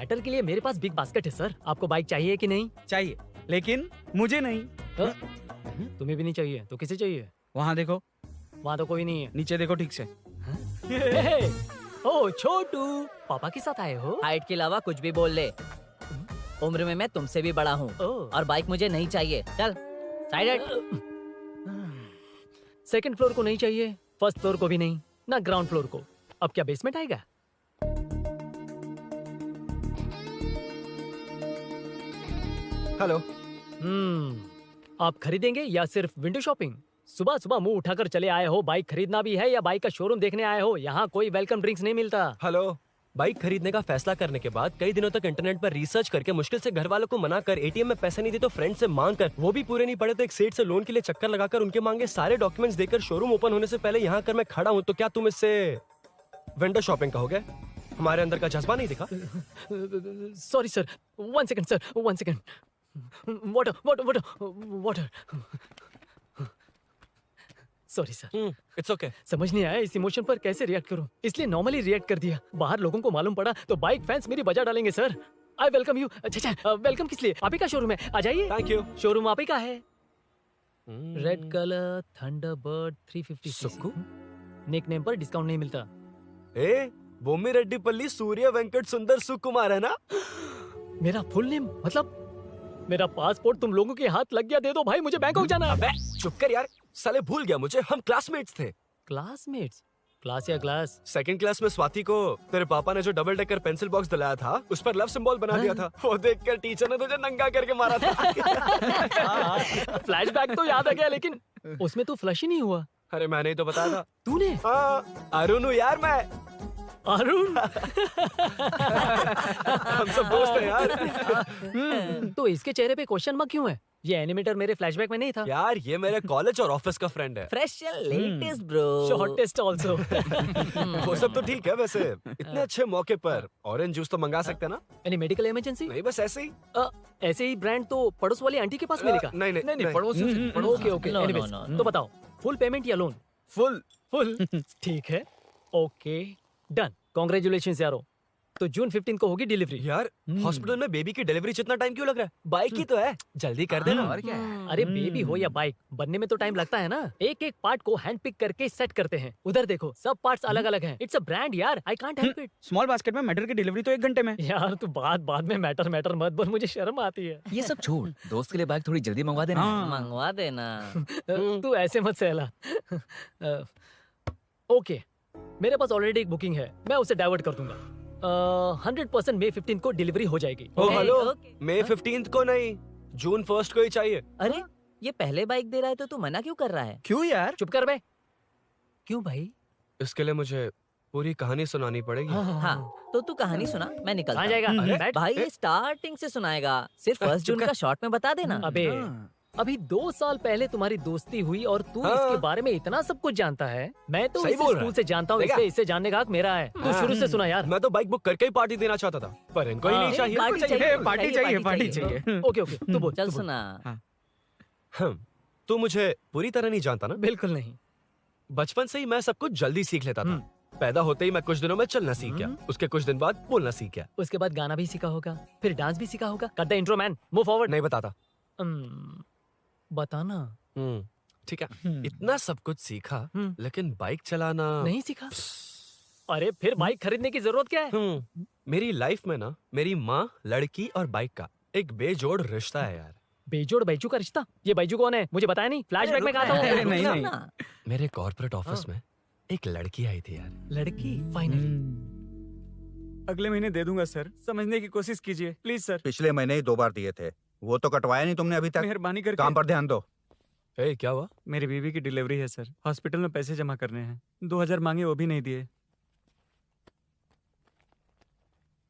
Matter के लिए मेरे पास बिग बास्केट है सर। आपको बाइक चाहिए कि नहीं? चाहिए, लेकिन मुझे नहीं। तुम्हें भी नहीं चाहिए तो किसे चाहिए? वहाँ देखो, वहाँ तो कोई नहीं है। नीचे देखो ठीक से। ओ छोटू, पापा के साथ आए हो? हाइट के अलावा कुछ भी बोल ले। उम्र में मैं तुमसे भी बड़ा हूँ और बाइक मुझे नहीं चाहिए। चल साइड। सेकंड फ्लोर को नहीं चाहिए, फर्स्ट फ्लोर को भी नहीं, ना ग्राउंड फ्लोर को। अब क्या बेसमेंट आएगा? हेलो। आप खरीदेंगे या सिर्फ विंडो शॉपिंग? सुबह सुबह मुंह उठाकर चले आए हो। बाइक खरीदना भी है या बाइक का शोरूम देखने आए हो? यहाँ कोई वेलकम ड्रिंक्स नहीं मिलता। हेलो। बाइक खरीदने का फैसला करने के बाद कई दिनों तक इंटरनेट पर रिसर्च करके मुश्किल से घर वालों को मना कर, एटीएम में पैसे नहीं दी तो फ्रेंड से मांग कर, वो भी पूरे नहीं पड़े तो एक सेठ से लोन के लिए चक्कर लगाकर, उनके मांगे सारे डॉक्यूमेंट्स देकर शोरूम ओपन होने से पहले यहाँ कर मैं खड़ा हूँ, तो क्या तुम इससे विंडो शॉपिंग कहोगे? हमारे अंदर का जज्बा नहीं दिखा? Sorry sir, 1 second sir, 1 second. Water water water water. Sorry sir. It's okay. समझ नहीं आया इस इमोशन पर कैसे रिएक्ट करूं, इसलिए नॉर्मली रिएक्ट कर दिया। बाहर लोगों को मालूम पड़ा तो बाइक फैंस मेरी बजा डालेंगे सर। I welcome you. अच्छा, वेलकम किस लिए? आप ही का शोरूम है, आ जाइए। Thank you. शोरूम आप ही का है। Red colour Thunderbird 350 Sukku? Nick name पर डिस्काउंट नहीं मिलता। ए, बोम्मी रेड्डीपल्ली सूर्य वेंकट सुंदर सुकुमार है ना? मेरा फुल नेम मतलब मेरा पासपोर्ट तुम लोगों के हाथ लग गया, दे दो भाई, मुझे बैंकॉक जाना है। अबे चुप कर यार, साले भूल गया मुझे, हम क्लासमेट्स थे। क्लासमेट्स? क्लास या क्लास? सेकंड क्लास में स्वाति को तेरे पापा ने जो डबल डेकर पेंसिल बॉक्स दिलाया था, उस पर लव सिंबल बना दिया था। वो देखकर टीचर ने तुझे नंगा करके मारा था। फ्लैशबैक तो याद आ गया, लेकिन उसमें तो फ्लश ही नहीं हुआ। अरे मैंने ही तो बताया था। तूने? हाँ, अरुण हूँ यार मैं। अरुण? हम सब दोस्त हैं यार। तो इसके चेहरे पे क्वेश्चन मार्क क्यों है? ये एनिमेटर मेरे फ्लैशबैक में नहीं था। यार ये मेरे कॉलेज और ऑफिस का फ्रेंड है। Fresh latest bro. Shortest also. वो सब तो ठीक है, वैसे इतने अच्छे मौके पर ऑरेंज जूस तो मंगा सकते हैं ना? Any medical emergency? नहीं, बस ऐसे ही। ऐसे ही ब्रांड तो पड़ोस वाली आंटी के पास मिलेगा। नहीं, पड़ोसी। Okay okay, No, no, anyways, no. तो बताओ फुल पेमेंट या लोन? फुल। ठीक है, ओके डन। कांग्रेचुलेशंस यारो। तो जून 15 को होगी डिलीवरी। यार हॉस्पिटल में बेबी की डिलीवरी जितना टाइम क्यों लग रहा है? बाइक ही तो है, जल्दी कर देना। और क्या है? अरे बेबी हो या बाइक, बनने में तो टाइम लगता है ना। एक एक पार्ट को हैंड पिक करके सेट करते हैं। उधर देखो, सब पार्ट्स अलग अलग हैं। इट्स अ ब्रांड यार, I can't help it. Small basket में मैटर की डिलीवरी तो 1 घंटे में। यार तू बाद में मैटर मत बोल, मुझे शर्म आती है। ये सब छोड़, दोस्त के लिए बाइक थोड़ी जल्दी मंगवा देना। मंगवा देना। तू ऐसे मत सहला। ओके, मेरे पास ऑलरेडी एक बुकिंग है, मैं उसे डाइवर्ट कर दूंगा। 100% मई 15 को डिलीवरी हो जाएगी। ओ हेलो, okay. मई 15 को नहीं, जून 1 को ही चाहिए। अरे ये पहले बाइक दे रहा है तो तू मना क्यों कर रहा है? क्यों यार? चुप कर बे। क्यों भाई? इसके लिए मुझे पूरी कहानी सुनानी पड़ेगी। हाँ तो तू कहानी सुना, मैं निकलता कहाँ हूँ। जाएगा? अरे, बैठ। भाई ये स्टार्टिंग से सुनाएगा, सिर्फ 1 जून का शॉर्ट में बता देना। अबे अभी 2 साल पहले तुम्हारी दोस्ती हुई और तू हाँ। इसके बारे में इतना सब कुछ जानता है। मैं तो सही इसे बोल रहा स्कूल है। से जानता हूँ, देखा? इसलिए इसे जानने का हक मेरा है। तू हाँ। शुरू से सुना यार। मैं तो बाइक बुक करके ही पार्टी देना चाहता था, पर इनको ही हाँ। नहीं चाहिए। पार्टी चाहिए, पार्टी चाहिए, पार्टी चाहिए। ओके ओके, तू बोल। चल तू बोल। सुना। तू मुझे पूरी तरह नहीं जानता ना? बिल्कुल नहीं। बचपन से ही मैं सब कुछ जल्दी सीख लेता था। पैदा होते ही मैं कुछ दिनों में चलना सीख गया, उसके कुछ दिन बाद बोलना सीख गया। उसके बाद गाना भी सीखा होगा, फिर डांस भी सीखा होगा। Cut the intro man, move forward. नहीं बताता। बताना ठीक है, इतना सब कुछ सीखा, लेकिन बाइक चलाना नहीं सीखा। अरे फिर बाइक खरीदने की जरूरत क्या है? मेरी लाइफ में ना, मेरी माँ, लड़की और बाइक का एक बेजोड़ रिश्ता है यार। बेजोड़ बैजू का रिश्ता? ये बैजू कौन है? मुझे बताया नहीं। फ्लैशबैक में कहा था अरे, वो। नहीं, नहीं। ना। मेरे कॉर्पोरेट ऑफिस में एक लड़की आई थी यार। लड़की फाइनली। अगले महीने दे दूंगा सर, समझने की कोशिश कीजिए प्लीज सर। पिछले महीने ही 2 बार दिए थे, वो तो कटवाया नहीं तुमने अभी तक। मेहरबानी करके। काम पर ध्यान दो। ए, क्या हुआ? मेरी बीवी की डिलीवरी है सर, हॉस्पिटल में पैसे जमा करने हैं। 2000 मांगे, वो भी नहीं दिए।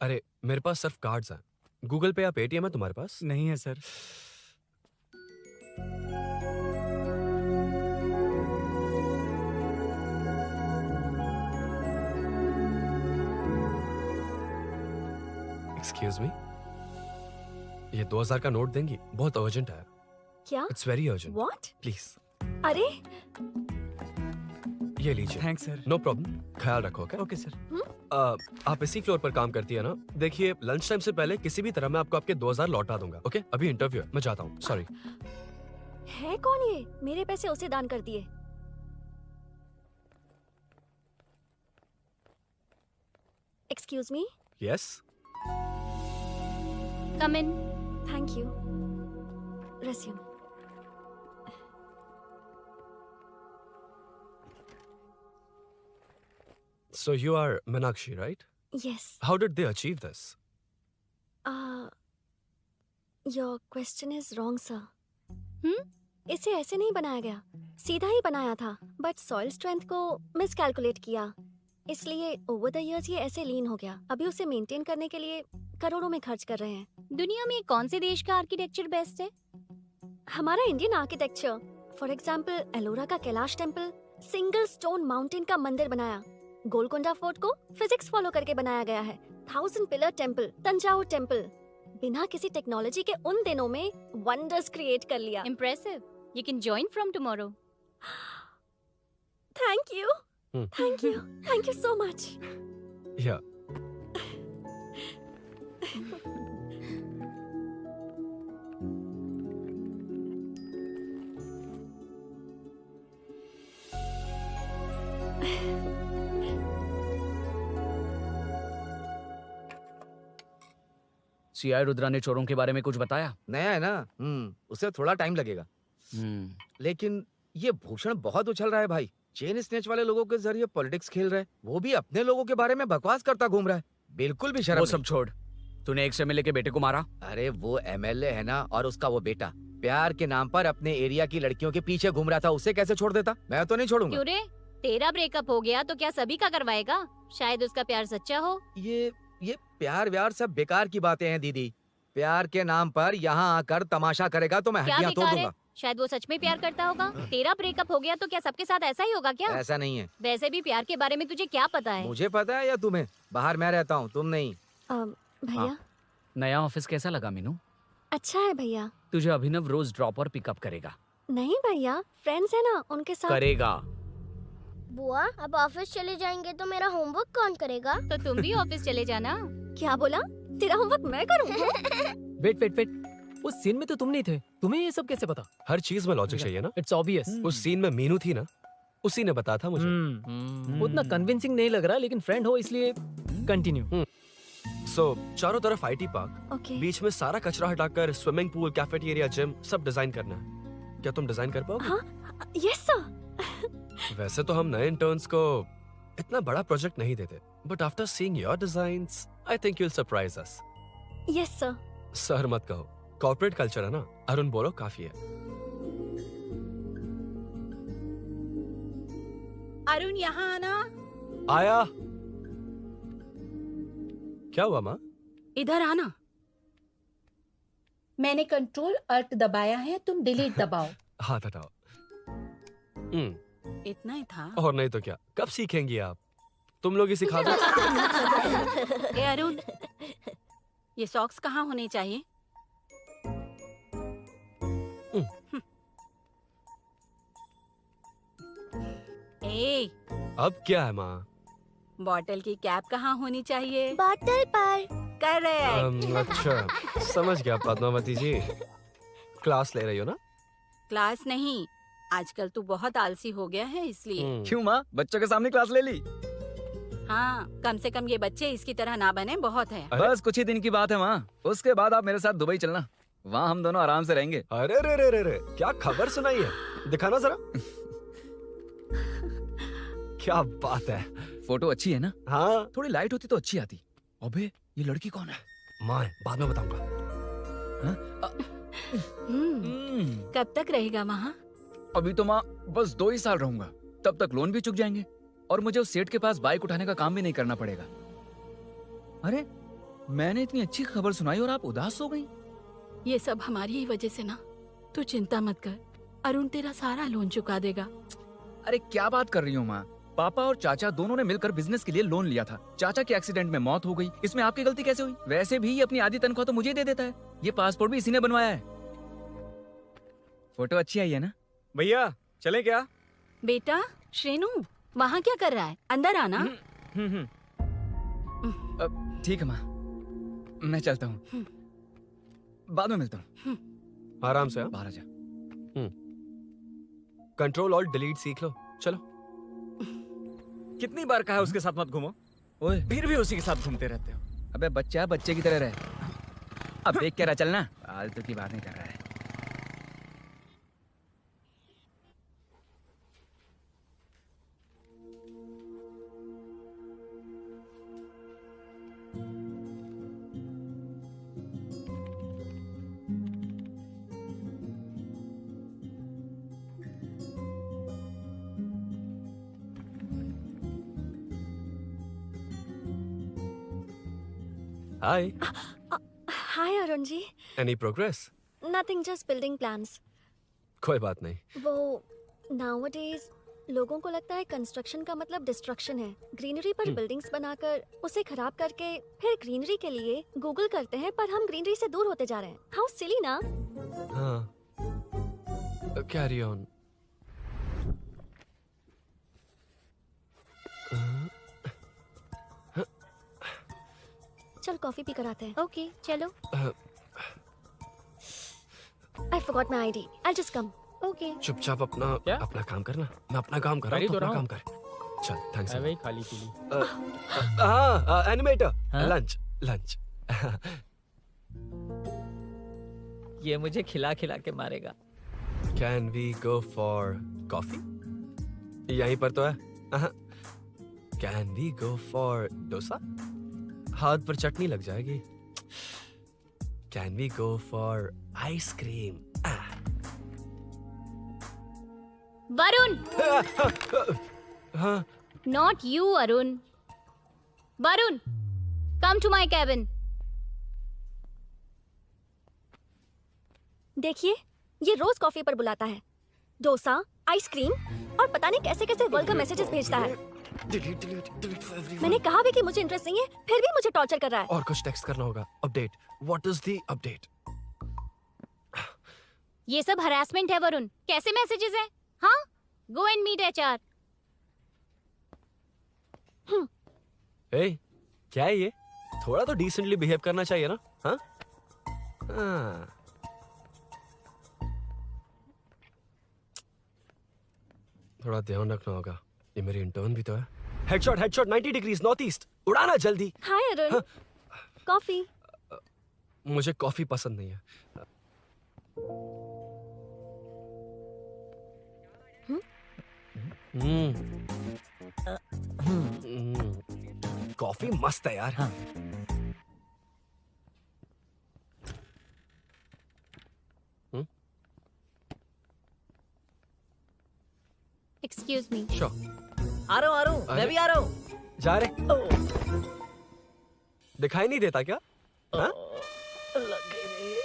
अरे मेरे पास सिर्फ कार्ड्स हैं। गूगल पे या पेटीएम है तुम्हारे पास? नहीं है सर। एक्सक्यूज मी, ये 2000 का नोट देंगी? बहुत अर्जेंट है। क्या? It's very urgent. What? Please अरे ये लीजिए। Thanks sir. नो प्रॉब्लम, ख्याल रखो। Okay okay sir. आप इसी फ्लोर पर काम करती है ना? देखिए लंच टाइम से पहले किसी भी तरह मैं आपको आपके 2000 लौटा दूंगा। ओके, अभी इंटरव्यू है, मैं जाता हूँ। सॉरी। है कौन ये? मेरे पैसे उसे दान कर दिए। Excuse me. Yes. Come in. Thank you. Resume. So you are Meenakshi, right? Yes. How did they achieve this? Your question is wrong, sir. इसे ऐसे नहीं बनाया गया, सीधा ही बनाया था, बट सॉइल स्ट्रेंथ को मिसकैलकुलेट किया, इसलिए ओवर द इयर्स ये ऐसे लीन हो गया। अभी उसे मेंटेन करने के लिए करोड़ों में खर्च कर रहे हैं। दुनिया में कौन से देश का आर्किटेक्चर बेस्ट है? हमारा Indian architecture. For example Ellora का Kailash temple, single stone mountain का मंदिर बनाया। गोलकोंडा फोर्ट को फिजिक्स फॉलो करके बनाया गया है। 1000 पिलर टेम्पल, तंजावुर टेम्पल, बिना किसी टेक्नोलॉजी के उन दिनों में वंडर्स क्रिएट कर लिया। Impressive. You can join from tomorrow. Thank you, thank you, thank you so much. Yeah. CI Rudra ने चोरों के बारे में कुछ बताया? नया है ना, उसे थोड़ा टाइम लगेगा। लेकिन ये भूषण बहुत उछल रहा है भाई। चेन स्नेच वाले लोगों के जरिए पॉलिटिक्स खेल रहा है, वो भी अपने लोगों के बारे में बकवास करता घूम रहा है। बिल्कुल भी शर्म वो नहीं। सब छोड़, तूने एक एमएलए के बेटे को मारा? अरे वो एमएलए है ना, और उसका वो बेटा प्यार के नाम पर अपने एरिया की लड़कियों के पीछे घूम रहा था, उसे कैसे छोड़ देता? मैं तो नहीं छोड़ूंगा। क्यों रे? तेरा ब्रेकअप हो गया तो क्या सभी का करवाएगा? शायद उसका प्यार सच्चा हो। ये प्यार व्यार सब बेकार की बातें हैं दीदी। प्यार के नाम पर यहाँ आकर तमाशा करेगा तो मैं क्या हड्डियां तोड़ बेकार है? दूंगा। शायद वो सच में प्यार करता होगा। तेरा ब्रेकअप हो गया तो क्या सबके साथ ऐसा ही होगा क्या? ऐसा नहीं है। वैसे भी प्यार के बारे में तुझे क्या पता है? मुझे पता है या तुम्हें? बाहर मैं रहता हूँ, तुम नहीं। भैया नया ऑफिस कैसा लगा मीनू? अच्छा है भैया। तुझे अभिनव रोज ड्रॉप और पिकअप करेगा? नहीं भैया, फ्रेंड्स है ना, उनके साथ। करेगा। बुआ अब ऑफिस चले जाएंगे तो मेरा होमवर्क कौन करेगा? तो तुम भी ऑफिस चले जाना। क्या बोला? तेरा होमवर्क मैं करूँगा? वेट वेट वेट, उस सीन में तो तुम नहीं थे, तुम्हें ये सब कैसे पता? हर चीज में लॉजिक चाहिए ना। It's obvious. उस सीन में मीनू थी ना, उसी ने बताया था मुझे। उतना कन्विंसिंग नहीं लग रहा, लेकिन फ्रेंड हो इसलिए कंटिन्यू। सो चारों तरफ आईटी पार्क, ओके। बीच में सारा कचरा हटाकर स्विमिंग पूल, कैफेटेरिया, जिम सब डिजाइन करना है। क्या तुम डिजाइन कर पाओगे? हाँ, यस सर। वैसे तो हम नए इंटर्न्स को इतना बड़ा प्रोजेक्ट नहीं देते, but after seeing your designs I think you will surprise us. Yes sir. Sir मत कहो, कॉर्पोरेट कल्चर है ना। अरुण बोलो, काफी है। अरुण यहाँ आना। आया। क्या हुआ माँ? इधर आना। मैंने कंट्रोल अल्ट दबाया है, तुम डिलीट दबाओ। हाथ हटाओ। इतना ही था। और नहीं तो क्या, कब सीखेंगी आप? तुम लोग ही सिखा दो। ए अरुण, ये सॉक्स कहाँ होने चाहिए? ए, अब क्या है माँ? बॉटल की कैप कहाँ होनी चाहिए? बॉटल पर। करेक्ट। अच्छा, समझ गया पद्मावती जी। क्लास ले रही हो ना? क्लास नहीं, आजकल तू बहुत आलसी हो गया है इसलिए। क्यों माँ, बच्चों के सामने क्लास ले ली? हाँ, कम से कम ये बच्चे इसकी तरह ना बने, बहुत है। अरे? बस कुछ ही दिन की बात है माँ, उसके बाद आप मेरे साथ दुबई चलना, वहाँ हम दोनों आराम से रहेंगे। अरे रे रे रे रे, क्या खबर सुनाई है? दिखाना जरा। क्या बात है। फोटो अच्छी है ना? हाँ। थोड़ी लाइट होती तो अच्छी आती। अबे ये लड़की कौन है? माँ, बाद में बताऊंगा। कब तक रहेगा वहाँ? अभी तो माँ बस 2 ही साल रहूंगा, तब तक लोन भी चुक जाएंगे और मुझे उस सेठ के पास बाइक उठाने का काम भी नहीं करना पड़ेगा। अरे मैंने इतनी अच्छी खबर सुनाई और आप उदास हो गई। ये सब हमारी ही वजह से ना, तू चिंता मत कर, अरुण तेरा सारा लोन चुका देगा। अरे क्या बात कर रही हो माँ, पापा और चाचा दोनों ने मिलकर बिजनेस के लिए लोन लिया था। चाचा के एक्सीडेंट में मौत हो गई, इसमें आपकी गलती कैसे हुई? वैसे भी ये अपनी आधी तनख्वाह तो मुझे दे देता है। ये पासपोर्ट भी इसी ने बनवाया है। फोटो अच्छी आई है ना? भैया चले क्या? बेटा श्रेनु, वहाँ क्या कर रहा है? अंदर आना। ठीक है माँ, मैं चलता हूँ, बाद में मिलता हूँ। आराम से। बाहर आ जा। कंट्रोल ऑल्ट डिलीट सीख लो। चलो। कितनी बार कहा उसके साथ मत घूमो, ओए, फिर भी उसी के साथ घूमते रहते हो। अबे बच्चा बच्चे की तरह रहे। अब देख क्या रहा, चलना, फालतू की बातें कर रहा है। Hi. Hi Arun ji. Any progress? Nothing, just building plans. कोई बात नहीं। वो नाउअडेज लोगों को लगता है कंस्ट्रक्शन का मतलब डिस्ट्रक्शन है। ग्रीनरी पर बिल्डिंग्स बनाकर उसे खराब करके फिर ग्रीनरी के लिए गूगल करते हैं, पर हम ग्रीनरी से दूर होते जा रहे हैं। हाउ सिली ना। हाँ, कैरी ऑन। चल कॉफी पी कर आते हैं। ओके चलो। I forgot my ID. I'll just come. Okay. चुपचाप अपना क्या? अपना काम करना। मैं अपना काम कर रहा कर ही हूँ, तो अपना रहा काम कर। चल, थैंक्स। वही खाली पीली। हाँ, एनिमेटर। हाँ? Lunch lunch. ये मुझे खिला खिला के मारेगा। Can we go for coffee? यहीं पर तो है। Can we go for dosa? हाथ पर चटनी लग जाएगी। Can we go for ice cream? Varun, हाँ, not you Arun. Varun, come to my cabin. देखिए, ये रोज कॉफी पर बुलाता है, डोसा, आइसक्रीम और पता नहीं कैसे कैसे वल्गर मैसेजेस भेजता है। डिलीट। मैंने कहा भी कि मुझे इंटरेस्ट नहीं है, फिर भी मुझे टॉर्चर कर रहा है। और कुछ टेक्स्ट करना होगा। Update. What is the update? ये सब हरासमेंट है वरुण। कैसे मैसेजेस है? हाँ, गो एंड मीट HR। ए, क्या है ये? थोड़ा तो डिसेंटली बिहेव करना चाहिए ना? हाँ? हाँ। थोड़ा ध्यान रखना होगा। ये मेरी इंटर्न भी तो है। Headshot 90 degrees north east. उड़ाना जल्दी। हाय अरुण, कॉफी। मुझे कॉफी पसंद नहीं है। कॉफी मस्त है यार। हाँ। Excuse me. श्योर। आ रहा हूँ, मैं भी आ रहा हूँ। जा रहे? दिखाई नहीं देता क्या? हाँ? लग गई रे।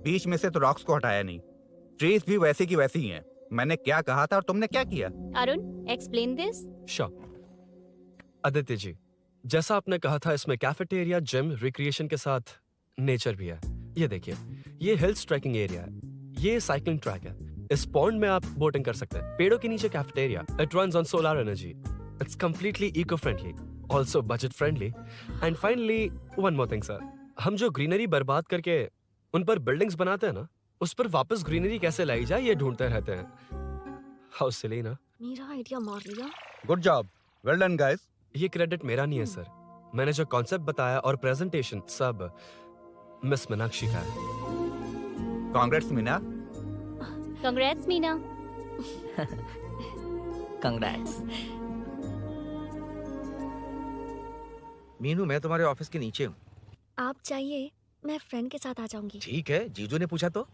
बीच में से तो रॉक्स को हटाया नहीं, ट्रीज भी वैसे की वैसी ही हैं। मैंने क्या कहा था और तुमने क्या किया? Arun, explain this. Sure. Aditya ji, जैसा आपने कहा था, इसमें कैफेटेरिया, जिम, रिक्रिएशन के साथ नेचर भी है। ये देखिए, ये हिल्स ट्रैकिंग एरिया है, ये साइकिलिंग ट्रैक है। इस पॉन्ड में आप बोटिंग कर सकते हैं। पेड़ों के नीचे cafeteria. It runs on solar energy. It's completely eco friendly, also budget friendly. And finally one more thing sir, हम जो ग्रीनरी बर्बाद करके उन पर बिल्डिंग्स बनाते हैं ना, उस पर वापस ग्रीनरी कैसे लाई जाए ये ढूंढते रहते हैं। हाउ सिली ना? मेरा आइडिया मार लिया। Good job, well done guys. ये क्रेडिट मेरा नहीं है सर। मैंने जो कॉन्सेप्ट बताया और प्रेजेंटेशन सब मिस मीनाक्षी का है। Congrats Meena. Congrats Meena. Congrats. Meenu, मैं तुम्हारे ऑफिस के नीचे हूँ। आप चाहिए, मैं फ्रेंड के साथ आ जाऊंगी। ठीक है, जीजू ने पूछा तो।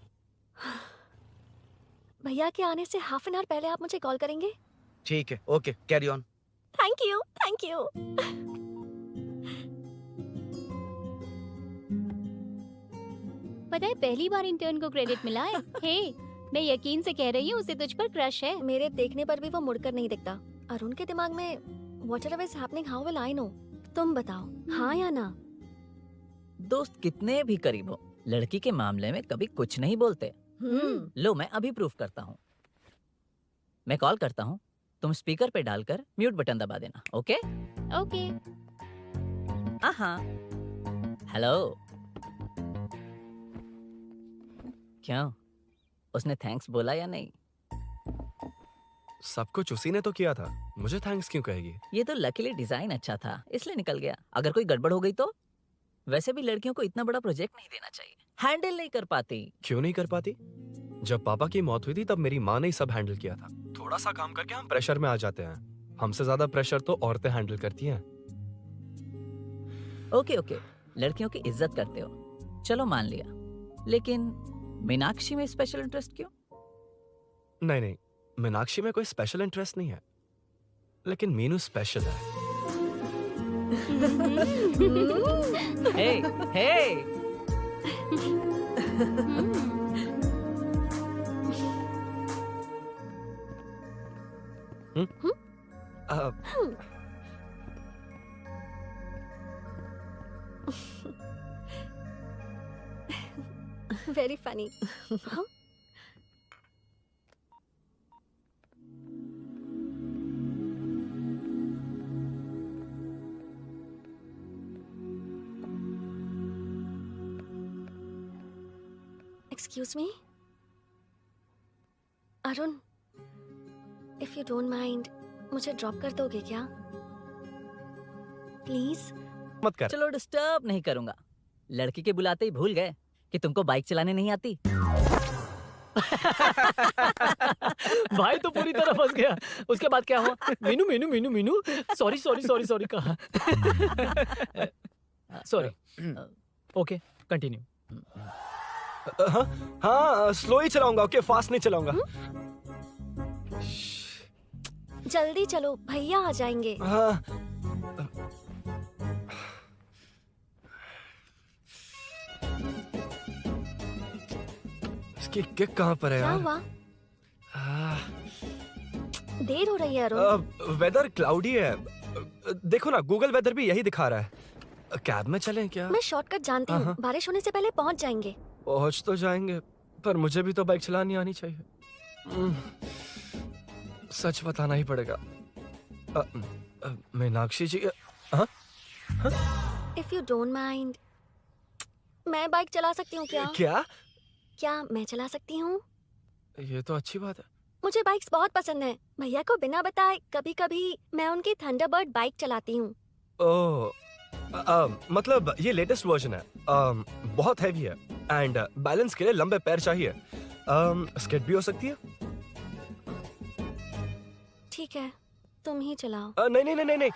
भैया के आने से हाफ एन आवर पहले आप मुझे कॉल करेंगे? ठीक है, okay, carry on. Thank you, thank you. पता है, पहली बार इंटर्न को क्रेडिट मिला है। हे, मैं यकीन से कह रही हूँ, उसे तुझ पर क्रश है। मेरे देखने पर भी वो मुड़कर नहीं दिखता। अरुण के दिमाग में whatever is happening, how will I know? तुम बताओ, हाँ या ना? दोस्त कितने भी करीब हो, लड़की के मामले में कभी कुछ नहीं बोलते। लो मैं अभी प्रूफ करता हूँ। मैं कॉल करता हूँ, तुम स्पीकर पे डालकर म्यूट बटन दबा देना। ओके? ओके। हाँ। हेलो। क्यों, उसने थैंक्स बोला या नहीं? सब कुछ उसी ने तो किया था, मुझे थैंक्स क्यों कहेगी? ये तो लकीली डिजाइन अच्छा था इसलिए निकल गया। अगर कोई गड़बड़ हो गई तो? वैसे भी लड़कियों को इतना बड़ा प्रोजेक्ट नहीं देना चाहिए, हैंडल नहीं कर पाती। क्यों नहीं कर पाती? जब पापा की मौत हुई थी तब मेरी माँ ने ही सब हैंडल किया था। थोड़ा सा काम करके हम प्रेशर में आ जाते हैं। हमसे ज्यादा प्रेशर तो औरतें हैंडल करती हैं। ओके, लड़कियों की इज्जत करते हो, चलो मान लिया। लेकिन मीनाक्षी में स्पेशल इंटरेस्ट क्यों? नहीं, मीनाक्षी में कोई स्पेशल इंटरेस्ट नहीं है, लेकिन मीनू स्पेशल है। Hey. Very funny. Excuse me Arun, if you don't mind मुझे ड्रॉप कर दोगे क्या प्लीज? मत कर। चलो डिस्टर्ब नहीं करूंगा। लड़की के बुलाते ही भूल गए कि तुमको बाइक चलाने नहीं आती। भाई तो पूरी तरह फंस गया। उसके बाद क्या हुआ? मीनू मीनू मीनू मीनू सॉरी कहा। सॉरी। Okay continue. हाँ, स्लो ही चलाऊंगा। ओके, फास्ट नहीं चलाऊंगा। जल्दी चलो, भैया आ जाएंगे। हाँ। इसकी किक कहाँ पर है क्या यार? हुआ? देर हो रही है अरुण। वेदर क्लाउडी है। देखो ना, गूगल वेदर भी यही दिखा रहा है। कैब में चलें क्या? मैं शॉर्टकट जानती हूँ, बारिश होने से पहले पहुँच जाएंगे। पहुंच तो जाएंगे, पर मुझे भी तो बाइक चलानी आनी चाहिए। सच बताना ही पड़ेगा। मीनाक्षी जी। इफ यू डोंट माइंड मैं बाइक चला सकती हूँ क्या? क्या मैं चला सकती हूँ? ये तो अच्छी बात है। मुझे बाइक्स बहुत पसंद है। भैया को बिना बताए कभी कभी मैं उनकी थंडरबर्ड बाइक चलाती हूँ। ओह, मतलब ये लेटेस्ट वर्जन है। बहुत हैवी है एंड बैलेंस के लिए लंबे पैर चाहिए। स्किड भी हो सकती है। ठीक है, तुम ही चलाओ। नहीं,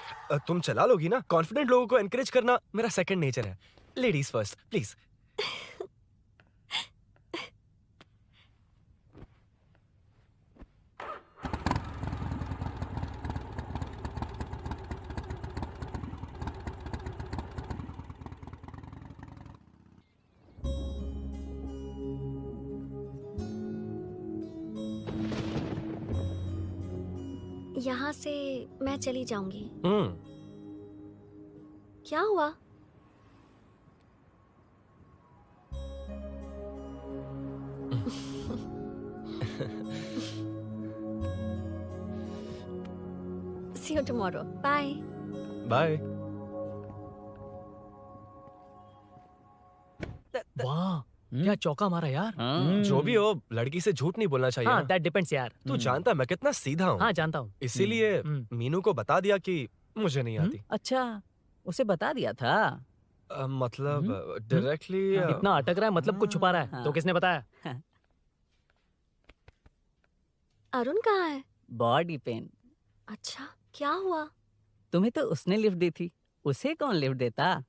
तुम चला लोगी ना। कॉन्फिडेंट लोगों को एनकरेज करना मेरा सेकंड नेचर है। Ladies first please. यहाँ से मैं चली जाऊंगी। क्या हुआ? See you tomorrow. Bye. Bye. वाह, क्या चौका मारा यार। जो भी हो, लड़की से झूठ नहीं बोलना चाहिए हाँ, ना। दैट डिपेंड्स यार। तू जानता है मैं कितना सीधा हूँ। हाँ जानता हूँ। इसीलिए मीनू को बता दिया कि मुझे नहीं आती। अच्छा, उसे बता दिया था। मतलब डायरेक्टली। इतना अटक रहा है, मतलब कुछ छुपा रहा है। तो किसने बताया? अरुण कहाँ है? Body pain. अच्छा, क्या हुआ? तुम्हें तो उसने लिफ्ट दी थी, उसे कौन लिफ्ट देता?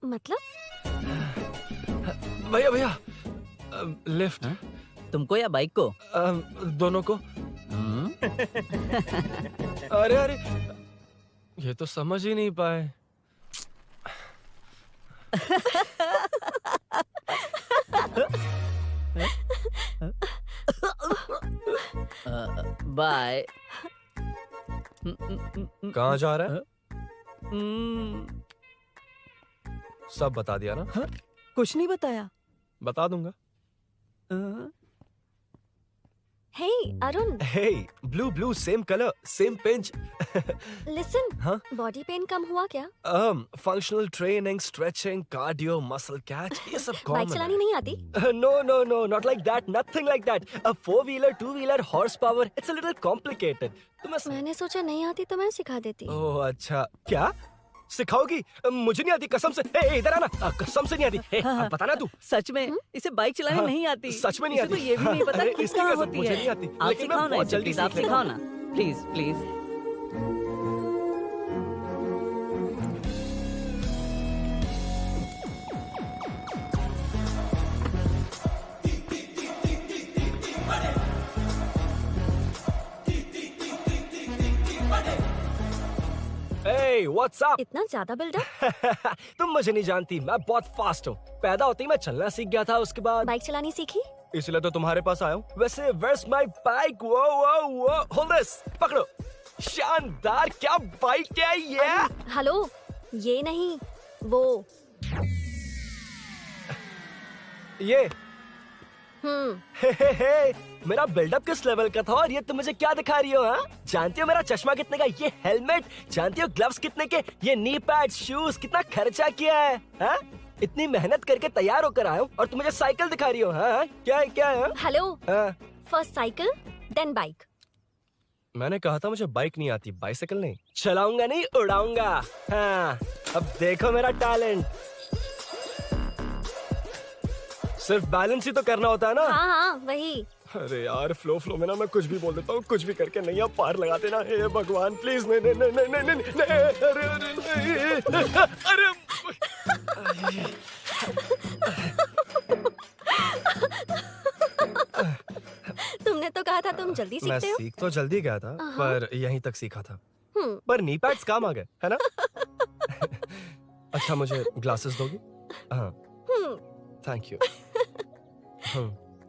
मतलब? भैया लिफ्ट। तुमको या बाइक को? दोनों को। अरे ये तो समझ ही नहीं पाए। बाय। कहाँ जा रहा है? सब बता दिया ना? कुछ नहीं बताया। बता दूंगा। Hey Arun, Hey, blue, same color, same pinch. Listen, हाँ? बॉडी पेन कम हुआ क्या? Functional training, stretching, cardio, muscle catch, ये सब बाइक common चलानी है। नहीं आती? No, not like that, nothing like that. A 4-wheeler, 2-wheeler, horsepower, it's a little complicated. तुम्हें मैंने सोचा नहीं आती तो मैं सिखा देती। ओह अच्छा, क्या सिखाओगी? मुझे नहीं आती कसम से। ए, इधर आना, कसम से नहीं आती। ए, अब बताना तू। सच में इसे बाइक चलानी हाँ, नहीं आती। सच में नहीं इसे आती। तो ये भी नहीं पता अरे, कि इसकी कहाँ कसम, होती मुझे है। नहीं आती। आप लेकिन मैं सिखाओ ना बहुत इसे, जल्दी प्लीज आप सीख लेता सिखाओ हूँ। ना, प्लीज। Hey, what's up? इतना ज्यादा बिल्डअप? तुम मुझे नहीं जानती, मैं बहुत फास्ट हूँ। पैदा होते ही मैं चलना सीख गया था, उसके बाद बाइक चलानी सीखी? इसलिए तो तुम्हारे पास आया हूँ। वैसे where's my bike? वो hold this, पकड़ो। शानदार, क्या बाइक है ये? हेलो, ये नहीं, वो। ये हम्म, मेरा बिल्डअप किस लेवल का था और ये तुम मुझे क्या दिखा रही हो? हाँ, जानती हो मेरा चश्मा कितने का, ये हेलमेट, जानती हो ग्लव्स कितने के, ये नी पैड, शूज, कितना खर्चा किया है? हाँ? इतनी मेहनत करके तैयार होकर आया हूँ और तुम मुझे साइकिल दिखा रही हो? हाँ? क्या है? हाँ? हेलो, हाँ? First cycle then bike. मैंने कहा था मुझे बाइक नहीं आती, बाइसाइकिल नहीं। चलाऊंगा नहीं, उड़ाऊंगा। हाँ, अब देखो मेरा टैलेंट। सिर्फ बैलेंस ही तो करना होता है ना? हाँ, वही। अरे यार, फ्लो में ना मैं कुछ भी बोल देता हूँ, कुछ भी करके नहीं आप पार लगा देना। हे भगवान प्लीज, नहीं, अरे तुमने तो कहा था तुम जल्दी मैं सीखते हो। सीख तो जल्दी गया था, हाँ। पर यहीं तक सीखा था। हम्म, पर नी पैड्स काम आ गए, है ना? अच्छा, मुझे ग्लासेस दोगी? हाँ, हम्म, थैंक यू।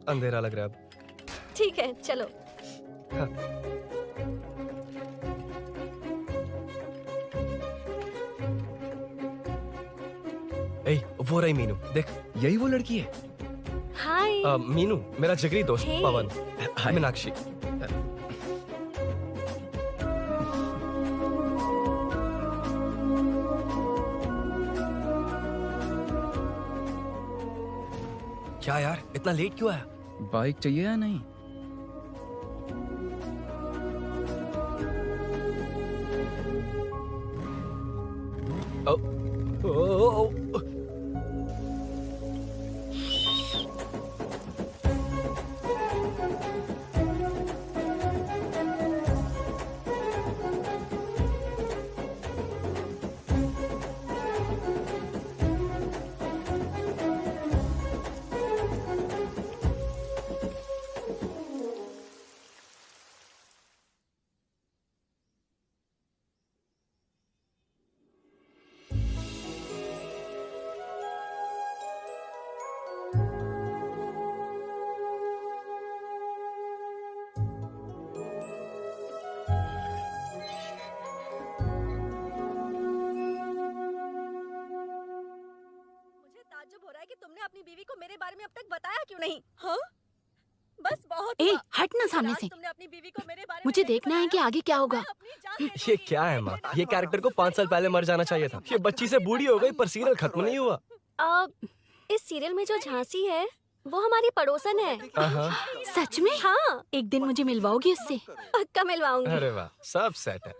अंधेरा लग रहा है अब। ठीक है, चलो। ए, वो रही मीनू, देख। यही वो लड़की है? हाय। मीनू, मेरा जिगरी दोस्त Hey. पवन। मीनाक्षी। क्या यार, इतना लेट क्यों आया? बाइक चाहिए या नहीं? ओ, मुझे ताज्जुब हो रहा है कि तुमने अपनी बीवी को मेरे बारे में अब तक बताया क्यों नहीं? हाँ? बस बहुत ए, हुआ। हट ना सामने आज से। तुमने अपनी बीवी को मेरे बारे में मुझे नहीं देखना है कि बताया। आगे क्या होगा। मैं अपनी जान दे ये दूंगी। क्या है माँ? ये कैरेक्टर को 5 साल पहले मर जाना चाहिए था। ये बच्ची से बूढ़ी हो गई पर सीरियल खत्म नहीं हुआ। अब इस सीरियल में जो झांसी है वो हमारी पड़ोसन है। हाँ। सच में? हाँ, एक दिन मुझे मिलवाओगी उससे? पक्का मिलवाऊंगी। अरे वाह, सब सेट है।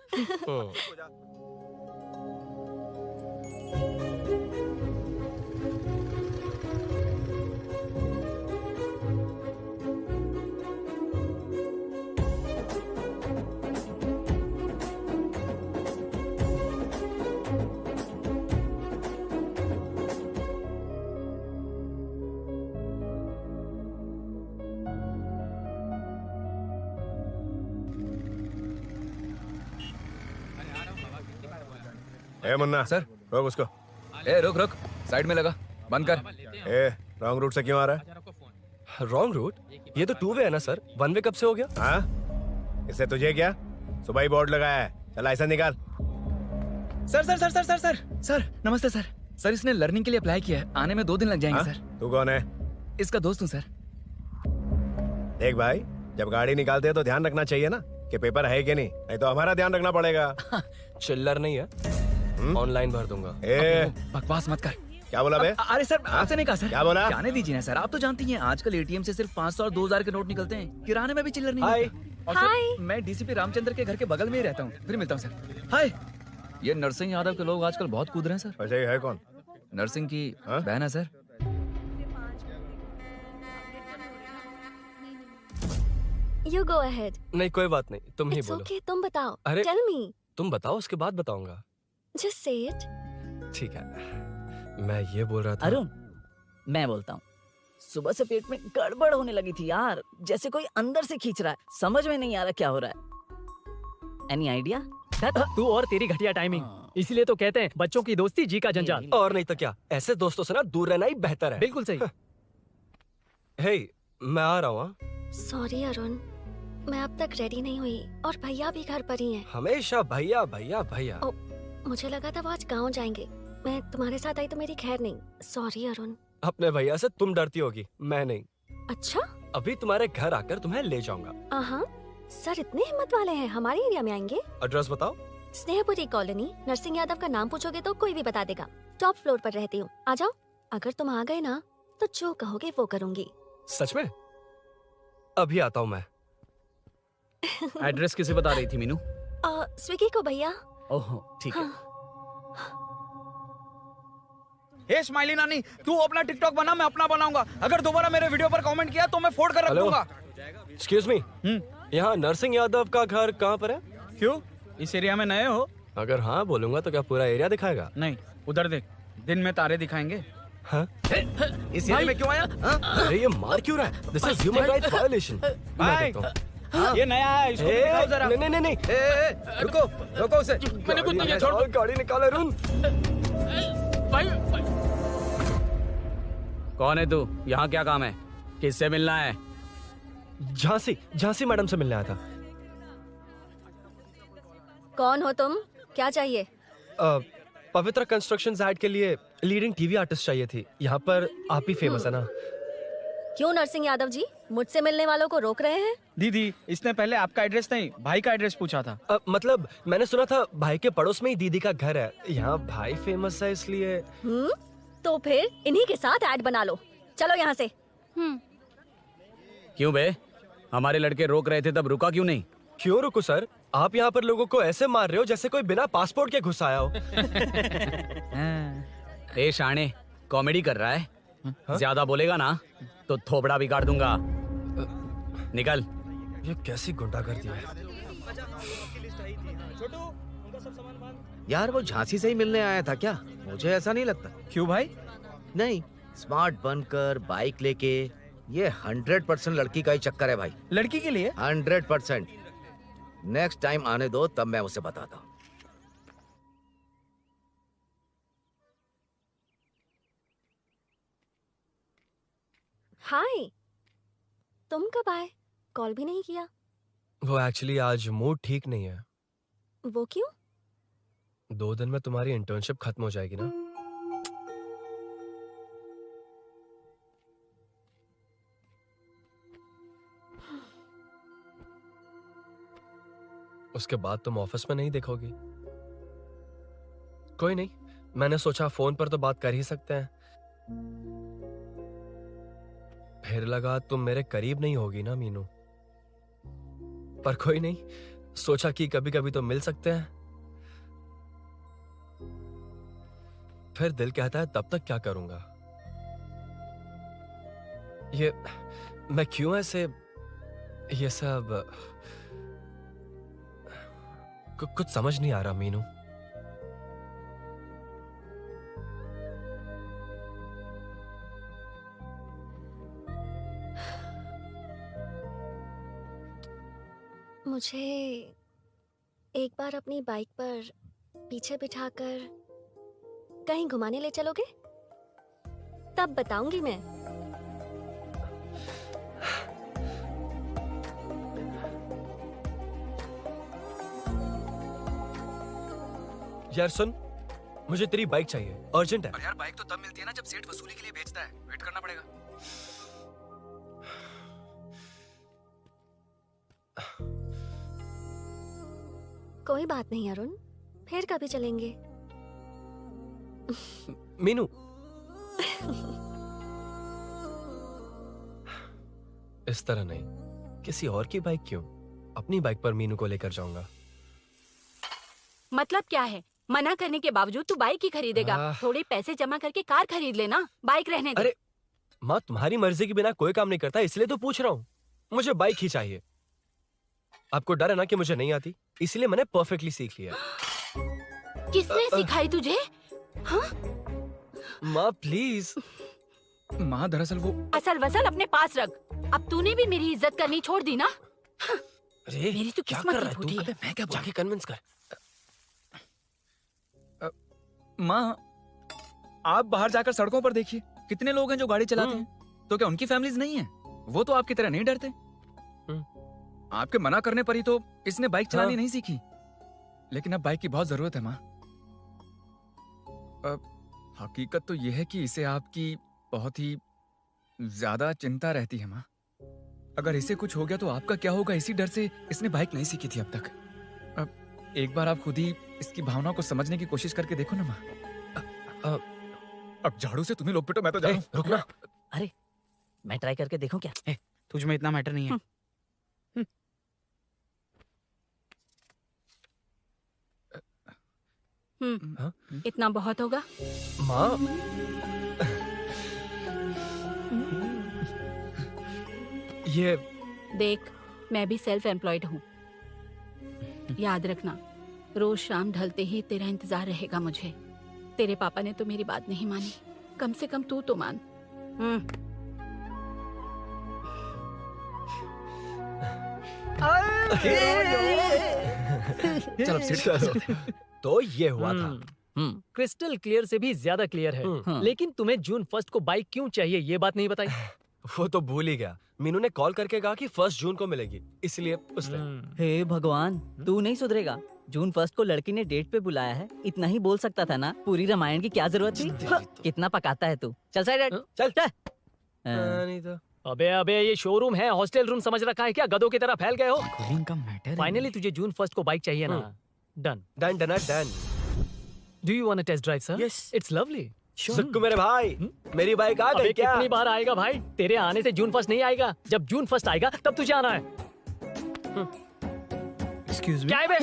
ए मुन्ना सर। रोक उसको। ए रुक, साइड में लगा, बंद कर। ए रॉन्ग रूट से क्यों आ रहा है? Wrong route? ये तो 2 वे है ना सर, 1 वे कब से हो गया? हाँ, इससे तुझे क्या? सुबह ही बोर्ड लगाया है, चल लाइसेंस निकाल। सर, नमस्ते सर। सर इसने लर्निंग के लिए अप्लाई किया है, आने में 2 दिन लग जाएंगे हाँ? सर। तू कौन है? इसका दोस्त हूँ सर। देख भाई, जब गाड़ी निकालते हैं तो ध्यान रखना चाहिए ना कि पेपर है कि नहीं तो हमारा ध्यान रखना पड़ेगा। चिल्लर नहीं है, ऑनलाइन भर दूंगा। बकवास मत कर। क्या बोला बे? अरे सर आपसे नहीं कहा सर। क्या बोला? जाने दीजिए ना सर, आप तो जानती हैं आजकल एटीएम से सिर्फ 500 और 2000 के नोट निकलते हैं, किराने में भी चिल्लर नहीं मिलता। और सर, मैं डीसीपी रामचंद्र के घर के बगल में ही रहता हूँ, फिर मिलता हूँ सर। हाय, ये नरसिंह यादव के लोग आजकल बहुत कूद रहे हैं सर। अच्छा ये है कौन? नरसिंह की बहन है सर। You go ahead. नहीं कोई बात नहीं, तुम ही It's बोलो। okay, तुम बताओ। अरे Tell me. तुम बताओ, उसके बाद बताऊंगा। Just say it. ठीक है, मैं ये बोल रहा था। अरुण, मैं बोलता हूँ, सुबह से पेट में गड़बड़ होने लगी थी यार, जैसे कोई अंदर से खींच रहा है, समझ में नहीं आ रहा क्या हो रहा है। Any idea? तू और तेरी घटिया टाइमिंग, इसीलिए तो कहते हैं बच्चों की दोस्ती जी का जंजाल। और नहीं तो क्या, ऐसे दोस्तों से ना दूर रहना ही बेहतर है। बिल्कुल सही। हे, मैं आ रहा हूँ। Sorry अरुण, मैं अब तक रेडी नहीं हुई और भैया भी घर पर ही हैं। हमेशा भैया भैया भैया। मुझे लगा था वो आज गाँव जाएंगे, मैं तुम्हारे साथ आई तो मेरी खैर नहीं। सॉरी अरुण। अपने भैया से तुम डरती होगी, मैं नहीं। अच्छा? अभी तुम्हारे घर आकर तुम्हें ले जाऊंगा। हाँ, सर इतने हिम्मत वाले हैं, हमारे एरिया में आएंगे? एड्रेस बताओ। स्नेहपुरी कॉलोनी, नरसिंह यादव का नाम पूछोगे तो कोई भी बता देगा। टॉप फ्लोर पर रहती हूँ, आ जाओ। अगर तुम आ गए ना तो जो कहोगे वो करूँगी। सच में? अभी आता हूँ मैं। एड्रेस किसे बता रही थी मीनू? स्विगी को भैया। ओह ठीक है। हे स्माइली नानी, तू अपना टिकटॉक बना, मैं अपना बनाऊंगा। अगर दोबारा मेरे वीडियो पर कमेंट किया तो मैं फोड़ कर रख दूंगा। एक्सक्यूज मी, यहाँ नरसिंह यादव का घर कहाँ पर है? क्यों, इस एरिया में नए हो? अगर हाँ बोलूंगा तो क्या पूरा एरिया दिखाएगा? नहीं, उधर देख, दिन में तारे दिखाएंगे। हाँ? इस एरिया में क्यों आया? अरे ये मार क्यों रहा है? This is human rights violation. ये नया है, इसको दिखाओ जरा। नहीं नहीं नहीं, रुको रुको उसे। मैंने कुछ नहीं किया, छोड़। गाड़ी निकाल अरुण। कौन है तू? यहाँ क्या काम है? किससे मिलना है? झांसी मैडम से मिलने आया था। कौन हो तुम? क्या चाहिए? पवित्र कंस्ट्रक्शंस ऐड के लिए लीडिंग टीवी आर्टिस्ट चाहिए थी। यहाँ पर आप ही फेमस है ना? क्यों नरसिंह यादव जी मुझसे मिलने वालों को रोक रहे हैं? दीदी, इसने पहले आपका एड्रेस नहीं, भाई का एड्रेस पूछा था। मतलब मैंने सुना था भाई के पड़ोस में ही दीदी का घर है। यहाँ भाई फेमस है इसलिए। तो फिर इन्हीं के साथ ऐड बना लो। चलो यहाँ से। क्यों बे? हमारे लड़के रोक रहे थे तब रुका क्यों नहीं? क्यों रुको सर? आप यहाँ पर लोगों को ऐसे मार रहे हो जैसे कोई बिना पासपोर्ट के घुस आया हो। ए शाणे, कॉमेडी कर रहा है? ज्यादा बोलेगा ना तो थोबड़ा बिगाड़ दूंगा। निकल। ये कैसी गुंडागर्दी है? यार वो झांसी से ही मिलने आया था क्या? मुझे ऐसा नहीं लगता। क्यों भाई? नहीं, स्मार्ट बनकर बाइक लेके, ये 100% लड़की का ही चक्कर है भाई। लड़की के लिए? 100%। नेक्स्ट टाइम आने दो, तब मैं उसे बताता हूँ। हाय, तुम कब आए? कॉल भी नहीं किया। वो एक्चुअली आज मूड ठीक नहीं है। वो क्यों? 2 दिन में तुम्हारी इंटर्नशिप खत्म हो जाएगी ना। उसके बाद तुम ऑफिस में नहीं देखोगी। कोई नहीं, मैंने सोचा फोन पर तो बात कर ही सकते हैं। फिर लगा तुम मेरे करीब नहीं होगी ना मीनू। पर कोई नहीं, सोचा कि कभी कभी तो मिल सकते हैं। फिर दिल कहता है तब तक क्या करूंगा। ये मैं क्यों ऐसे ये सब कुछ समझ नहीं आ रहा मीनू। मुझे एक बार अपनी बाइक पर पीछे बिठाकर कहीं घुमाने ले चलोगे? तब बताऊंगी मैं। यार सुन, मुझे तेरी बाइक चाहिए, अर्जेंट है। पर यार बाइक तो तब मिलती है ना जब सेठ वसूली के लिए बेचता है, वेट करना पड़ेगा। कोई बात नहीं अरुण, फिर कभी चलेंगे। मीनू, इस तरह नहीं, किसी और की बाइक क्यों? अपनी बाइक पर मीनू को लेकर जाऊंगा। मतलब क्या है? मना करने के बावजूद तू बाइक ही खरीदेगा? थोड़े पैसे जमा करके कार खरीद लेना, बाइक रहने दे। अरे माँ, तुम्हारी मर्जी के बिना कोई काम नहीं करता, इसलिए तो पूछ रहा हूँ। मुझे बाइक ही चाहिए। आपको डर है ना कि मुझे नहीं आती, इसलिए मैंने परफेक्टली सीख लिया। किसने सिखाई तुझे? हाँ? माँ प्लीज। माँ दरअसल वो असल वसल अपने पास रख। अब तूने भी मेरी इज्जत करनी छोड़ दी ना? अरे मेरी तो क्या किस्मत कर ही रहा है तू? फूटी है। अबे मैं क्या जाके कन्विंस कर। माँ, आप बाहर जाकर सड़कों पर देखिए, कितने लोग हैं जो गाड़ी चलाते हैं। तो क्या उनकी फैमिलीज नहीं है? वो तो आपकी तरह नहीं डरते। आपके मना करने पर ही तो इसने बाइक चलानी नहीं सीखी। लेकिन अब बाइक की बहुत जरूरत है माँ। हकीकत तो यह है कि इसे आपकी बहुत ही ज्यादा चिंता रहती है माँ। अगर इसे कुछ हो गया तो आपका क्या होगा, इसी डर से इसने बाइक नहीं सीखी थी अब तक। अब एक बार आप खुद ही इसकी भावना को समझने की कोशिश करके देखो ना माँ। अब झाड़ू से तुम्हें लोग पिटो, मैं तो जा रहा हूँ। रुकना। अरे मैं ट्राई करके देखूं क्या? तुझ में इतना मैटर नहीं है। इतना बहुत होगा। माँ, ये देख, मैं भी सेल्फ एम्प्लॉयड हूँ। याद रखना, रोज शाम ढलते ही तेरा इंतजार रहेगा मुझे। तेरे पापा ने तो मेरी बात नहीं मानी, कम से कम तू तो मान। चलो सीट। तो ये हुआ था। क्रिस्टल क्लियर से भी ज्यादा क्लियर है। लेकिन तुम्हें जून 1 को बाइक क्यों चाहिए, ये बात नहीं बताई। वो तो भूल ही गया। मीनू ने कॉल करके कहा कि 1 जून को मिलेगी, इसलिए उसने। हे भगवान, तू नहीं सुधरेगा। जून 1 को लड़की ने डेट पे बुलाया है, इतना ही बोल सकता था ना। पूरी रामायण की क्या जरूरत थी? कितना पकाता है तू। चल साइड चल। नहीं तो अबे ये शोरूम है, हॉस्टल रूम समझ रखा है क्या? गधों की तरह फैल गए हो। कूलिंग का मैटर है। फाइनली तुझे जून 1 को बाइक चाहिए ना? Done done done done. Do you want to test drive sir? Yes. It's lovely. Sukku मेरे भाई, मेरी बाइक आ गई क्या? कितनी बार आएगा भाई? तेरे आने से जून 1 नहीं आएगा। जब जून 1 आएगा तब तुझे आना है। Excuse me. क्या है बे?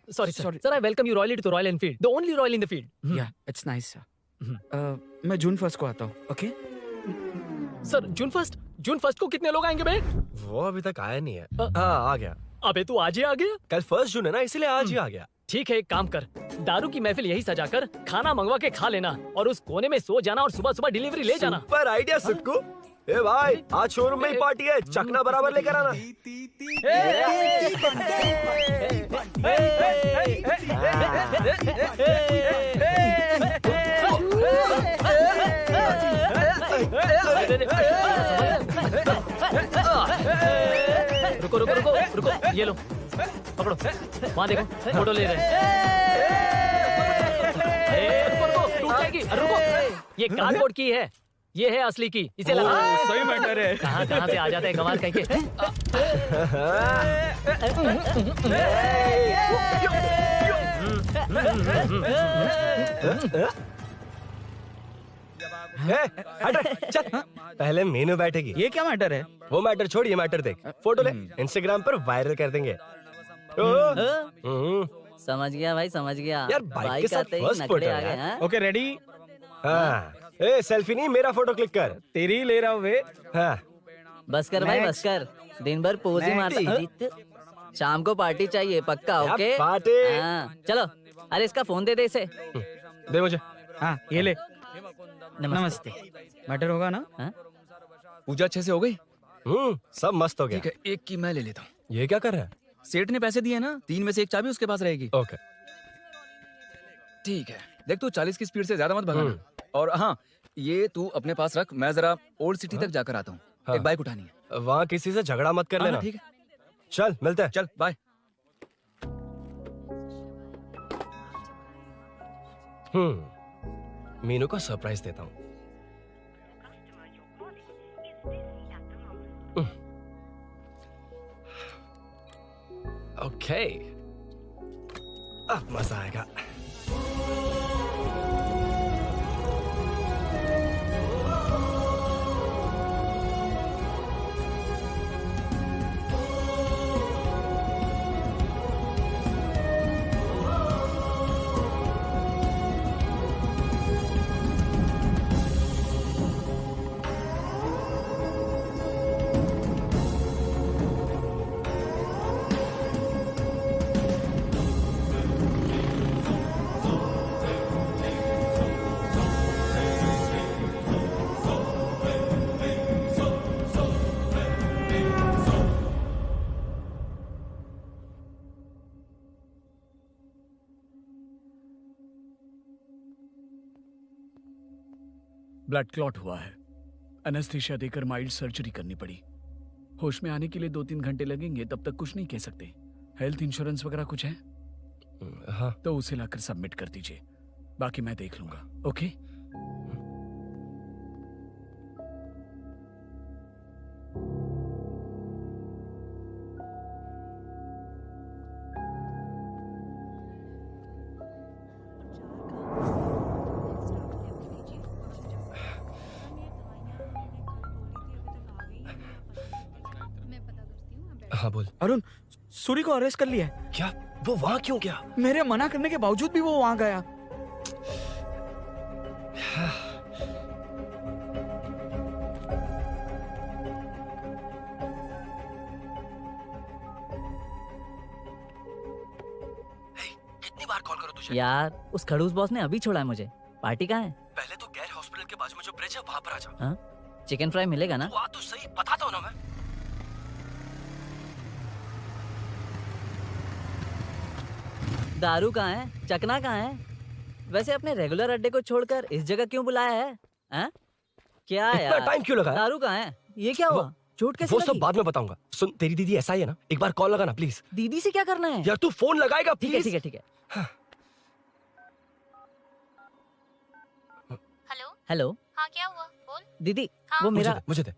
Sorry sir, I welcome you royally to Royal Enfield, the only Royal in the field. Yeah, it's nice sir. मैं जून 1 को आता हूँ, ओके? सर जून 1 को कितने लोग आएंगे बे? वो अभी तक आया नहीं है। हाँ आ गया। अबे तू आज ही आ गया? कल 1 जून है ना, इसलिए आज ही आ गया। ठीक है, एक काम कर, दारू की महफिल यही सजाकर खाना मंगवा के खा लेना और उस कोने में सो जाना और सुबह सुबह डिलीवरी ले जाना। पर आइडिया सुक्कू। ए भाई, आज शोरूम में ही पार्टी है, चकना बराबर लेकर आना। रुको रुको रुको रुको, ये लो पकड़ो, वहाँ देखो फोटो ले रहे हैं। रुको रुको, टूट जाएगी। रुको, ये कार्डबोर्ड की है, ये है असली की, इसे लगा। सही मैटर है। कहाँ से आ जाते हैं कमाल कहीं के। चल, पहले मीनू बैठेगी। ये क्या मैटर है? वो मैटर छोड़, ये मैटर देख। फोटो ले, इंस्टाग्राम पर वायरल कर देंगे। समझ गया भाई, समझ गया। यार बाइक के साथ आते ही फर्स्ट नखरे फोटो आ गए। हाँ? Okay ready? हाँ। ए सेल्फी नहीं, मेरा फोटो क्लिक कर। तेरी ही ले रहा हूँ वे। हाँ। बस कर भाई, बस कर। दिन भर पोज ही मारता। शाम को पार्टी चाहिए पक्का, ओके? पार्टी। हाँ, चलो। अरे इसका फोन दे दे इसे। दे मुझे। हाँ ये ले। नमस्ते। मैटर होगा ना? पूजा अच्छे से हो गई? सब मस्त हो गया। ठीक है, एक की मैं ले लेता हूँ। ये क्या कर रहा है? सेठ ने पैसे दिए ना, 3 में से 1 चाबी उसके पास रहेगी। ओके ठीक है, देख तू 40 की स्पीड से ज्यादा मत भगाना। और हाँ, ये तू अपने पास रख, मैं जरा ओल्ड सिटी तक जाकर आता हूँ। एक बाइक उठानी है। वहाँ किसी से झगड़ा मत कर लेना। ठीक है, चल मिलते हैं। चल बाय। मीनू को सरप्राइज देता हूँ। ओके, अब मजा आएगा। ब्लड क्लॉट हुआ है। एनेस्थीसिया देकर माइल्ड सर्जरी करनी पड़ी। होश में आने के लिए 2-3 घंटे लगेंगे, तब तक कुछ नहीं कह सकते। हेल्थ इंश्योरेंस वगैरह कुछ है? हाँ। तो उसे लाकर सबमिट कर दीजिए, बाकी मैं देख लूंगा। ओके? हाँ बोल। अरुण, सूरी को अरेस्ट कर लिया है। क्या? वो वहां क्यों गया? मेरे मना करने के बावजूद भी वो वहां गया। कितनी बार कॉल करो तुझे? यार उस खड़ूस बॉस ने अभी छोड़ा है मुझे। पार्टी कहाँ है? पहले तो गैर हॉस्पिटल के बाजू में जो ब्रिज है वहां पर आ जा। हाँ? चिकन फ्राई मिलेगा ना? तू आ तो सही, बताता हूँ ना मैं। दारू कहाँ है? चकना कहाँ है? वैसे अपने रेगुलर अड्डे को छोड़कर इस जगह क्यों बुलाया है? हैं? क्या इतना यार? टाइम क्यों लगाया? दारू कहाँ है? ये क्या हुआ? चोट कैसे वो लगी? सब बाद में बताऊंगा। सुन, तेरी दीदी ऐसा ही है ना, एक बार कॉल लगाना प्लीज। दीदी से क्या करना है? यार तू फोन लगाएगा ठीक है प्लीज? ठीक है ठीक है। हेलो हेलो हाँ क्या हुआ बोल। दीदी, हाँ? वो मेरा मुझे दे।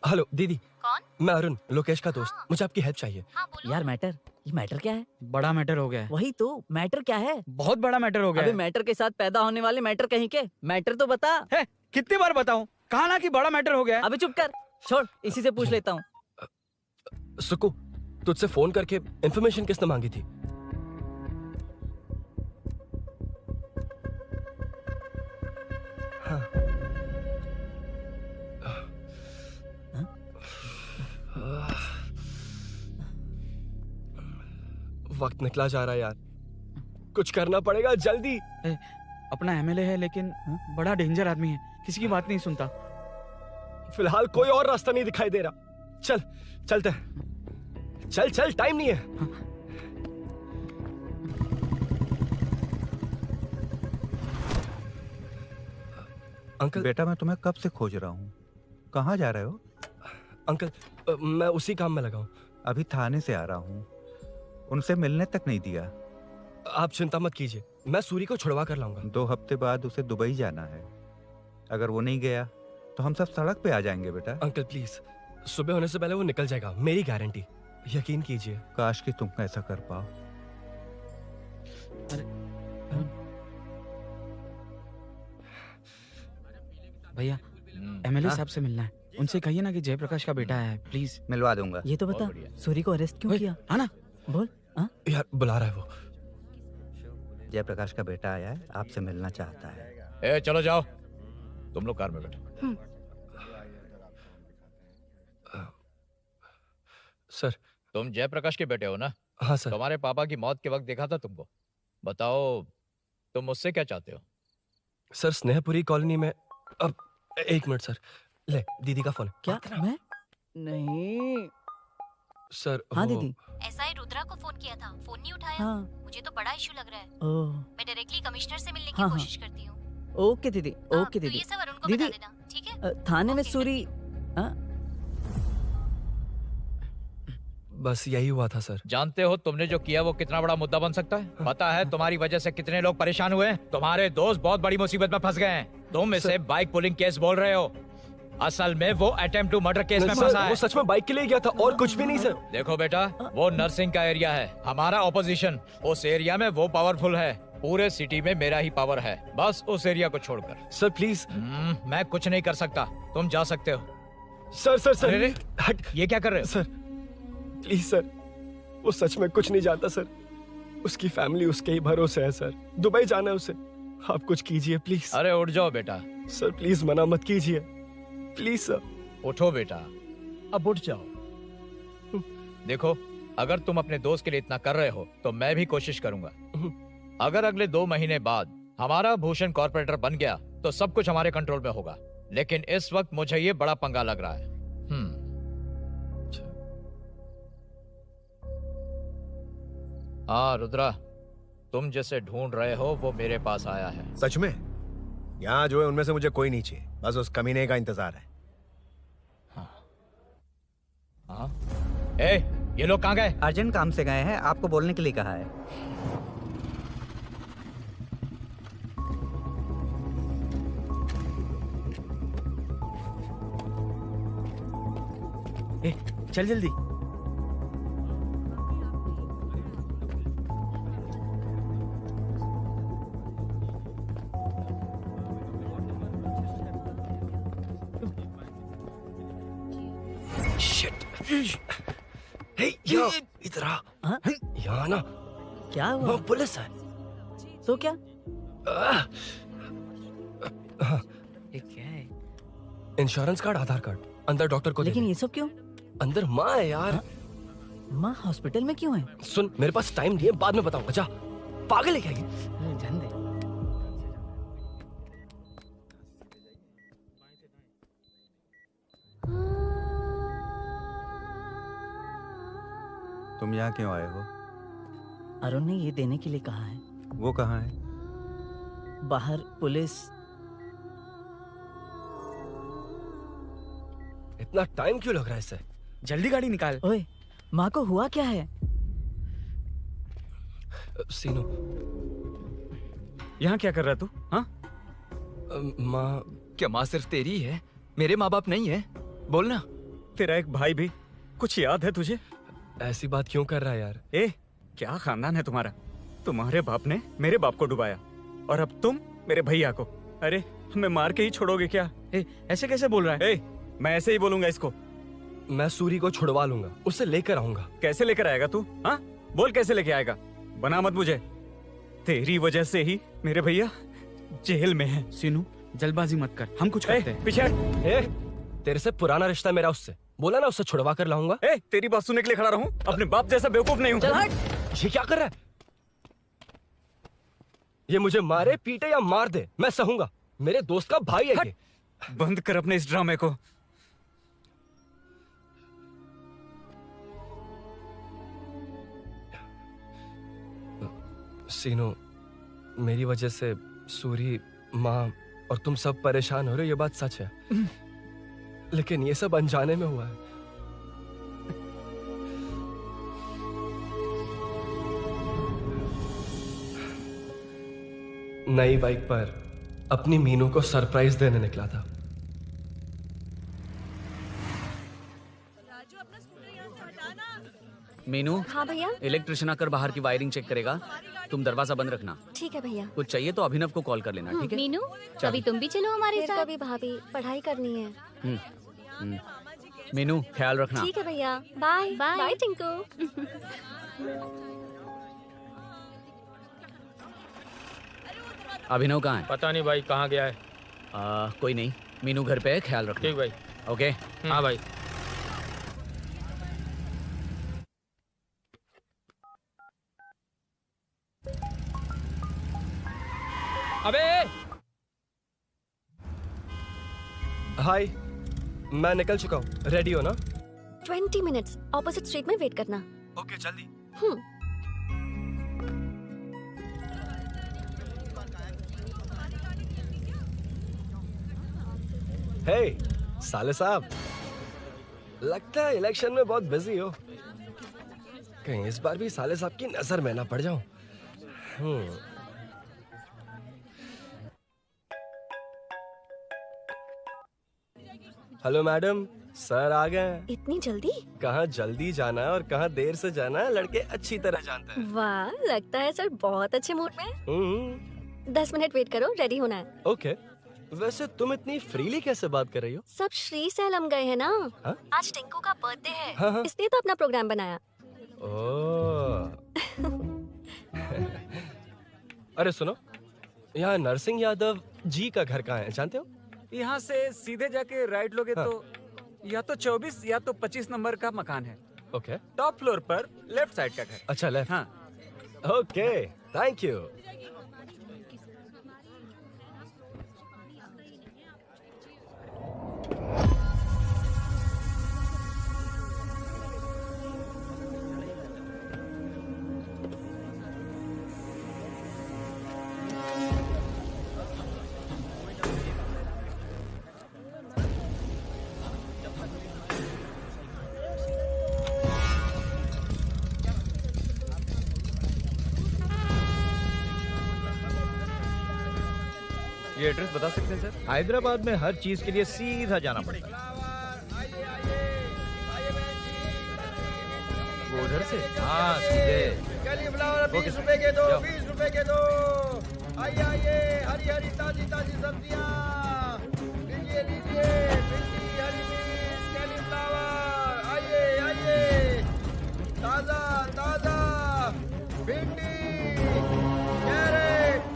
हेलो दीदी। कौन? मैं अरुण, लोकेश का दोस्त। मुझे आपकी हेल्प चाहिए। हाँ बोलो। यार मैटर, ये मैटर क्या है? बड़ा मैटर हो गया है। वही तो, मैटर क्या है? बहुत बड़ा मैटर हो गया अबे है। मैटर के साथ पैदा होने वाले मैटर कहीं के, मैटर तो बता। है, कितनी बार बताऊं? कहा ना कि बड़ा मैटर हो गया है। अबे चुप कर, छोड़, इसी से पूछ लेता हूँ। सुकू, तुझसे फोन करके इंफॉर्मेशन किसने मांगी थी? हाँ। वक्त निकला जा रहा है यार, कुछ करना पड़ेगा जल्दी। अपना एमएलए है लेकिन बड़ा डेंजर आदमी है, किसी की बात नहीं सुनता। फिलहाल कोई और रास्ता नहीं दिखाई दे रहा। चल चलते हैं। चल चल, टाइम नहीं है। अंकल। बेटा मैं तुम्हें कब से खोज रहा हूँ, कहाँ जा रहे हो? अंकल, मैं उसी काम में लगा हूँ। अभी थाने से आ रहा हूँ, उनसे मिलने तक नहीं दिया। आप चिंता मत कीजिए, मैं सूरी को छुड़वा कर लाऊंगा। 2 हफ्ते बाद उसे दुबई जाना है। अगर वो नहीं गया तो हम सब सड़क पे आ जाएंगे बेटा। अंकल प्लीज, सुबह होने से पहले वो निकल जाएगा, मेरी गारंटी, यकीन कीजिए। काश कि तुम ऐसा कर पाओ। भैया, एमएलए साहब से मिलना है। उनसे कहिए ना कि जयप्रकाश का बेटा है, प्लीज। मिलवा दूंगा। ये तो बता, सूरी को अरेस्ट क्यों किया? हाँ ना, बोल। हाँ? यार बुला रहा है वो। जयप्रकाश का बेटा आया है, आपसे मिलना चाहता है। ए चलो जाओ, तुम लोग कार में बैठो। सर। तुम जयप्रकाश के बेटे हो ना? हाँ सर। तुम्हारे पापा की मौत के वक्त देखा था तुमको। बताओ तुम मुझसे क्या चाहते हो? सर, स्नेहपुरी कॉलोनी में। अब एक मिनट सर, ले दीदी का फोन। क्या? मैं नहीं सर। हाँ दीदी। एसआई रुद्रा को फोन किया था, फोन नहीं उठाया। हाँ। मुझे तो बड़ा इशू लग रहा है। ओह। मैं डायरेक्टली कमिश्नर से मिलने की हाँ, कोशिश करती हूँ। ओके दीदी, ओके तो दीदी। ये सब अरुण को दीदी, बता देना, ठीक है? थाने में सूरी। हाँ? बस यही हुआ था सर। जानते हो तुमने जो किया वो कितना बड़ा मुद्दा बन सकता है? पता है तुम्हारी वजह से कितने लोग परेशान हुए हैं? तुम्हारे दोस्त बहुत बड़ी मुसीबत में फंस गए हैं। तुम इसे बाइक पुलिंग केस बोल रहे हो, असल में वो अटेम्प्ट टू मर्डर केस में फंसा है। वो सच में बाइक के लिए गया था और कुछ भी नहीं सर। देखो बेटा, वो नर्सिंग का एरिया है, हमारा ऑपोजिशन उस एरिया में वो पावरफुल है। पूरे सिटी में मेरा ही पावर है, बस उस एरिया को छोड़कर। Sir please. मैं कुछ नहीं कर सकता, तुम जा सकते हो। सर सर सर अरे, हट। ये क्या कर रहे हो? सर प्लीज सर, वो सच में कुछ नहीं जानता सर। उसकी फैमिली उसके ही भरोसे है सर। दुबई जाना है उसे। आप कुछ कीजिए प्लीज। अरे उठ जाओ बेटा। सर प्लीज मना मत कीजिए प्लीज सर। उठो बेटा, अब उठ जाओ। देखो, अगर तुम अपने दोस्त के लिए इतना कर रहे हो तो मैं भी कोशिश करूंगा। अगर अगले 2 महीने बाद हमारा भूषण कॉर्पोरेटर बन गया तो सब कुछ हमारे कंट्रोल में होगा, लेकिन इस वक्त मुझे ये बड़ा पंगा लग रहा है। हाँ रुद्रा, तुम जैसे ढूंढ रहे हो वो मेरे पास आया है। सच में? यहाँ जो है उनमें से मुझे कोई नहीं चाहिए, बस उस कमीने का इंतजार है। हाँ? ए, ये लोग कहाँ गए? अर्जेंट काम से गए हैं, आपको बोलने के लिए कहा है। ए, चल जल्दी। इधर आ। यहाँ ना क्या हुआ? वो पुलिस है। तो क्या? ये क्या है? इंश्योरेंस कार्ड, आधार कार्ड, अंदर डॉक्टर को दे लेकिन दे। ये सब क्यों? अंदर माँ है यार। माँ हॉस्पिटल में क्यों है? सुन, मेरे पास टाइम नहीं है, बाद में बताऊंगा। जा, पागल है क्या ये? जान दे। तुम यहाँ क्यों आए हो? अरुण ने ये देने के लिए कहा है। वो कहाँ है? बाहर पुलिस। इतना टाइम क्यों लग रहा है इससे? जल्दी गाड़ी निकाल। ओए, माँ को हुआ क्या है? सीनू, यहाँ क्या कर रहा है तू? हाँ? माँ। क्या माँ सिर्फ तेरी है? मेरे माँ बाप नहीं है? बोलना। तेरा एक भाई भी। कुछ याद है तुझे? ऐसी बात क्यों कर रहा है यार? ए, क्या खानदान है तुम्हारा? तुम्हारे बाप ने मेरे बाप को डुबाया और अब तुम मेरे भैया को। अरे हमें मार के ही छोड़ोगे क्या? ऐसे कैसे बोल रहा है? मैं ऐसे ही बोलूंगा इसको। मैं सूरी को छुड़वा लूंगा, उससे लेकर आऊंगा। कैसे लेकर आएगा तू? हाँ, बोल कैसे लेके आएगा? बना मत मुझे। तेरी वजह से ही मेरे भैया जेल में है। सीनू, जल्दबाजी मत कर, हम कुछ करते हैं। पीछे हट। तेरे से पुराना रिश्ता मेरा उससे। बोला ना उससे छुड़वा कर लाऊंगा। तेरी बात सुनने के लिए खड़ा रहूं? अपने बाप जैसा बेवकूफ नहीं हूं। चल हट। ये क्या कर रहा है? ये मुझे मारे, पीटे या मार दे, मैं सहूंगा। मेरे दोस्त का भाई है ये। बंद कर अपने इस ड्रामे को। सीनू, मेरी वजह से सूरी, माँ और तुम सब परेशान हो रहे हो, ये बात सच है। लेकिन ये सब अनजाने में हुआ है। नई बाइक पर अपनी मीनू को सरप्राइज देने निकला था। मीनू। हाँ भैया। इलेक्ट्रिशियन आकर बाहर की वायरिंग चेक करेगा, तुम दरवाजा बंद रखना। ठीक है भैया। कुछ चाहिए तो अभिनव को कॉल कर लेना, ठीक है? मीनू, कभी तुम भी चलो हमारे फिर साथ। कभी भाभी, पढ़ाई करनी है। मीनू, ख्याल रखना। ठीक है भैया, बाय बाय टिंकू। अभिनव कहाँ है? पता नहीं भाई, कहाँ गया है। कोई नहीं, मीनू घर पे है, ख्याल रखना। ठीक भाई। ओके। हाँ भाई। अबे हाय, मैं निकल चुका हूँ। रेडी हो ना? 20 मिनट्स ऑपोजिट स्ट्रीट में वेट करना। ओके, जल्दी। हे साले साहब, लगता है इलेक्शन में बहुत बिजी हो। कहीं इस बार भी साले साहब की नजर में ना पड़ जाऊं। हेलो मैडम, सर आ गए। इतनी जल्दी? कहाँ जल्दी जाना है और कहाँ देर से जाना है लड़के अच्छी तरह जानते हैं। वाह, लगता है सर बहुत अच्छे मूड में हैं। 10 मिनट वेट करो, रेडी होना है। ओके। वैसे तुम इतनी फ्रीली कैसे बात कर रही हो? सब श्री सैलम गए हैं ना। हाँ? आज टिंकू का बर्थडे है, हाँ। इसलिए तो अपना प्रोग्राम बनाया। ओह। अरे सुनो, यहाँ नरसिंह यादव जी का घर कहाँ है जानते हो? यहाँ से सीधे जाके राइट लोगे तो या तो 24 या तो 25 नंबर का मकान है। ओके। टॉप फ्लोर पर लेफ्ट साइड का घर। अच्छा लेफ्ट। हाँ। Okay, thank you. ये एड्रेस बता सकते हैं सर? हैदराबाद में हर चीज के लिए सीधा जाना पड़ेगा। वो उधर से? हाँ सीधे। कैलीफ्लावर 20 रुपए के दो, 20 रुपए के दो। आइए आइए, हरी हरी ताजी ताजी सब्जियाँ लीजिए लीजिए। भिंडी, हरी मिर्च, कैलीफ्लावर, आइए आइए। ताजा ताजा भिंडी, कैरेट।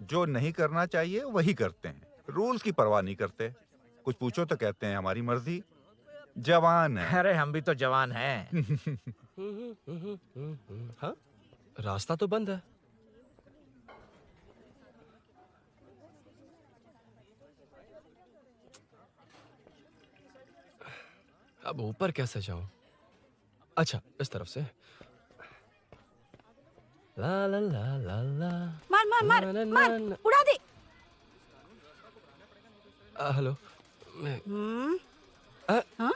जो नहीं करना चाहिए वही करते हैं, रूल्स की परवाह नहीं करते। कुछ पूछो तो कहते हैं हमारी मर्जी। जवान है। अरे हम भी तो जवान हैं। हाँ? रास्ता तो बंद है। अब ऊपर कैसे जाऊं? अच्छा, इस तरफ से। ला ला ला ला ला। मार मार मार मार, उड़ा दे। हेलो। हाँ?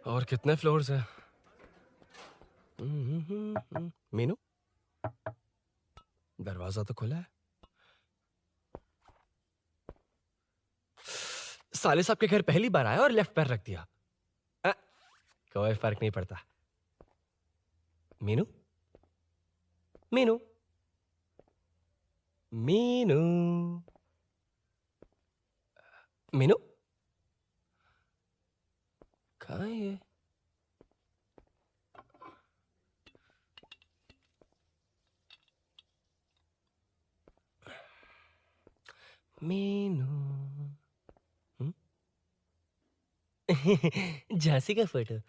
और कितने फ्लोर्स हैं? मीनू, दरवाजा तो खुला है। साले साहब के घर पहली बार आया और लेफ्ट पैर रख दिया। कोई फर्क नहीं पड़ता। मीनू, मीनू, मीनू, मीनू, कहाँ है ये? मीनू। झांसी का फोटो।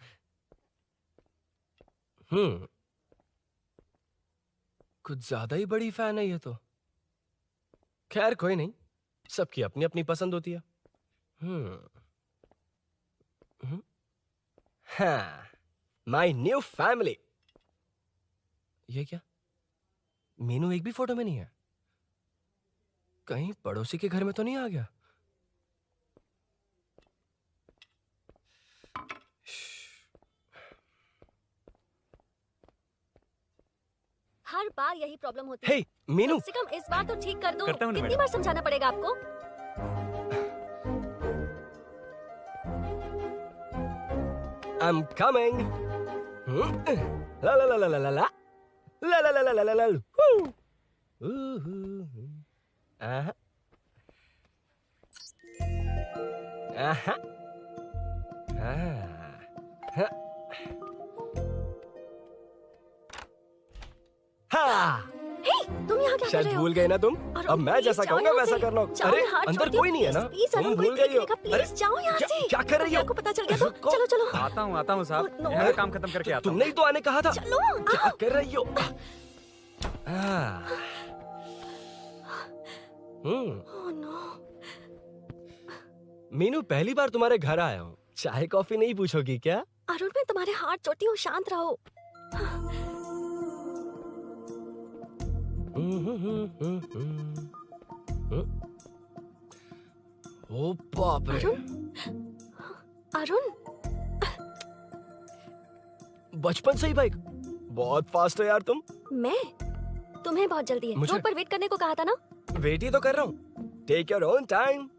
कुछ ज्यादा ही बड़ी फैन है ये तो। खैर कोई नहीं, सबकी अपनी अपनी पसंद होती है। हाँ, माय न्यू फैमिली। ये क्या? मीनू एक भी फोटो में नहीं है। कहीं पड़ोसी के घर में तो नहीं आ गया? हर बार यही प्रॉब्लम होती है। हे मीनू, कम से कम इस बार तो ठीक कर दो। करता हूँ ना कितनी मैडम। बार समझाना पड़ेगा आपको? I'm coming. La la la la la la la la la la la la la la. Woo. आहा। आहा। आहा। हाँ। हे, तुम यहाँ क्या कर शायद रहे हो? भूल गए ना तुम। अरुण, अब मैं please जैसा जाओ कहूँगा यहाँ वैसा से। करना। जाओ, अरे हाथ अंदर छोड़ कोई नहीं है ना। प्लीज, तुम अरुण, भूल कोई गई हो। देखेगा, प्लीज जाओ यहाँ से। क्या कर रही हो? को पता चल गया तो चलो चलो। आता हूँ साहब। no. मैं काम खत्म करके आता हूँ। तुमने ही तो आने कहा था। चलो, क्या कर रही हो? Oh no. मीनू, पहली बार तुम्हारे घर आया हूँ। चाय कॉफी नहीं पूछोगी क्या? अरुण, मैं तुम्हारे हाथ जोड़ती हूँ, शांत रहो। ओ बाप रे। अरुण, बचपन से ही बाइक। बहुत फास्ट हो यार तुम। मैं तुम्हें बहुत जल्दी है। मुझे- रोड पर वेट करने को कहा था ना। वेट ही तो कर रहा हूँ। Take your own time.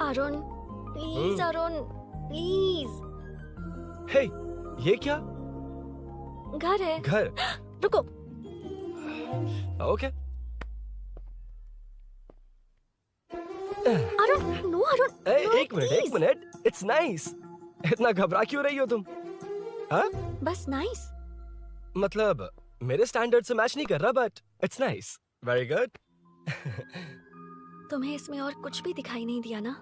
Arun please, Arun please. Hey, ये क्या? घर है। घर? रुको। ओके। अरुण, नो अरुण। एक मिनट। It's nice. इतना घबरा क्यों रही हो तुम? हाँ? बस नाइस। मतलब मेरे स्टैंडर्ड से मैच नहीं कर रहा, but it's nice. Very good. तुम्हें इसमें और कुछ भी दिखाई नहीं दिया ना?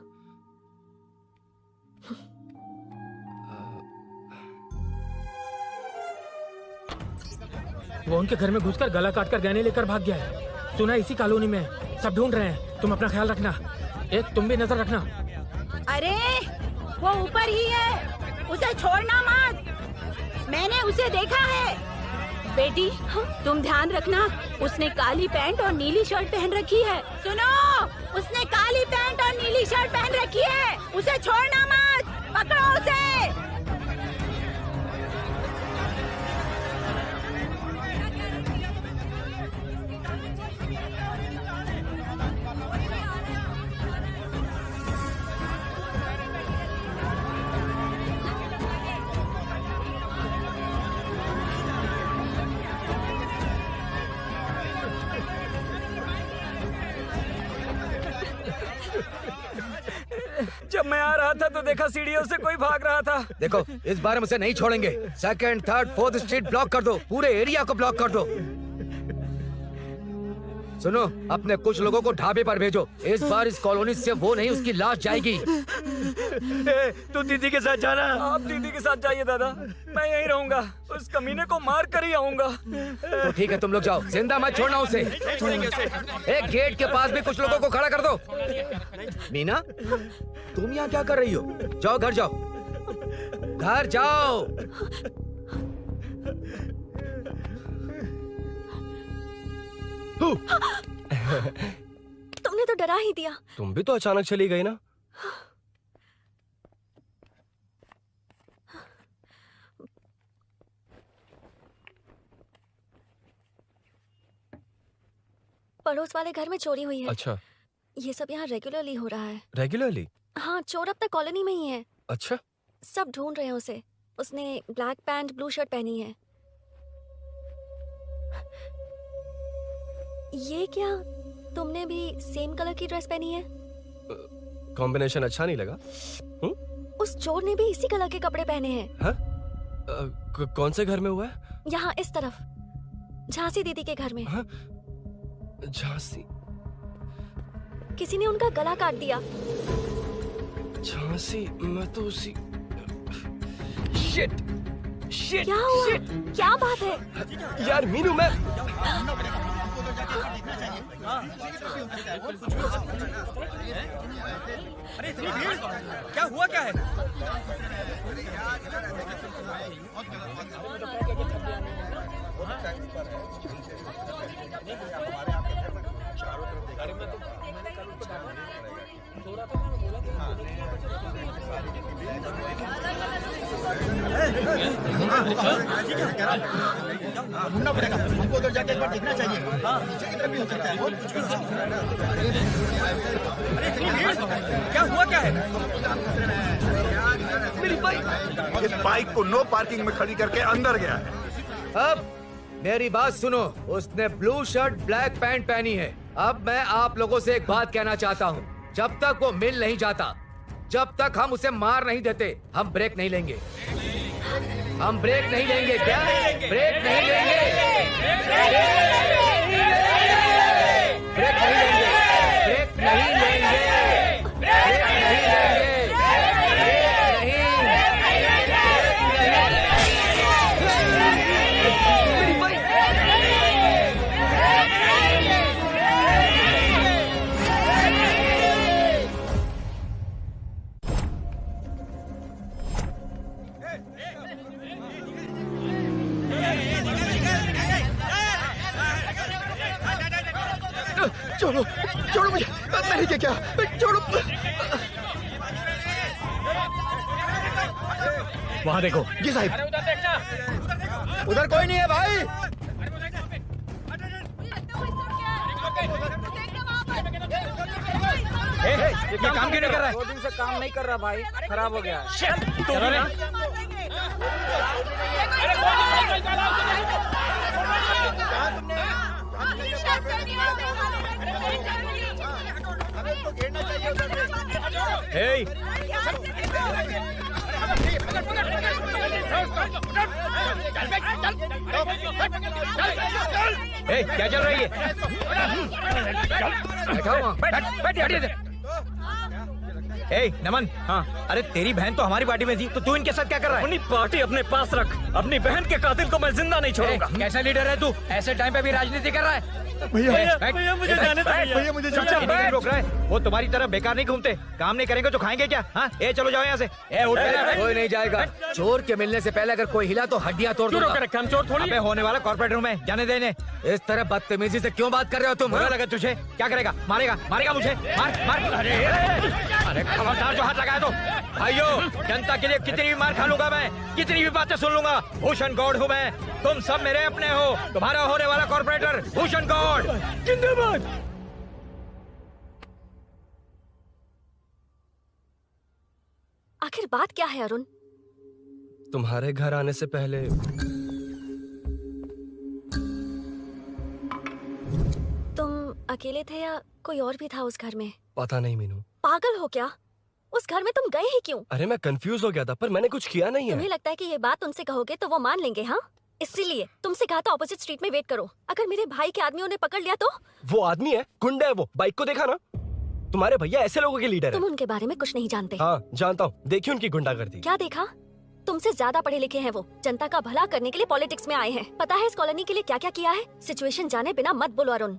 वो उनके घर में घुसकर गला काटकर गहने लेकर भाग गया है। सुना इसी कॉलोनी में सब ढूंढ रहे हैं। तुम अपना ख्याल रखना। एक तुम भी नजर रखना। अरे वो ऊपर ही है, उसे छोड़ना मत। मैंने उसे देखा है। बेटी, तुम ध्यान रखना, उसने काली पैंट और नीली शर्ट पहन रखी है। सुनो, उसने काली पैंट और नीली शर्ट पहन रखी है। उसे छोड़ना मत, पकड़ो उसे। जब मैं आ रहा था तो देखा सीढ़ियों से कोई भाग रहा था। देखो, इस बार हम उसे नहीं छोड़ेंगे। Second, third, fourth street block कर दो। पूरे एरिया को ब्लॉक कर दो। सुनो, अपने कुछ लोगों को ढाबे पर भेजो। इस बार इस कॉलोनी से वो नहीं, उसकी लाश जाएगी। तू दीदी के साथ जाना। आप दीदी के साथ जाइए दादा, मैं यहीं रहूंगा। उस कमीने को मार कर ही आऊंगा। तो ठीक है, तुम लोग जाओ, जिंदा मत छोड़ना उसे। एक गेट के पास भी कुछ लोगों को खड़ा कर दो। मीना, तुम यहाँ क्या कर रही हो? जाओ घर जाओ, घर जाओ। तुमने तो डरा ही दिया। तुम भी तो अचानक चली गई ना। पड़ोस वाले घर में चोरी हुई है। अच्छा। ये सब यहाँ रेगुलरली हो रहा है। रेगुलरली? हाँ, चोर अब तक कॉलोनी में ही है। अच्छा। सब ढूंढ रहे हैं उसे। उसने ब्लैक पैंट ब्लू शर्ट पहनी है। ये क्या, तुमने भी सेम कलर की ड्रेस पहनी है? कॉम्बिनेशन अच्छा नहीं लगा? उस चोर ने भी इसी कलर के कपड़े पहने हैं। हाँ? कौन से घर में हुआ है? यहाँ इस तरफ, झांसी दीदी के घर में। हाँ? झांसी? किसी ने उनका गला काट दिया। झांसी? मैं तो उसी। शिट! शिट! क्या हुआ? शिट! क्या बात है? यार मीनू, मैं अरे इतनी भीड़, क्या हुआ क्या है? ढूंढना पड़ेगा हमको, उधर जाके एक बार देखना चाहिए। हाँ, पीछे की तरफ भी हो सकता है। और कुछ भी हो सकता है। अरे इतनी भीड़, क्या हुआ क्या है? मेरी बाइक, इस बाइक को नो पार्किंग में खड़ी करके अंदर गया है। अब मेरी बात सुनो, उसने ब्लू शर्ट ब्लैक पैंट पहनी है। अब मैं आप लोगों से एक बात कहना चाहता हूँ, जब तक वो मिल नहीं जाता, जब तक हम उसे मार नहीं देते, हम ब्रेक नहीं लेंगे। हम ब्रेक नहीं लेंगे। क्या ब्रेक नहीं लेंगे? ब्रेक नहीं लेंगे। ब्रेक नहीं लेंगे। ब्रेक नहीं लेंगे। छोड़ो, छोड़ो मुझे, मैंने क्या किया? छोड़ो। वहाँ देखो। जी साहिब। उधर कोई नहीं है भाई। ये काम क्यों नहीं कर रहा है? 2 दिन से काम नहीं कर रहा भाई, खराब हो गया है। क्या चल रहा है? नमन। हाँ, अरे तेरी बहन तो हमारी पार्टी में थी, तो तू इनके साथ क्या कर रहा है? अपनी पार्टी अपने पास रख, अपनी बहन के कातिल को मैं जिंदा नहीं छोड़ूंगा। कैसा लीडर है तू? ऐसे टाइम पे भी राजनीति कर रहा है? भैया मुझे जाने दो भैया मुझे रोक रहा है। वो तुम्हारी तरह बेकार नहीं घूमते, काम नहीं करेंगे तो खाएंगे क्या? हाँ, चलो जाओ यहाँ से। कोई नहीं जाएगा। चोर के मिलने से पहले अगर कोई हिला तो हड्डियां तोड़ दूंगा। हम चोर थोड़ी अबे होने वाला कॉर्पोरेट रूम है, जाने देने। इस तरह बदतमीजी से क्यों बात कर रहे हो तुम? बुरा लगा तुझे? क्या करेगा? मारेगा? मारेगा मुझे? मार मार। अरे खबरदार जो हाथ लगाया तो। भाइयों, जनता के लिए कितनी भी मार खा लूंगा मैं, कितनी भी बातें सुन लूंगा। भूषण गौड़ हूँ मैं, तुम सब मेरे अपने हो। तुम्हारा होने वाला कॉर्पोरेटर भूषण गौड़। जिंदाबाद। आखिर बात क्या है अरुण? तुम्हारे घर आने से पहले तुम अकेले थे या कोई और भी था उस घर में? पता नहीं मीनू। पागल हो क्या? उस घर में तुम गए ही क्यों? अरे मैं कंफ्यूज हो गया था, पर मैंने कुछ किया नहीं है। तुम्हें लगता है कि ये बात उनसे कहोगे तो वो मान लेंगे? हाँ, इसीलिए तुमसे कहा था ऑपोजिट स्ट्रीट में वेट करो। अगर मेरे भाई के आदमियों ने पकड़ लिया तो? वो आदमी है, गुंडा है वो। बाइक को देखा ना? तुम्हारे भैया ऐसे लोगों के लीडर तुम है। उनके बारे में कुछ नहीं जानते। हाँ जानता हूँ, देखिए उनकी गुंडागर्दी। क्या देखा? तुमसे ज्यादा पढ़े लिखे हैं वो। जनता का भला करने के लिए पॉलिटिक्स में आए हैं। पता है इस कॉलोनी के लिए क्या क्या किया है? सिचुएशन जाने बिना मत बोलो अरुण।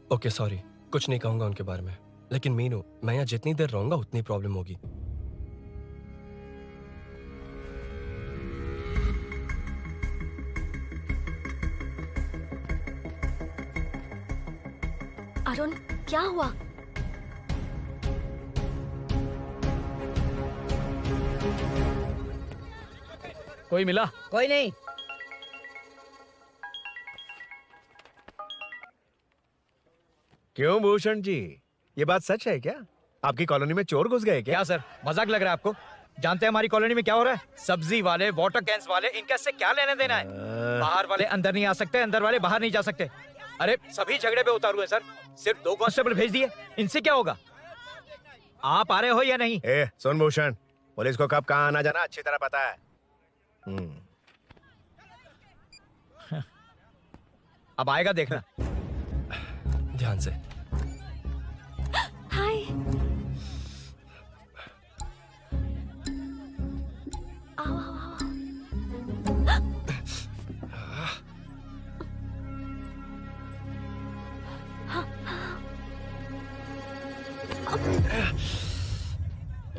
ओके सॉरी, कुछ नहीं कहूंगा उनके बारे में। लेकिन मीनू, मैं यहाँ जितनी देर रहूंगा उतनी प्रॉब्लम होगी। अरुण, क्या हुआ? कोई मिला? कोई नहीं। क्यों भूषण जी, ये बात सच है क्या? आपकी कॉलोनी में चोर घुस गए क्या? क्या सर, मजाक लग रहा है आपको? जानते हैं हमारी कॉलोनी में क्या हो रहा है? सब्जी वाले, वाटर कैंस वाले, इनका से क्या लेने देना है? बाहर वाले अंदर नहीं आ सकते, अंदर वाले बाहर नहीं जा सकते। अरे सभी झगड़े पे उतारू है सर। सिर्फ 2 कांस्टेबल भेज दिए, इनसे क्या होगा? आप आ रहे हो या नहीं? सुन भूषण, पुलिस को कब कहाँ आना जाना अच्छी तरह पता है। अब आएगा देखना। ध्यान से। हाय। आओ आओ आओ।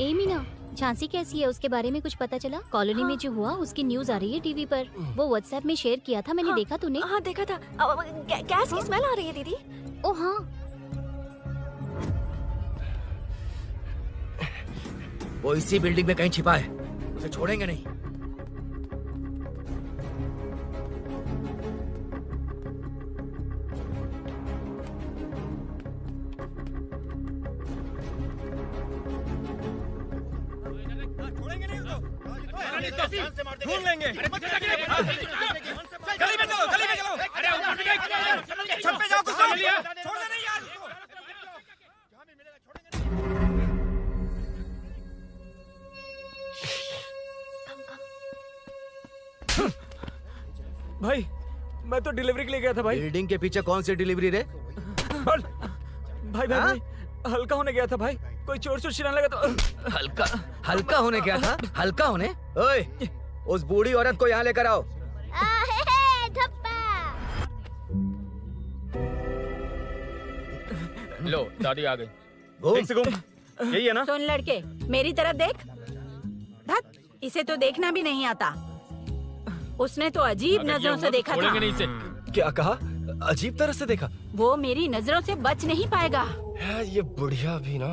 ए मीना, झांसी कैसी है? उसके बारे में कुछ पता चला? कॉलोनी में जो हुआ उसकी न्यूज आ रही है टीवी पर। वो व्हाट्सएप में शेयर किया था मैंने। देखा तूने? हाँ देखा था। गैस की स्मेल आ रही है दीदी। ओ हाँ। वो इसी बिल्डिंग में कहीं छिपा है, उसे छोड़ेंगे नहीं। ढूंढ लेंगे। भाई मैं तो डिलीवरी के लिए गया था भाई। बिल्डिंग के पीछे कौन सी डिलीवरी रे? भाई भाई हल्का होने गया था भाई, कोई चोर चोर चिल्लाने लगा तो हल्का होने गया था? हल्का होने? ओए, उस बूढ़ी औरत को यहाँ लेकर आओ। लो दादी आ गई। घूम से घूम, यही है ना? सुन लड़के, मेरी तरफ देख। धत, इसे तो देखना भी नहीं आता। उसने तो अजीब नजरों से देखा था। नहीं इसे। क्या कहा? अजीब तरह से देखा? वो मेरी नजरों से बच नहीं पाएगा। ये बुढ़िया भी ना।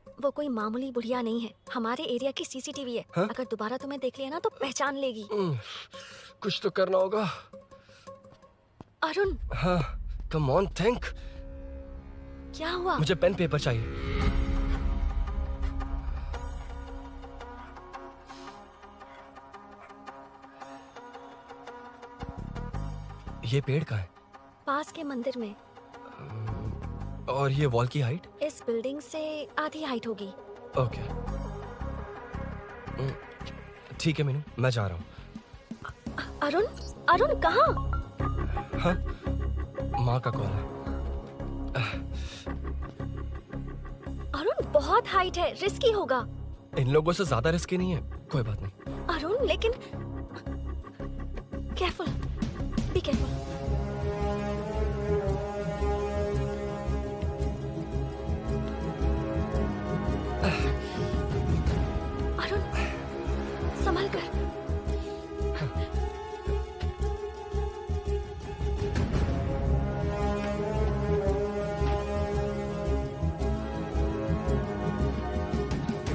वो कोई मामूली बुढ़िया नहीं है, हमारे एरिया की सीसीटीवी है। अगर दोबारा तुम्हें देख लिया ना तो पहचान लेगी। कुछ तो करना होगा। अरुण। हाँ, कम ऑन थिंक। क्या हुआ? मुझे पेन पेपर चाहिए। ये पेड़ का है? पास के मंदिर में। और ये वॉल की हाइट? इस बिल्डिंग से आधी हाइट होगी। ओके, ठीक है मीनू, मैं जा रहा हूँ। अरुण, अरुण कहाँ? हाँ, माँ का कॉल है। अरुण बहुत हाइट है, रिस्की होगा। इन लोगों से ज्यादा रिस्की नहीं है, कोई बात नहीं। अरुण लेकिन केयरफुल, बी केयरफुल। अरुण संभल कर।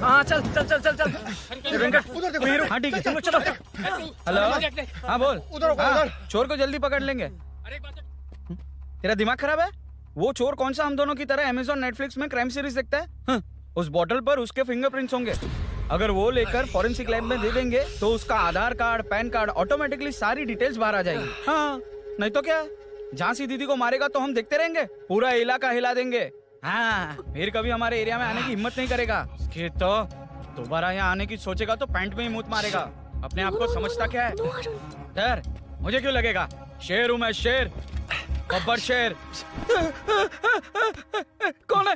हाँ चल चल चल चल चल। वेंकट वीरू, हाँ ठीक है, तुम लोग चलो। हेलो, हाँ बोल। हाँ, चोर को जल्दी पकड़ लेंगे। तेरा दिमाग खराब है? वो चोर कौन सा हम दोनों की तरह अमेज़न नेटफ्लिक्स में क्राइम सीरीज देखता है? उस बॉटल पर उसके फिंगरप्रिंट्स होंगे। अगर वो लेकर फॉरेंसिक लैब में दे देंगे तो उसका आधार कार्ड, पैन कार्ड, ऑटोमेटिकली सारी डिटेल्स बाहर आ जाएगी। हाँ, नहीं तो क्या, झांसी दीदी को मारेगा तो हम देखते रहेंगे, पूरा इलाका हिला देंगे। हाँ, फिर कभी हमारे एरिया में आने की हिम्मत नहीं करेगा। उसके तो दोबारा यहाँ आने की सोचेगा तो पैंट में ही मूत मारेगा। अपने आप को समझता क्या है? डर मुझे क्यों लगेगा? शेर हूँ मैं, शेर, गब्बर शेर। कौन है?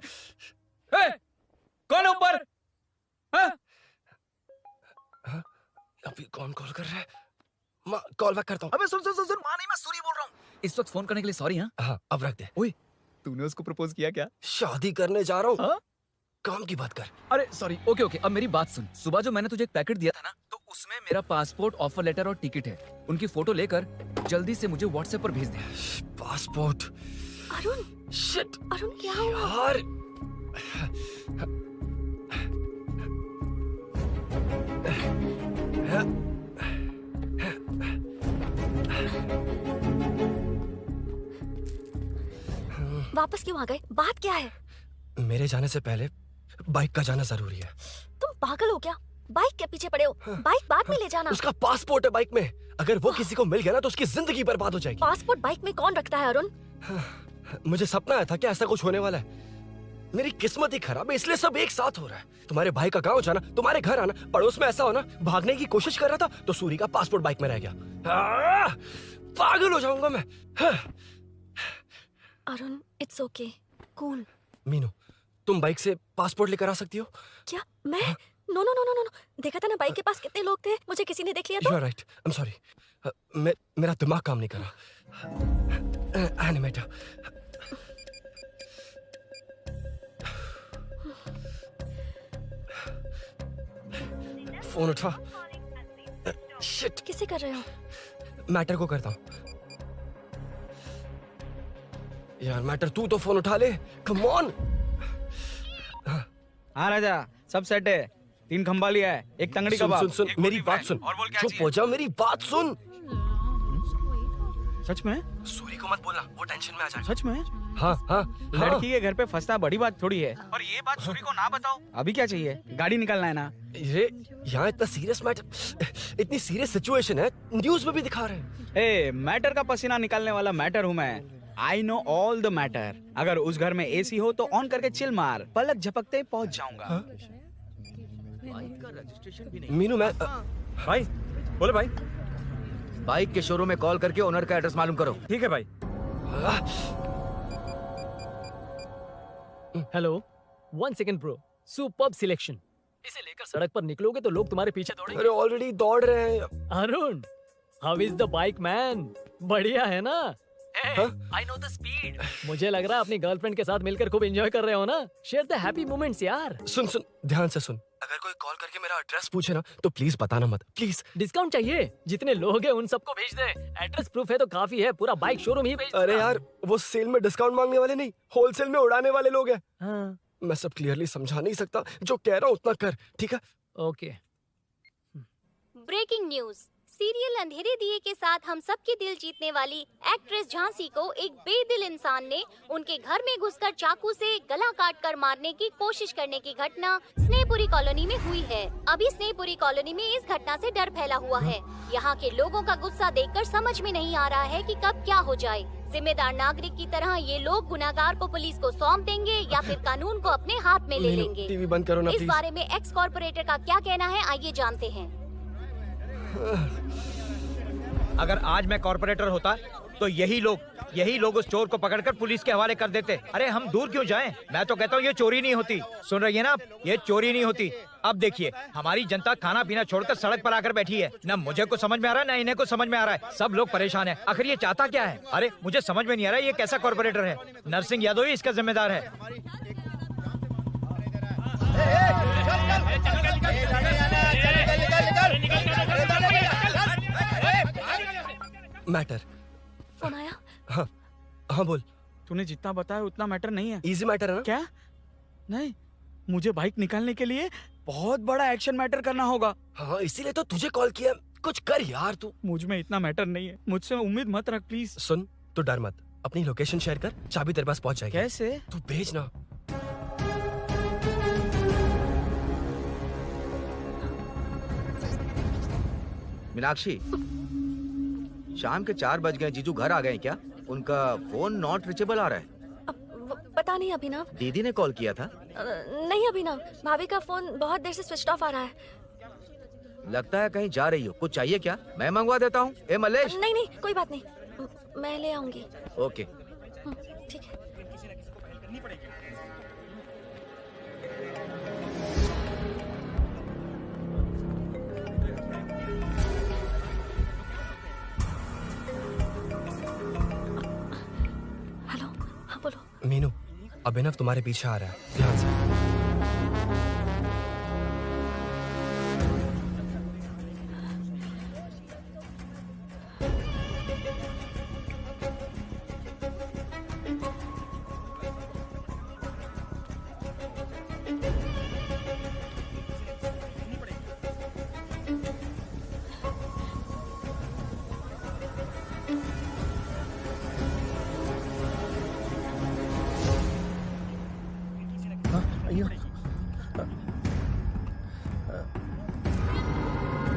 कौन है ऊपर? अभी कौन कॉल कर रहा है? माँ, कॉल बैक करता हूँ। अबे सुन सुन सुन सुन, माँ नहीं, मैं सूरी बोल रहा हूँ। इस वक्त फोन करने के लिए सॉरी। हाँ, अब रख दे। ओए, तूने उसको प्रपोज किया क्या? शादी करने जा रहा हूँ। काम की बात कर। अरे सॉरी, ओके ओके, अब मेरी बात सुन। सुबह जो मैंने तुझे एक पैकेट दिया था ना, तो उसमें मेरा पासपोर्ट, ऑफर लेटर और टिकट है। उनकी फोटो लेकर जल्दी से मुझे व्हाट्सएप पर भेज दे। पासपोर्ट? अरुण, शिट, अरुण क्या हुआ? यार, वापस क्यों आ गए? बात क्या है? मेरे जाने से पहले बाइक का जाना जरूरी है। तुम पागल हो क्या? बाइक के पीछे पड़े हो? बाइक बाद में ले जाना। उसका पासपोर्ट है बाइक में, अगर वो किसी को मिल गया ना तो उसकी जिंदगी बर्बाद हो जाएगी। पासपोर्ट बाइक में कौन रखता है अरुण? मुझे सपना आया था कि ऐसा कुछ होने वाला है। मेरी किस्मत ही खराब है, इसलिए सब एक साथ हो रहा है। तुम्हारे भाई का गांव जाना, तुम्हारे घर आना, पड़ोस में ऐसा होना। भागने की कोशिश कर रहा था तो सूरी का पासपोर्ट बाइक में रह गया। पागल हो जाऊंगा मैं। Arun, it's okay, cool. Meenu, तुम बाइक से पासपोर्ट लेकर आ सकती हो? क्या मैं? No no no no no, देखा था ना बाइक के पास कितने लोग थे, मुझे किसी ने देख लिया तो। You are right. I'm sorry. मेरा दिमाग काम नहीं कर रहा। एनिमेटर। फोन उठा। शिट। किसे कर रहे हो? मैटर को करता हूँ। यार मैटर, तू तो फोन उठा ले। Come on. हाँ राजा, सब सेट है। 3 खंबा लिया है, एक तंगड़ी कबाब। सुन सुन सुन, मेरी बात सुन। चुप हो जा, मेरी बात सुन। सच में? सूरी को मत बोलना, वो टेंशन में आ जाएगा। सच में? हाँ हाँ। लड़की के घर पे फंसना बड़ी बात थोड़ी है। और ये बात सूरी को ना बताओ। अभी क्या चाहिए? गाड़ी निकलना है ना? ये यहाँ इतना सीरियस मैटर, इतनी सीरियस सिचुएशन है, न्यूज में भी दिखा रहे हैं। ए, मैटर का पसीना निकालने वाला मैटर हूँ मैं। I know all the matter. अगर उस घर में एसी हो तो ऑन करके चिल मार, पलक झपकते पहुंच जाऊंगा। मीनू, मैं भाई बोलो भाई। बाइक के शोरूम में कॉल करके ओनर का एड्रेस मालूम करो। ठीक है भाई। Hello, 1 second bro. Superb selection. इसे लेकर सड़क पर निकलोगे तो लोग तुम्हारे पीछे दौड़ेंगे। अरे ऑलरेडी दौड़ रहे हैं। Arun, how is the bike man? बढ़िया है ना? I know the speed. मुझे लग रहा है अपनी गर्लफ्रेंड के साथ मिलकर खूब एंजॉय कर रहे हो ना? शेयर द हैप्पी मोमेंट्स यार। सुन सुन, ध्यान से सुन। अगर कोई कॉल करके मेरा एड्रेस पूछे ना तो प्लीज बताना मत, प्लीज। डिस्काउंट चाहिए? जितने लोग हैं उन सबको भेज दे। एड्रेस प्रूफ है तो काफी है, पूरा बाइक शोरूम ही भेज। अरे यार, वो सेल में डिस्काउंट मांगने वाले नहीं, होलसेल में उड़ाने वाले लोग हैं। हाँ। मैं सब क्लियरली समझा नहीं सकता, जो कह रहा हूँ उतना कर, ठीक है? ओके। Breaking news. सीरियल अंधेरे दिए के साथ हम सबके दिल जीतने वाली एक्ट्रेस झांसी को एक बेदिल इंसान ने उनके घर में घुसकर चाकू से गला काटकर मारने की कोशिश करने की घटना स्नेहपुरी कॉलोनी में हुई है। अभी स्नेहपुरी कॉलोनी में इस घटना से डर फैला हुआ है। यहाँ के लोगों का गुस्सा देखकर समझ में नहीं आ रहा है कि कब क्या हो जाए। जिम्मेदार नागरिक की तरह ये लोग गुनाहगार को पुलिस को सौंप देंगे या फिर कानून को अपने हाथ में ले लेंगे। टीवी बंद करो ना इस प्लीज। बारे में एक्स कॉर्पोरेटर का क्या कहना है, आइए जानते हैं। अगर आज मैं कॉर्पोरेटर होता तो यही लोग उस चोर को पकड़कर पुलिस के हवाले कर देते। अरे हम दूर क्यों जाएं? मैं तो कहता हूँ ये चोरी नहीं होती। सुन रही है ना आप? ये चोरी नहीं होती। अब देखिए, हमारी जनता खाना पीना छोड़कर सड़क पर आकर बैठी है। ना मुझे कुछ समझ में आ रहा है, ना इन्हें कुछ समझ में आ रहा है। सब लोग परेशान है। आखिर ये चाहता क्या है? अरे मुझे समझ में नहीं आ रहा है, ये कैसा कॉर्पोरेटर है? नरसिंह यादव ही इसका जिम्मेदार है। मैटर। फोन आया? हाँ हाँ बोल। तूने जितना बताया उतना मैटर नहीं है। इजी मैटर है ना? क्या? नहीं, मुझे बाइक निकालने के लिए बहुत बड़ा एक्शन मैटर करना होगा। हाँ, इसीलिए तो तुझे कॉल किया। कुछ कर यार तू। मुझ में इतना मैटर नहीं है, मुझसे उम्मीद मत रख प्लीज। सुन, तू डर मत, अपनी लोकेशन शेयर कर, चाबी तेरे पास पहुंच जाएगी। कैसे? तू भेज ना। मीनाक्षी, शाम के 4 बज गए, जीजू घर आ गए क्या? उनका फोन नॉट रिचेबल आ रहा है। पता नहीं अभिनव। दीदी ने कॉल किया था। नहीं अभिनव, भाभी का फोन बहुत देर से स्विच ऑफ आ रहा है। लगता है कहीं जा रही हो। कुछ चाहिए क्या? मैं मंगवा देता हूँ। ए मलेश। नहीं नहीं, कोई बात नहीं, मैं ले आऊंगी। ओके ठीक है। हेलो, हाँ बोलो। मीनू, अभिनव तुम्हारे पीछे आ रहा है, ध्यान से।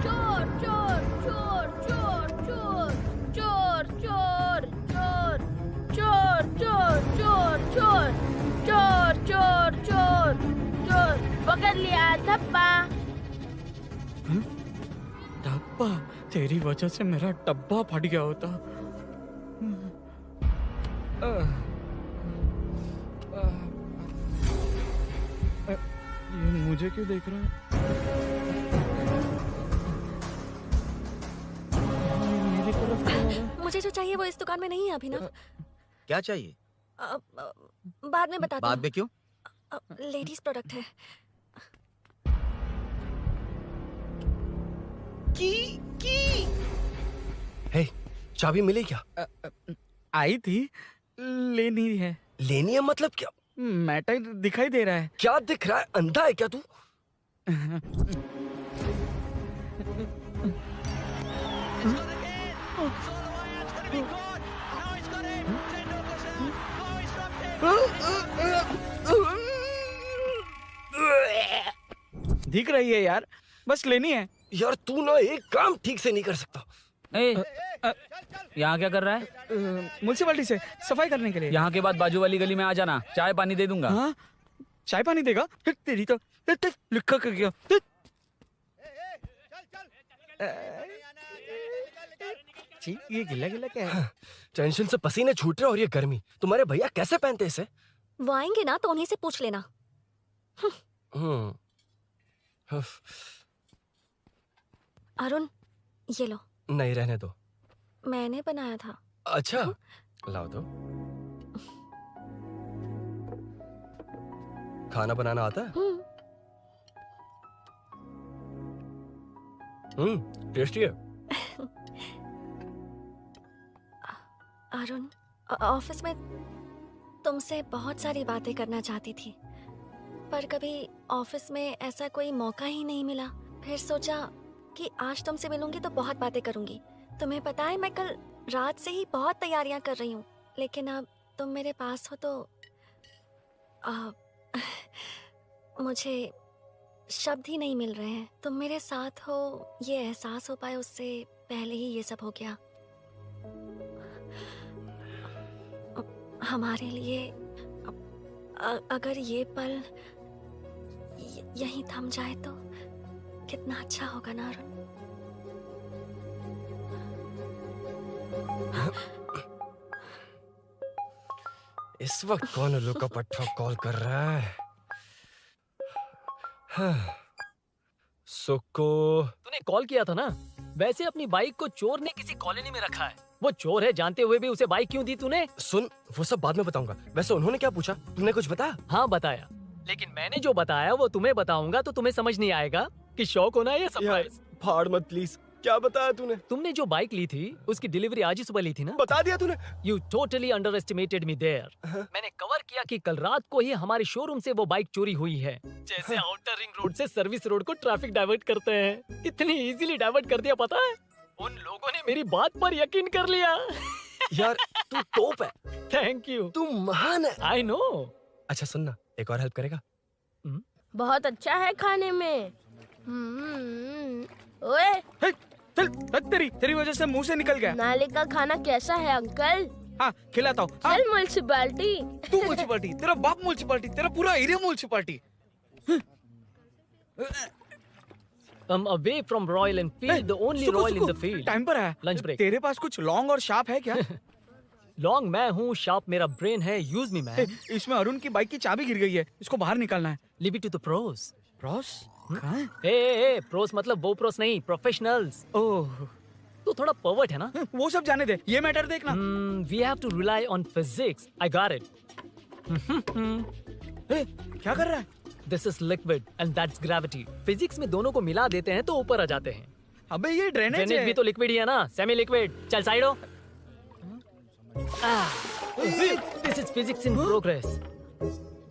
चोर चोर चोर चोर चोर चोर चोर चोर चोर चोर चोर चोर चोर चोर चोर पकड़ लिया धप्पा। डब्बा? तेरी वजह से मेरा डब्बा फट गया होता। ये मुझे क्यों देख रहा है? मेरी तरफ क्यों आ रहा है? मुझे जो चाहिए वो इस दुकान में नहीं है अभिनव। क्या चाहिए? बाद में बताती बाद में क्यों? लेडीज प्रोडक्ट है। की हे, चाबी मिली क्या? आई थी, लेनी है। लेनी है मतलब क्या? मैटर दिखाई दे रहा है। क्या दिख रहा है? अंधा है क्या तू? दिख रही है यार, बस लेनी है। यार तू ना एक काम ठीक से नहीं कर सकता। यहाँ क्या कर रहा है? म्युनिसिपैलिटी से सफाई करने के लिए। यहाँ के बाद बाजू वाली गली में आ जाना, चाय पानी दे दूंगा। हाँ? चाय पानी देगा? तेरी तो लिखा कर गया। छी, ये गिला गिला क्या है? टेंशन से पसीने छूट रहे और ये गर्मी, तुम्हारे भैया कैसे पहनते इसे? वो आएंगे ना तो उन्हीं से पूछ लेना। अरुण, ये लो। नहीं, रहने दो। मैंने बनाया था। अच्छा, लाओ तो। खाना बनाना आता है? टेस्टी है। अरुण, ऑफिस में तुमसे बहुत सारी बातें करना चाहती थी, पर कभी ऑफिस में ऐसा कोई मौका ही नहीं मिला। फिर सोचा कि आज तुमसे मिलूंगी तो बहुत बातें करूंगी। तुम्हें पता है मैं कल रात से ही बहुत तैयारियां कर रही हूँ, लेकिन अब तुम मेरे पास हो तो मुझे शब्द ही नहीं मिल रहे हैं। तुम मेरे साथ हो ये एहसास हो पाए उससे पहले ही ये सब हो गया। हमारे लिए अगर ये पल यहीं थम जाए तो कितना अच्छा होगा ना अरुण। इस वक्त कौन उल्लू का पट्टा कॉल कर रहा है? सुक्को, तूने कॉल किया था ना? वैसे अपनी बाइक को चोर ने किसी कॉलोनी में रखा है। वो चोर है जानते हुए भी उसे बाइक क्यों दी तूने? सुन, वो सब बाद में बताऊंगा। वैसे उन्होंने क्या पूछा? तूने कुछ बताया? हाँ बताया, लेकिन मैंने जो बताया वो तुम्हें बताऊंगा तो तुम्हें समझ नहीं आएगा कि शौक होना है या सरप्राइज। फाड़ मत प्लीज। क्या बताया तूने? तुमने जो बाइक ली थी उसकी डिलीवरी आज ही सुबह ली थी ना? बता दिया तूने? You totally underestimated me there. मैंने कवर किया कि कल रात को ही हमारे शोरूम से वो बाइक चोरी हुई है। जैसे आउटर रिंग रोड से सर्विस रोड को ट्रैफिक डाइवर्ट करते हैं, इतनी इजीली डाइवर्ट कर दिया। पता है, उन लोगों ने मेरी बात पर यकीन कर लिया। यार तू टॉप है। Thank you. तू महान है। I know. अच्छा सुनना, एक और हेल्प करेगा? बहुत अच्छा है खाने में। ओए, चल, तेरी वजह से मुंह से निकल गया। नाले का खाना कैसा है अंकल? हाँ, खिलाता हूँ। चल म्युनिसिपैलिटी। तू म्युनिसिपैलिटी, तेरा बाप म्युनिसिपैलिटी, तेरा पूरा area municipality. I'm away from Royal Enfield, the only Royal in the field. Time पर है। Lunch break. तेरे पास कुछ लॉन्ग और शार्प है क्या? लॉन्ग मैं हूँ, शार्प मेरा ब्रेन है। Use me man. इसमें अरुण की बाइक की चाबी गिर गई है, इसको बाहर निकालना है। Leave it to the pros. Pros? A, pros मतलब वो प्रोस नहीं, प्रोफेशनल्स। ओह, तू थोड़ा पर्वर्ट है ना? वो सब जाने दे, ये मैटर देखना। We have to rely on physics. I got it. क्या कर रहा है? This is liquid and that's gravity. Physics में दोनों को मिला देते हैं तो ऊपर आ जाते हैं। अबे ये ड्रेनेज है। भी तो लिक्विड ही है ना, सेमी लिक्विड। चल साइड हो। This is physics in progress.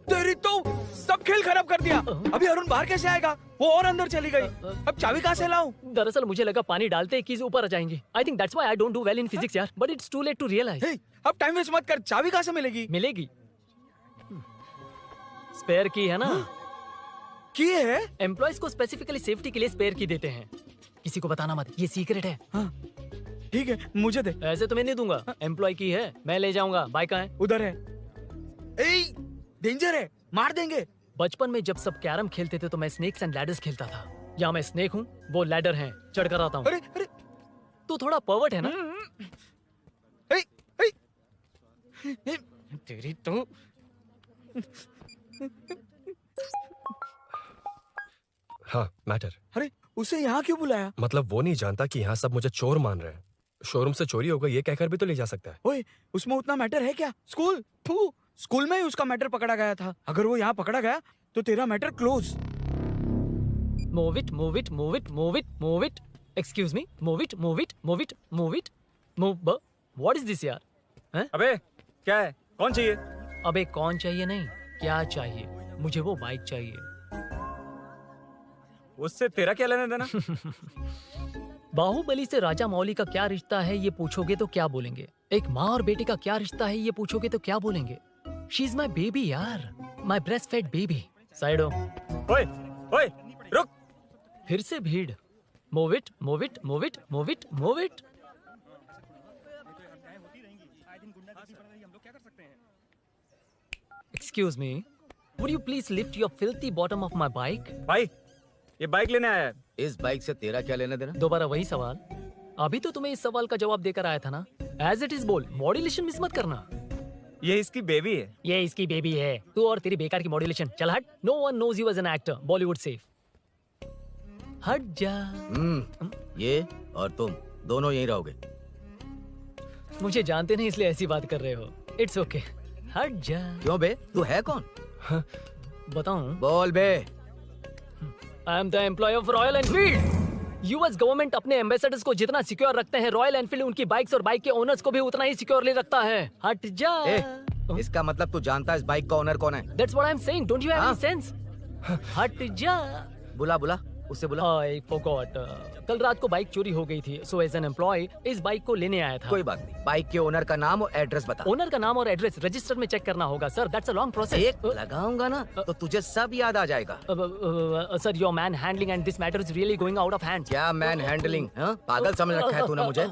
तेरी तो सब खेल खराब कर दिया। अभी अरुण बाहर कैसे आएगा? वो और अंदर चली गई। अब चाबी कहाँ से लाऊं? दरअसल मुझे लगा पानी डालते ही कीज ऊपर आ जाएंगी। I think that's why I don't do well in physics यार। But it's too late to realize. अब टाइम वेस्ट मत कर, चाबी कहाँ से मिलेगी? मिलेगी। स्पेयर की है ना? की है? एम्प्लॉयज को स्पेसिफिकली सेफ्टी के लिए स्पेयर की देते हैं। किसी को बताना मत, ये सीक्रेट है। हाँ, ठीक है, मुझे दे। ऐसे तुम्हें नहीं दूंगा। एम्प्लॉय की है, मैं ले जाऊंगा। बाइक कहाँ है? उधर है। ए, डेंजर है, मार देंगे। बचपन में जब सब कैरम खेलते थे तो मैं स्नेक्स एंड लैडर्स खेलता था। या मैं स्नेक हूँ, वो लैडर है, चढ़ कर आता हूँ। अरे अरे, तू थोड़ा पर्वर्ट है ना? तेरी तो हाँ, मैटर। अरे उसे यहाँ क्यों बुलाया? मतलब वो नहीं जानता कि यहाँ सब मुझे चोर मान रहे हैं। शोरूम से चोरी होगा ये कहकर भी तो ले जा सकता है। ओए, उसमें उतना मैटर है क्या? स्कूल में ही उसका मैटर पकड़ा गया था। अगर वो यहाँ पकड़ा गया तो तेरा matter close. Move it, move it, move it, move it, move it. Excuse me, move it, move it, move it, move it, move. What is this यार? अबे क्या है? कौन चाहिए? अबे कौन चाहिए नहीं, क्या चाहिए? मुझे वो बाइक चाहिए। उससे तेरा क्या लेना देना? बाहुबली से राजा मौली का क्या रिश्ता है ये पूछोगे तो क्या बोलेंगे? एक माँ और बेटे का क्या रिश्ता है ये पूछोगे तो क्या बोलेंगे? शी इज माई बेबी यार, my breast fed baby. Side हो। ओए, ओए, रुक। फिर से भीड़। Move it, move it, move it, move it, move it. Excuse me, would you please lift your filthy bottom of my bike? भाई, ये बाइक लेने आया है। इस बाइक से तेरा क्या लेना देना? दोबारा वही सवाल। अभी तो तुम्हें इस सवाल का जवाब देकर आया था ना। एज इट इज बोल, मॉड्यूलेशन मिस मत करना। ये इसकी बेबी है। ये इसकी बेबी है। तू और तेरी बेकार की मॉड्यूलेशन। चल हट। No one knows you as an actor. Bollywood safe. हट जा। ये और तुम दोनों यहीं रहोगे। मुझे जानते नहीं इसलिए ऐसी बात कर रहे हो। It's okay. हट जा। क्यों बे, तू है कौन? बताऊं? बोल बे। I am the employ of Royal Enfield. US government अपने एम्बेसडर्स को जितना सिक्योर रखते हैं, रॉयल एनफील्ड उनकी बाइक्स और बाइक के ओनर्स को भी उतना ही सिक्योरली रखता है। हट जा। इसका मतलब तू जानता है इस बाइक का ओनर कौन है? That's what I'm saying. Don't you have any sense? हट जा। बुला बुला, उससे बुला। I forgot. कल रात को बाइक चोरी हो गई थी। So as an employee इस बाइक को लेने आया था। कोई बात नहीं, बाइक के ओनर का नाम और एड्रेस बता। ओनर का नाम और एड्रेस रजिस्टर में चेक करना होगा sir. That's a long process. एक लगाऊंगा ना तो तुझे सब याद आ जाएगा। Sir your man handling and this matter is really going out of hand. क्या मैन हैंडलिंग? पागल समझ रखा है तूने मुझे?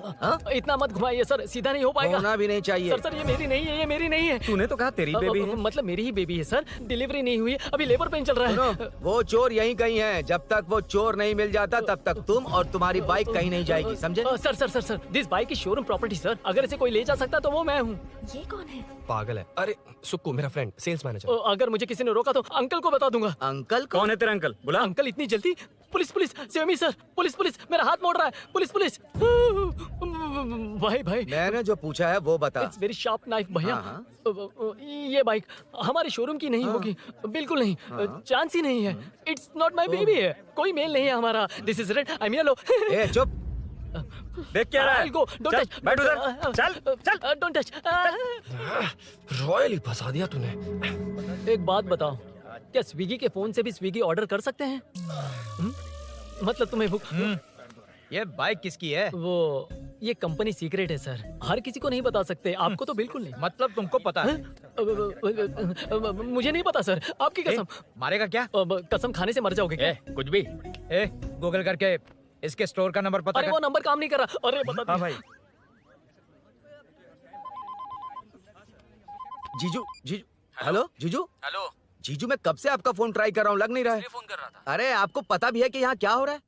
इतना मत घुमाइए सर, सीधा नहीं हो पाएगा। होना भी नहीं चाहिए। सर ये मेरी नहीं है, ये मेरी नहीं है। तूने तो कहा तेरी बेबी है। मतलब मेरी ही बेबी है सर। डिलीवरी नहीं हुई, अभी लेबर पेन चल रहा है। वो चोर यहीं कहीं है। जब तक वो चोर नहीं मिल जाता तब तक तुम और तुम्हारी बाइक कहीं नहीं जाएगी, समझे? Sir sir sir sir this bike is showroom property sir. अगर इसे कोई ले जा सकता तो वो मैं हूँ। ये कौन है? पागल है। अरे सुक्कू मेरा फ्रेंड, सेल्स मैनेजर। अगर मुझे किसी ने रोका तो अंकल को बता दूंगा। अंकल कौन है तेरा अंकल? बुला। अंकल इतनी जल्दी? Police police save me sir. Police police मेरा हाथ मोड़ रहा है। Police police. भाई भाई मैंने जो पूछा है वो बता। इट्स वेरी शार्प नाइफ भैया। ये बाइक हमारे शोरूम की नहीं होगी, बिल्कुल नहीं। चांस ही नहीं है। इट्स नॉट माय बेबी है। कोई मेल नहीं है हमारा। This is red, I am yellow. ए चुप। देख क्या रहा है? Go, don't चल, touch. बैठ उधर। चल don't touch. रॉयल ही फंसा दिया तूने। एक बात बताओ, क्या स्विगी के फोन से भी स्विगी ऑर्डर कर सकते हैं? मतलब तुम्हें भूख? ये बाइक किसकी है? वो ये कंपनी सीक्रेट है सर। हर किसी को नहीं बता सकते। आपको तो बिल्कुल नहीं। मतलब तुमको पता है? मुझे नहीं पता सर, आपकी कसम। मारेगा क्या? कसम खाने से मर जाओगे क्या? कुछ भी। गूगल करके इसके स्टोर का नंबर पता अरे कर। वो नंबर काम नहीं कर रहा। अरे बता। हाँ भाई। जीजू जीजू हेलो जीजू। हेलो जीजू, मैं कब से आपका फोन ट्राई कर रहा हूँ, लग नहीं रहा है। फोन कर रहा था। अरे आपको पता भी है कि यहाँ क्या हो रहा है?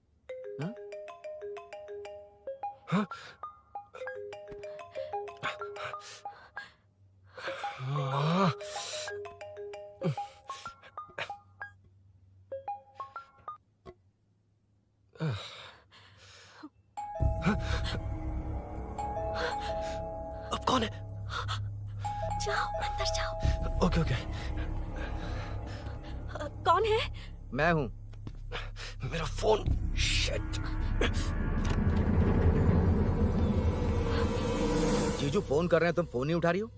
अब कौन है? जाओ अंदर जाओ। Okay okay. कौन है? मैं हूँ। मेरा फोन। शिट। जीजू फोन कर रहे हैं, तुम फोन नहीं उठा रही हो?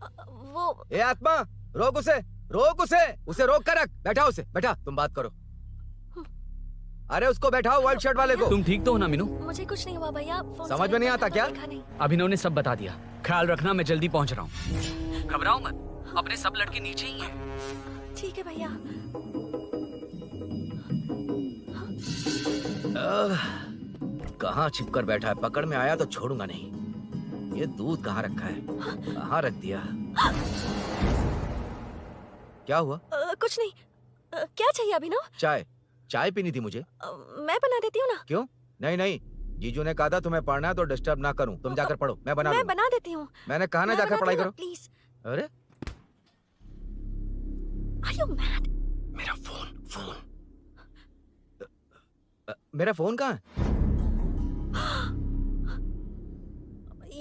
वो ए आत्मा, रोक उसे, रोक उसे रोक कर रख। बैठा उसे, बैठा, तुम बात करो। अरे उसको बैठाओ, व्हाइट शर्ट वाले को। तुम ठीक तो हो ना मीनू? मुझे कुछ नहीं हुआ भैया। फोन समझ में नहीं आता क्या? अभिनव ने सब बता दिया। ख्याल रखना, मैं जल्दी पहुंच रहा हूँ। घबराओ मत, अपने सब लड़के नीचे ही हैं। ठीक है भैया। कहाँ छिप कर बैठा है? पकड़ में आया तो छोड़ूंगा नहीं। ये दूध कहाँ रखा है? कहाँ रख दिया? क्या हुआ? कुछ नहीं। क्या चाहिए अभिनव? चाय पीनी थी मुझे। मैं बना देती हूँ ना। क्यों? नहीं, जीजू ने कहा था तुम्हें पढ़ना है तो डिस्टर्ब ना करूं। तुम जाकर पढ़ो, मैं बना देती हूँ। मैंने कहा ना जाकर पढ़ाई करो प्लीज। अरे Are you mad? मेरा फोन। मेरा फोन कहाँ है?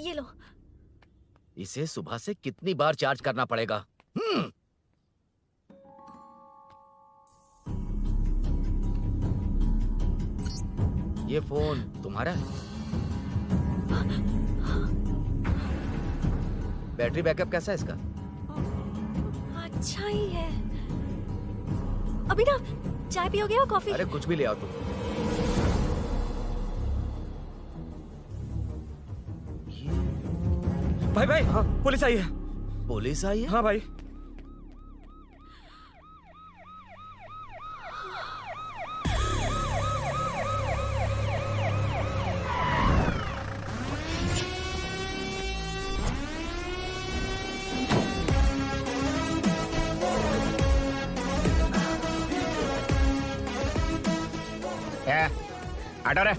ये लो। इसे सुबह से कितनी बार चार्ज करना पड़ेगा? ये फोन तुम्हारा है? बैटरी बैकअप कैसा है इसका? अच्छा ही है। अभिनव, चाय पियोगे या कॉफी? अरे कुछ भी ले आओ तुम। भाई हाँ, पुलिस आई है। पुलिस आई है? हाँ भाई। आटो रे,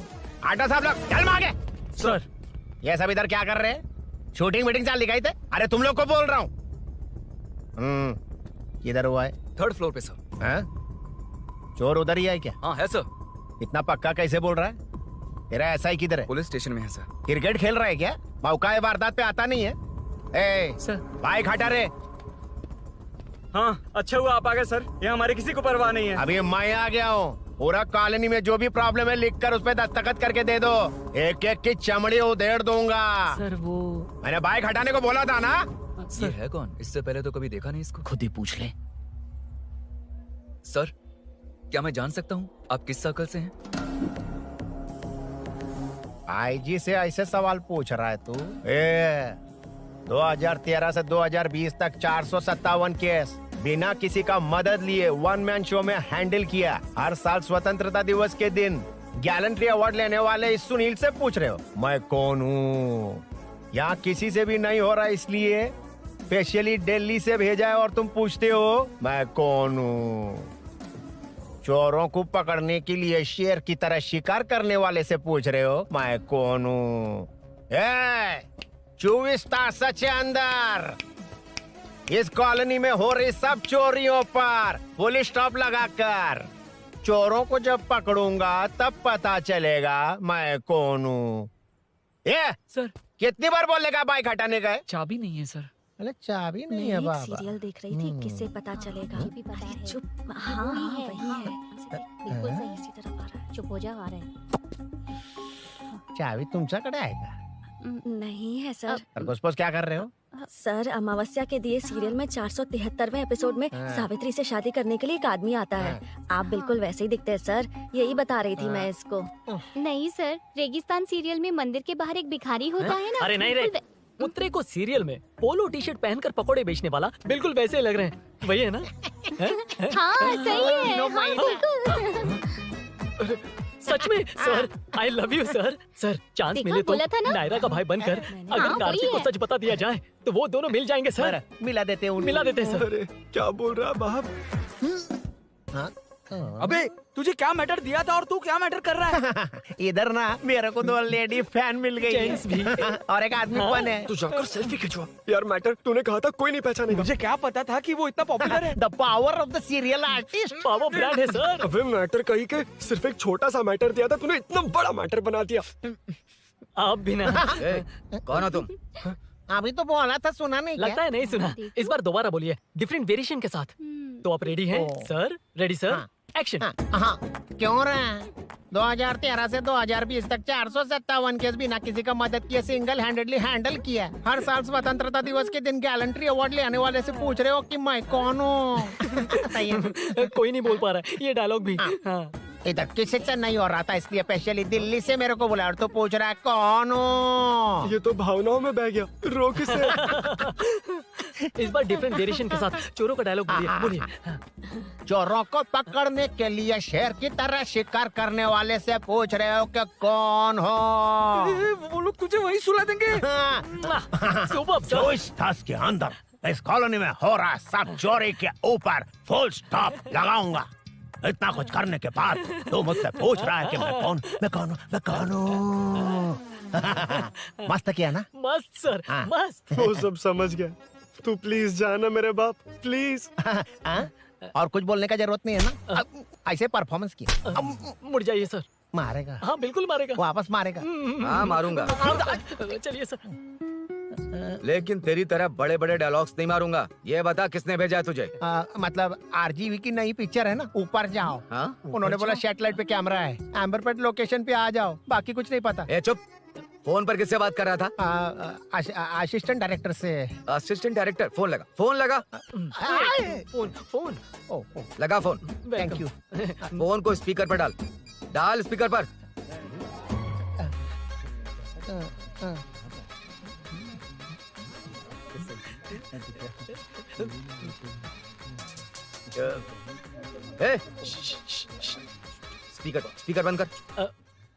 आटो साहब लोग चल आगे। सर ये सब इधर क्या कर रहे हैं? शूटिंग मीटिंग चाल दिखाई थे? अरे तुम लोग को बोल रहा हूँ। किधर हुआ है? 3rd फ्लोर पे सर। हैं? चोर उधर ही है क्या? हाँ है सर। इतना पक्का कैसे बोल रहा है? तेरा एसआई किधर है? पुलिस स्टेशन में है सर। क्रिकेट खेल रहा है क्या? मौका वारदात पे आता नहीं है? ए सर बाइक हटा रे। हाँ अच्छा हुआ आप आ गए सर, ये हमारे किसी को परवाह नहीं है। अभी मैं आ गया हूँ। पूरा कॉलोनी में जो भी प्रॉब्लम है लिख कर उस पे दस्तखत करके दे दो। एक एक की चमड़ी उधेड़ दूंगा। सर वो मैंने बाइक हटाने को बोला था ना। ये है कौन? इससे पहले तो कभी देखा नहीं इसको। खुद ही पूछ ले। सर क्या मैं जान सकता हूँ आप किस सर्कल से हैं? आईजी से ऐसे सवाल पूछ रहा है तू? 2013 से 2020 तक 457 केस बिना किसी का मदद लिए 1 मैन शो में हैंडल किया। हर साल स्वतंत्रता दिवस के दिन गैलेंट्री अवार्ड लेने वाले इस सुनील से पूछ रहे हो मैं कौन हूँ? यहाँ किसी से भी नहीं हो रहा, इसलिए स्पेशली दिल्ली से भेजा है और तुम पूछते हो मैं कौन हूँ? चोरों को पकड़ने के लिए शेर की तरह शिकार करने वाले से पूछ रहे हो मैं कौन हूँ? 24 तास के अंदर इस कॉलोनी में हो रही सब चोरियों पर पुलिस स्टॉप लगाकर चोरों को जब पकड़ूंगा तब पता चलेगा मैं कौन हूँ। ये सर कितनी बार बोलेगा बाइक हटाने का? चाबी नहीं है सर। अरे चाबी नहीं मैं है एक बाबा। सीरियल देख रही थी, किससे पता चलेगा? अरे चुप। हाँ वही वही है। बिल्कुल सही। इसी तरफ आ रहा है। चुप हो जा, आ रहे हैं। चाबी तुमच्याकडे आहे का? नहीं है सर। खरगोश क्या कर रहे हो? सर अमावस्या के दिए सीरियल में 473वें एपिसोड में हाँ। सावित्री से शादी करने के लिए एक आदमी आता है। आप बिल्कुल वैसे ही दिखते हैं सर, यही बता रही थी मैं इसको। नहीं सर, रेगिस्तान सीरियल में मंदिर के बाहर एक भिखारी होता है ना। अरे नहीं रे, पुत्रे को सीरियल में पोलो टी शर्ट पहनकर पकोड़े बेचने वाला बिल्कुल वैसे ही लग रहे हैं। वही है ना? हाँ सही है। हाँ, बिल्कुल। सच में sir, I love you sir. Sir chance देखा, मिले तो बोला था ना? नायरा का भाई बनकर अगर हाँ, कार्तिक वही को है। सच बता दिया जाए तो वो दोनों मिल जाएंगे सर। मिला देते हैं मिला देते हैं सर। क्या बोल रहा बाप? अबे तुझे क्या मैटर दिया था और तू क्या मैटर कर रहा है? इधर ना मेरे को 2 लेडी फैन मिल गई जेंट्स भी। और एक आदमी कौन है? तू जाकर सेल्फी खिंचवा। यार मैटर तूने कहा था कोई नहीं पहचानेगा। मुझे क्या पता था कि वो इतना पॉपुलर है। The power of the serial artist. Power brand है सर। अबे मैटर कहीं के सिर्फ एक छोटा सा मैटर दिया था, तूने इतना बड़ा मैटर बना दिया। आप भी ना। कौन हो तुम? अभी तो बोला था, सुना नहीं क्या? लगता है नहीं सुना। इस बार दोबारा बोलिए डिफरेंट वेरिएशन के साथ। तो आप रेडी हैं सर? Ready sir? एक्शन। हाँ क्यों रहा? 2013 से 2020 तक 457 केस बिना किसी का मदद किए सिंगल हैंडेडली हैंडल किया। हर साल स्वतंत्रता दिवस के दिन गैलेंट्री अवार्ड लेने वाले से पूछ रहे हो कि मैं कौन हूँ? कोई नहीं बोल पा रहा है ये डायलॉग भी। हाँ। इधर किसी से नहीं हो रहा था, इसलिए स्पेशली दिल्ली से मेरे को बुलाया और तो पूछ रहा है कौन हूँ? ये तो भावनाओं में बह गया। रोक इसे। इस बार डिफरेंट वेरिएशन के साथ चोरों का डायलॉग बोलिए। बोलिए। चोरों को पकड़ने के लिए शेर की तरह शिकार करने वाले से पूछ रहे हो कि कौन हो? वो लोग तुझे वही सुला देंगे। सुबह 24 तास के अंदर इस कॉलोनी में हो रहा सब चोरी के ऊपर फुल स्टॉप लगाऊंगा। इतना कुछ करने के बाद तू मुझसे पूछ रहा है कि मैं कौन हूँ? मस्त किया ना? मस्त सर, मस्त। वो सब समझ गया। तू प्लीज जाना मेरे बाप, प्लीज। और कुछ बोलने का जरूरत नहीं है ना? ऐसे परफॉर्मेंस किया। मुड़ जाइए सर। मारेगा? हाँ बिल्कुल मारेगा। वापस मारेगा? हाँ मारूंगा। चलिए सर। लेकिन तेरी तरह बड़े बड़े डायलॉग्स नहीं मारूंगा। ये बता किसने भेजा है तुझे? मतलब आरजीवी की नई पिक्चर है ना, ऊपर जाओ। उन्होंने बोला सैटेलाइट पे कैमरा है, एम्बर पेट लोकेशन पे आ जाओ, बाकी कुछ नहीं पता। ए चुप। फोन पर किससे बात कर रहा था? असिस्टेंट डायरेक्टर से। Assistant director? फोन लगा, फोन लगा। फोन लगा फोन। Thank you. फोन को स्पीकर पर डाल। डाल स्पीकर पर। ए, स्पीकर बंद कर।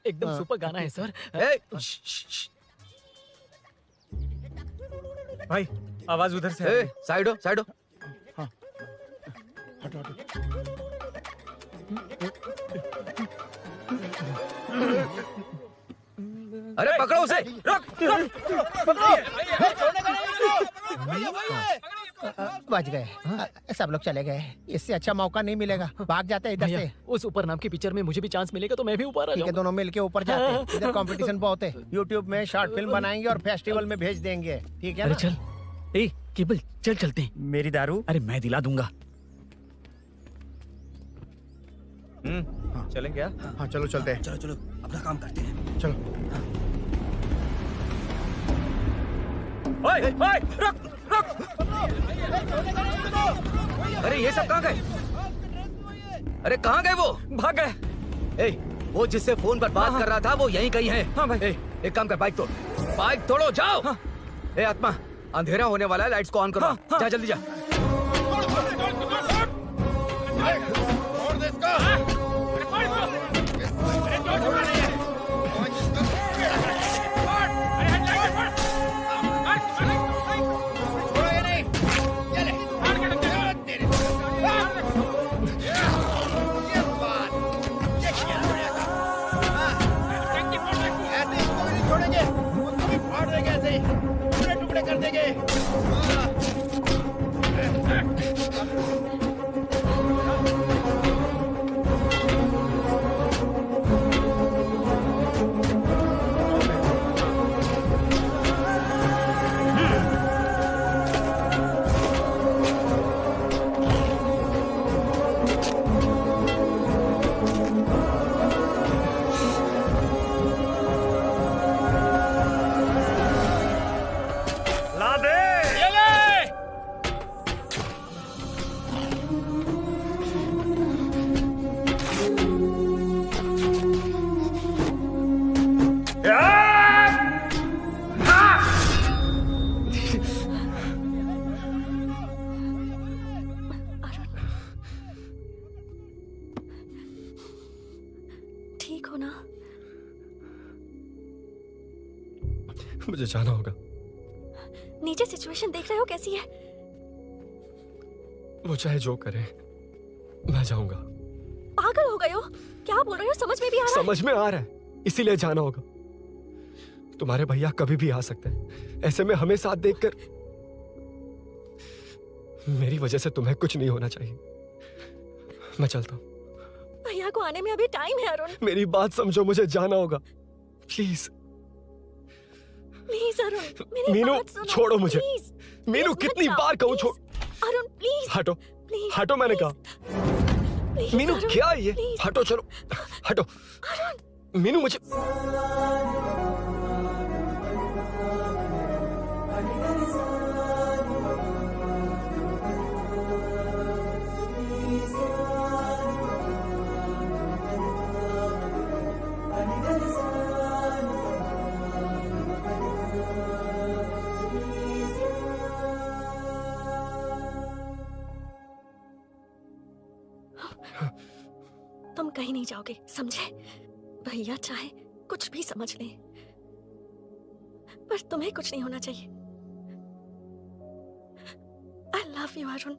एकदम सुपर गाना है सर। भाई आवाज उधर से। साइड हो, साइड हो। हटो हटो। अरे पकड़ो उसे, रुक। बच गए। सब लोग चले गए, इससे अच्छा मौका नहीं मिलेगा। भाग जाते हैं इधर भैया, से। उस ऊपर नाम की पिक्चर में मुझे भी चांस मिलेगा तो मैं भी ऊपर आ ठीक है, जाऊंगा। दोनों मिलके ऊपर जाते हैं। इधर कंपटीशन बहुत है। यूट्यूब में शॉर्ट फिल्म बनाएंगे और फेस्टिवल में भेज देंगे, ठीक है अरे ना? चल, ए केबल चल चलते हैं। मेरी दारू? अरे मैं दिला दूंगा। चलें क्या? हाँ चलो चलते हैं। चलो चलो अपना काम करते हैं। चलो। ओए, ओए, रुक, रुक। अरे ये सब कहाँ गए? अरे कहाँ गए वो? भाग गए। ए, वो जिससे फोन पर बात कर रहा था वो यहीं कहीं है। हाँ भाई। ए, एक काम कर, बाइक तोड़, बाइक तोड़ो, जाओ। ए आत्मा, अंधेरा होने वाला है, लाइट्स को ऑन करो। जा जल्दी जा। ठीक हो ना? मुझे जाना होगा। नीचे सिचुएशन देख रहे हो कैसी है? वो चाहे जो करे, मैं जाऊंगा। पागल हो गए हो? क्या बोल रहे हो? समझ में भी आ रहा है? समझ में आ रहा है, इसीलिए जाना होगा। तुम्हारे भैया कभी भी आ सकते हैं। ऐसे में हमें साथ देखकर मेरी वजह से तुम्हें कुछ नहीं होना चाहिए। मैं चलता हूँ। भैया को आने में अभी टाइम है अरुण। मेरी बात समझो, मुझे जाना होगा। प्लीज प्लीज अरुण, मेरी मीनू, बात सुनो। छोड़ो मुझे। प्लीज, मीनू, प्लीज, कितनी मत बार जाओ, कहूँ छोड़। प्लीज। अरुण प्लीज। हटो, प्लीज, हटो, मैंने कहा। प्लीज, मीनू अरुण, क्या है ये? प्लीज। हटो, चलो हटो। मीनू मुझे तुम कहीं नहीं जाओगे, समझे? भैया चाहे कुछ भी समझ लें, पर तुम्हें कुछ नहीं होना चाहिए। I love you Arun.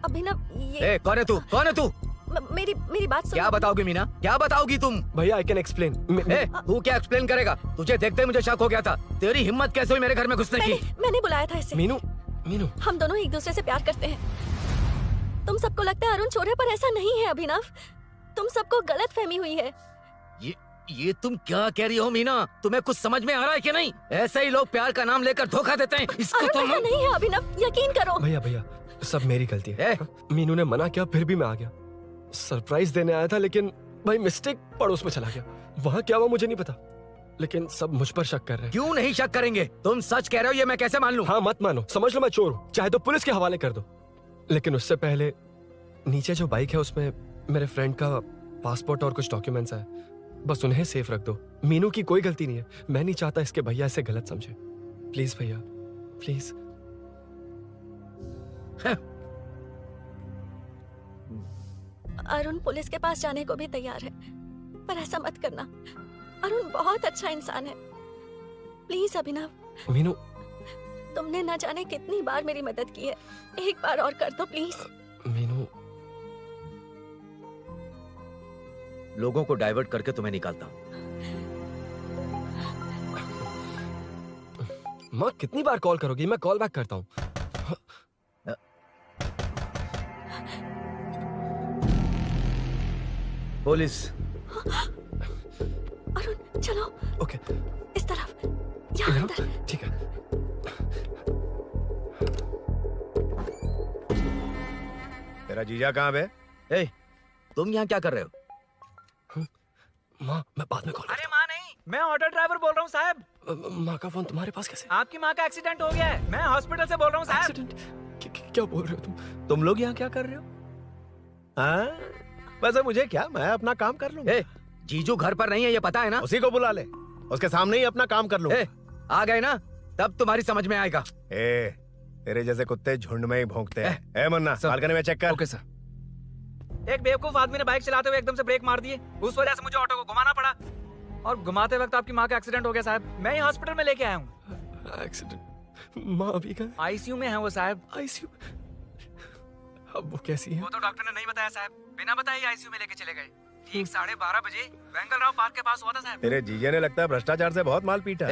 Abhinav, ये कौन है तू? कौन है तू? मेरी मेरी बात सुनो। क्या बताओगी मीना? क्या बताओगी तुम? भैया आई कैन एक्सप्लेन। तू क्या एक्सप्लेन करेगा? तुझे देखते ही मुझे शक हो गया था। तेरी हिम्मत कैसे हुई मेरे घर में घुसने की? मैंने बुलाया था इसे। मीनू, मीनू, हम दोनों एक दूसरे से प्यार करते हैं। तुम सबको लगता है अरुण चोर है, पर ऐसा नहीं है अभिनव। तुम सबको गलत फहमी हुई है। ये तुम क्या कह रही हो मीना? तुम्हें कुछ समझ में आ रहा है कि नहीं? ऐसे ही लोग प्यार का नाम लेकर धोखा देते हैं। इसको अरुण तुम ऐसा नहीं है अभिनव, यकीन करो। भैया भैया सब मेरी गलती है। मीनू ने मना किया, फिर भी मैं आ गया। सरप्राइज देने आया था, लेकिन भाई मिस्टेक पड़ोस में चला गया। वहाँ क्या हुआ मुझे नहीं पता, लेकिन सब मुझ पर शक कर रहे हैं। क्यों नहीं शक करेंगे? तुम सच कह रहे हो, ये मैं कैसे मान लूं? हाँ मत मानो, समझ लो मैं चोर हूँ, चाहे तो पुलिस के हवाले कर दो। लेकिन उससे पहले नीचे जो बाइक है उसमें मेरे फ्रेंड का पासपोर्ट और कुछ डॉक्यूमेंट्स है, बस उन्हें सेफ रख दो। मीनू की कोई गलती नहीं है। मैं नहीं चाहता इसके भैया इसे गलत समझे। प्लीज भैया, प्लीज। अरुण पुलिस के पास जाने को भी तैयार है, पर ऐसा मत करना। अरुण बहुत अच्छा इंसान है। प्लीज अभिनव। मीनू, तुमने न जाने कितनी बार मेरी मदद की है, एक बार और कर दो प्लीज। मीनू, लोगों को डाइवर्ट करके तुम्हें निकालता हूँ। माँ कितनी बार कॉल करोगी? मैं कॉल बैक करता हूँ। पुलिस। अरुण चलो। ओके। इस तरफ, यहाँ अंदर। ठीक है। तेरा जीजा कहाँ है? ए, तुम यहाँ क्या कर रहे हो? माँ, मैं बाद में कॉल। अरे माँ नहीं, मैं ऑटो ड्राइवर बोल रहा हूँ साहब। माँ का फोन तुम्हारे पास कैसे? आपकी माँ का एक्सीडेंट हो गया है, मैं हॉस्पिटल से बोल रहा हूँ साहब। क्या बोल रहे हो तुम लोग यहाँ क्या कर रहे हो? हाँ, वैसे मुझे क्या, मैं अपना काम कर लूंगा। जीजू घर पर नहीं है, ये पता है ना? उसी को बुला ले, उसके सामने ही अपना काम कर लूंगा। आ गए ना, तब तुम्हारी समझ में आएगा। तेरे जैसे कुत्ते झुंड में ही भौंकते हैं। मुन्ना, बालकनी में चेक कर। Okay sir. एक बेवकूफ आदमी ने बाइक चलाते हुए एकदम से ब्रेक मार दिए, उस वजह से मुझे ऑटो को घुमाना पड़ा और घुमाते वक्त आपकी माँ का एक्सीडेंट हो गया साहब। मैं ही हॉस्पिटल में लेके आया हूँ। एक्सीडेंट? माँ अभी कहाँ? आईसीयू में है वो साहब। आईसीयू? अब वो कैसी है? वो तो डॉक्टर ने नहीं बताया साहब, बिना बताए आईसीयू में लेके चले गए। ठीक 12:30 बजे वेंगल राव पार्क के पास हुआ था साहब। तेरे जीजे ने लगता है भ्रष्टाचार से बहुत माल पीटा।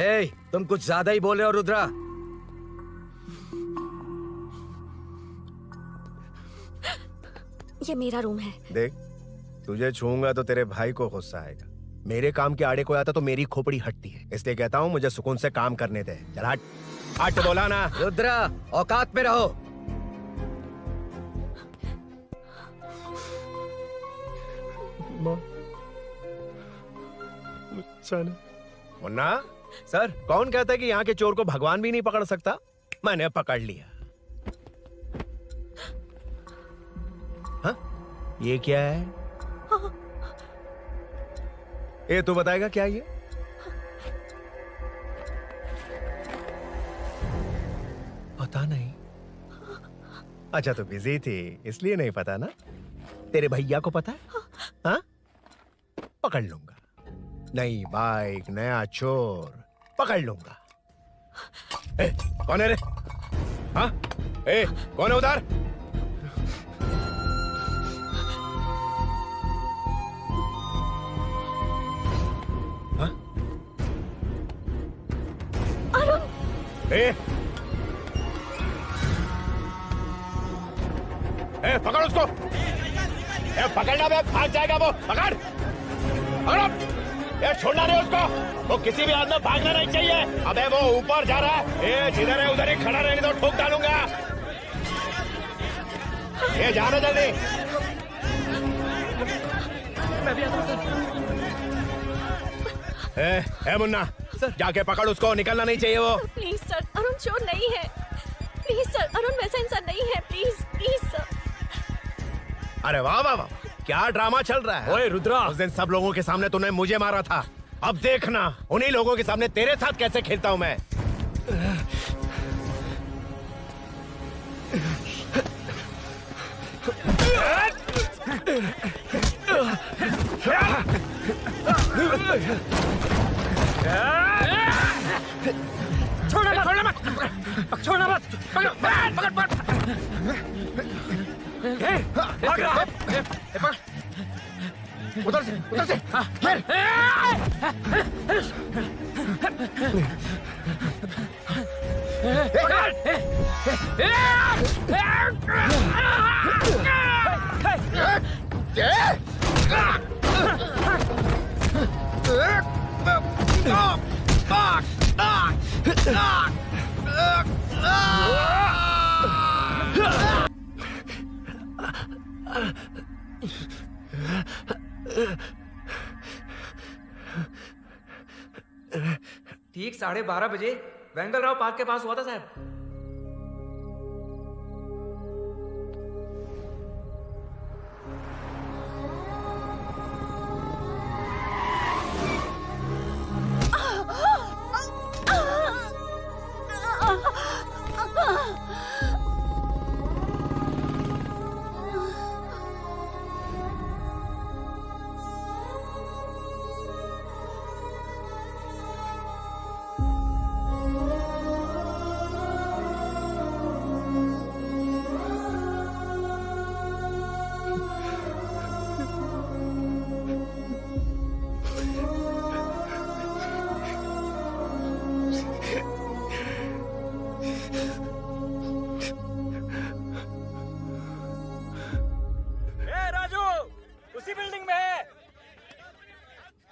तुम कुछ ज्यादा ही बोल रहे हो रुद्रा। ये मेरा रूम है। देख, तुझे छूऊंगा तो तेरे भाई को गुस्सा आएगा। मेरे काम के आड़े को आता तो मेरी खोपड़ी हटती है, इसलिए कहता हूँ मुझे सुकून से काम करने दे। चल हट, हट बोला ना। रुद्रा, औकात में रहो। मुन्ना सर, कौन कहता है कि यहाँ के चोर को भगवान भी नहीं पकड़ सकता? मैंने पकड़ लिया। हाँ? ये क्या है? ये तू बताएगा क्या ये? पता नहीं। अच्छा, तो बिजी थी इसलिए नहीं पता ना? तेरे भैया को पता है? हाँ? पकड़ लूंगा। नई बाइक, नया चोर, पकड़ लूंगा। कौन है रे? हाँ? कौन है उधर? हाँ? पकड़ उसको। पकड़ना बे, भाग जाएगा वो। पकड़, पकड़ो। छोड़ना नहीं उसको, वो किसी भी हाल में भागना नहीं चाहिए। अबे वो ऊपर जा रहा है, जिधर है उधर ही खड़ा रहने दो, ठोक डालूंगा। जाना जल्दी। मैं भी आता हूं सर। मुन्ना सर, जाके पकड़ उसको, निकलना नहीं चाहिए वो। प्लीज सर, अरुण चोर नहीं है। प्लीज सर, अरुण वैसा इंसान नहीं है। Please please sir. अरे वाह वाह वाह, क्या ड्रामा चल रहा है। ओए रुद्रा, उस दिन सब लोगों के सामने तूने मुझे मारा था, अब देखना उन्हीं लोगों के सामने तेरे साथ कैसे खेलता हूं मैं। छोड़ना मत, छोड़ना मत, छोड़ना मत। पकड़, पकड़, पकड़, भाग रहा है। उधर से, उधर से। ठीक 12:30 बजे वेंगल राव पार्क के पास हुआ था साहब।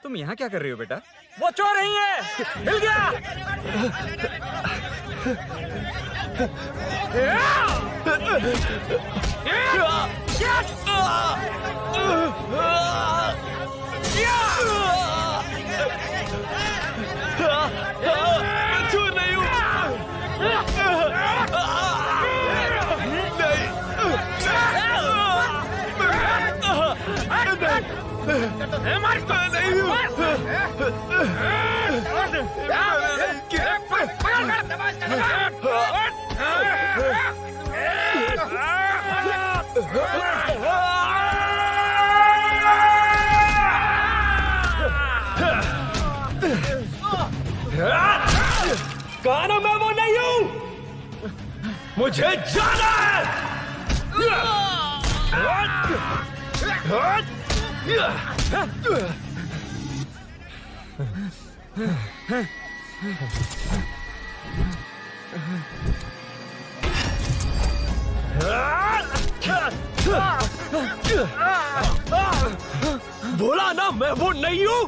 तुम यहाँ क्या कर रही हो बेटा? वो चोर नहीं है, हिल गया। चोर नहीं हूँ। कहा ना मैं वो नहीं हूं, मुझे जाना है। बोला ना मैं वो नहीं हूं।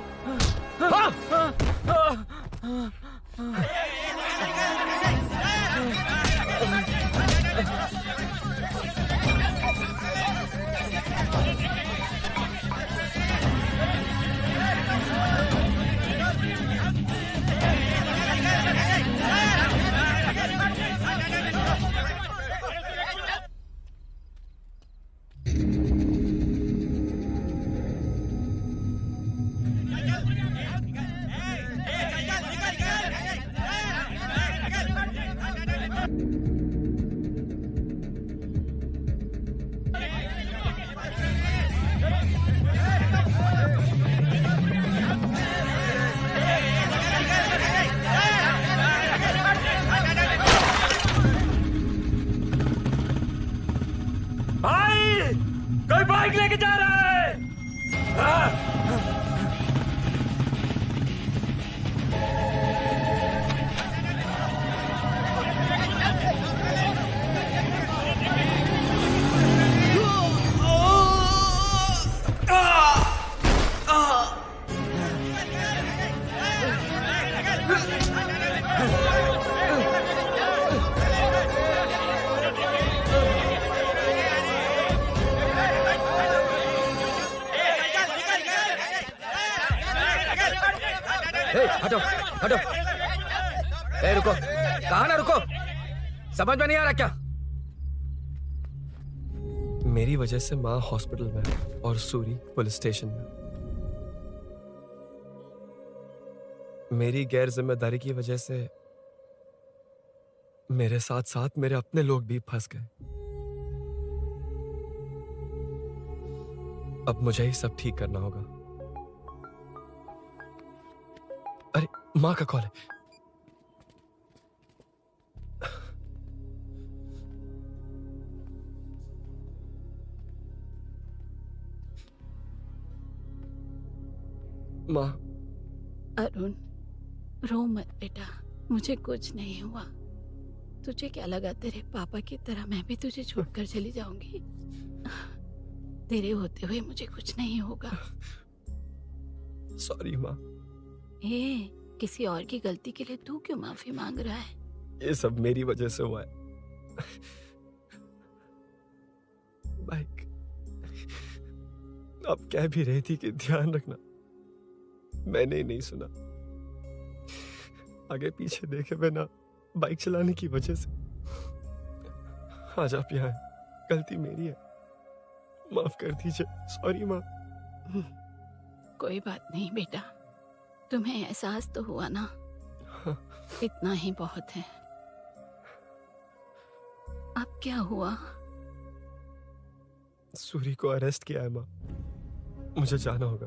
भाई, कोई बाइक लेके जा रहा है। हटो हटो। ए रुको, कहा ना रुको, समझ में नहीं आ रहा क्या? मेरी वजह से माँ हॉस्पिटल में और सूरी पुलिस स्टेशन में। मेरी गैर जिम्मेदारी की वजह से मेरे साथ साथ मेरे अपने लोग भी फंस गए। अब मुझे ही सब ठीक करना होगा। अरे माँ का कॉल है। माँ। अरुण, रो मत बेटा, मुझे कुछ नहीं हुआ। तुझे क्या लगा तेरे पापा की तरह मैं भी तुझे छोड़कर चली जाऊंगी? तेरे होते हुए मुझे कुछ नहीं होगा। सॉरी माँ। ए, किसी और की गलती के लिए तू क्यों माफी मांग रहा है? ये सब मेरी वजह से हुआ है। बाइक अब कह भी रही थी कि ध्यान रखना, मैंने ही नहीं सुना। आगे पीछे देखे बिना बाइक चलाने की वजह से आज आप यहाँ हैं। गलती मेरी है, माफ कर दीजिए। सॉरी माँ। कोई बात नहीं बेटा, तुम्हें एहसास तो हुआ ना, इतना ही बहुत है। अब क्या हुआ? सूरी को अरेस्ट किया है माँ, मुझे जाना होगा,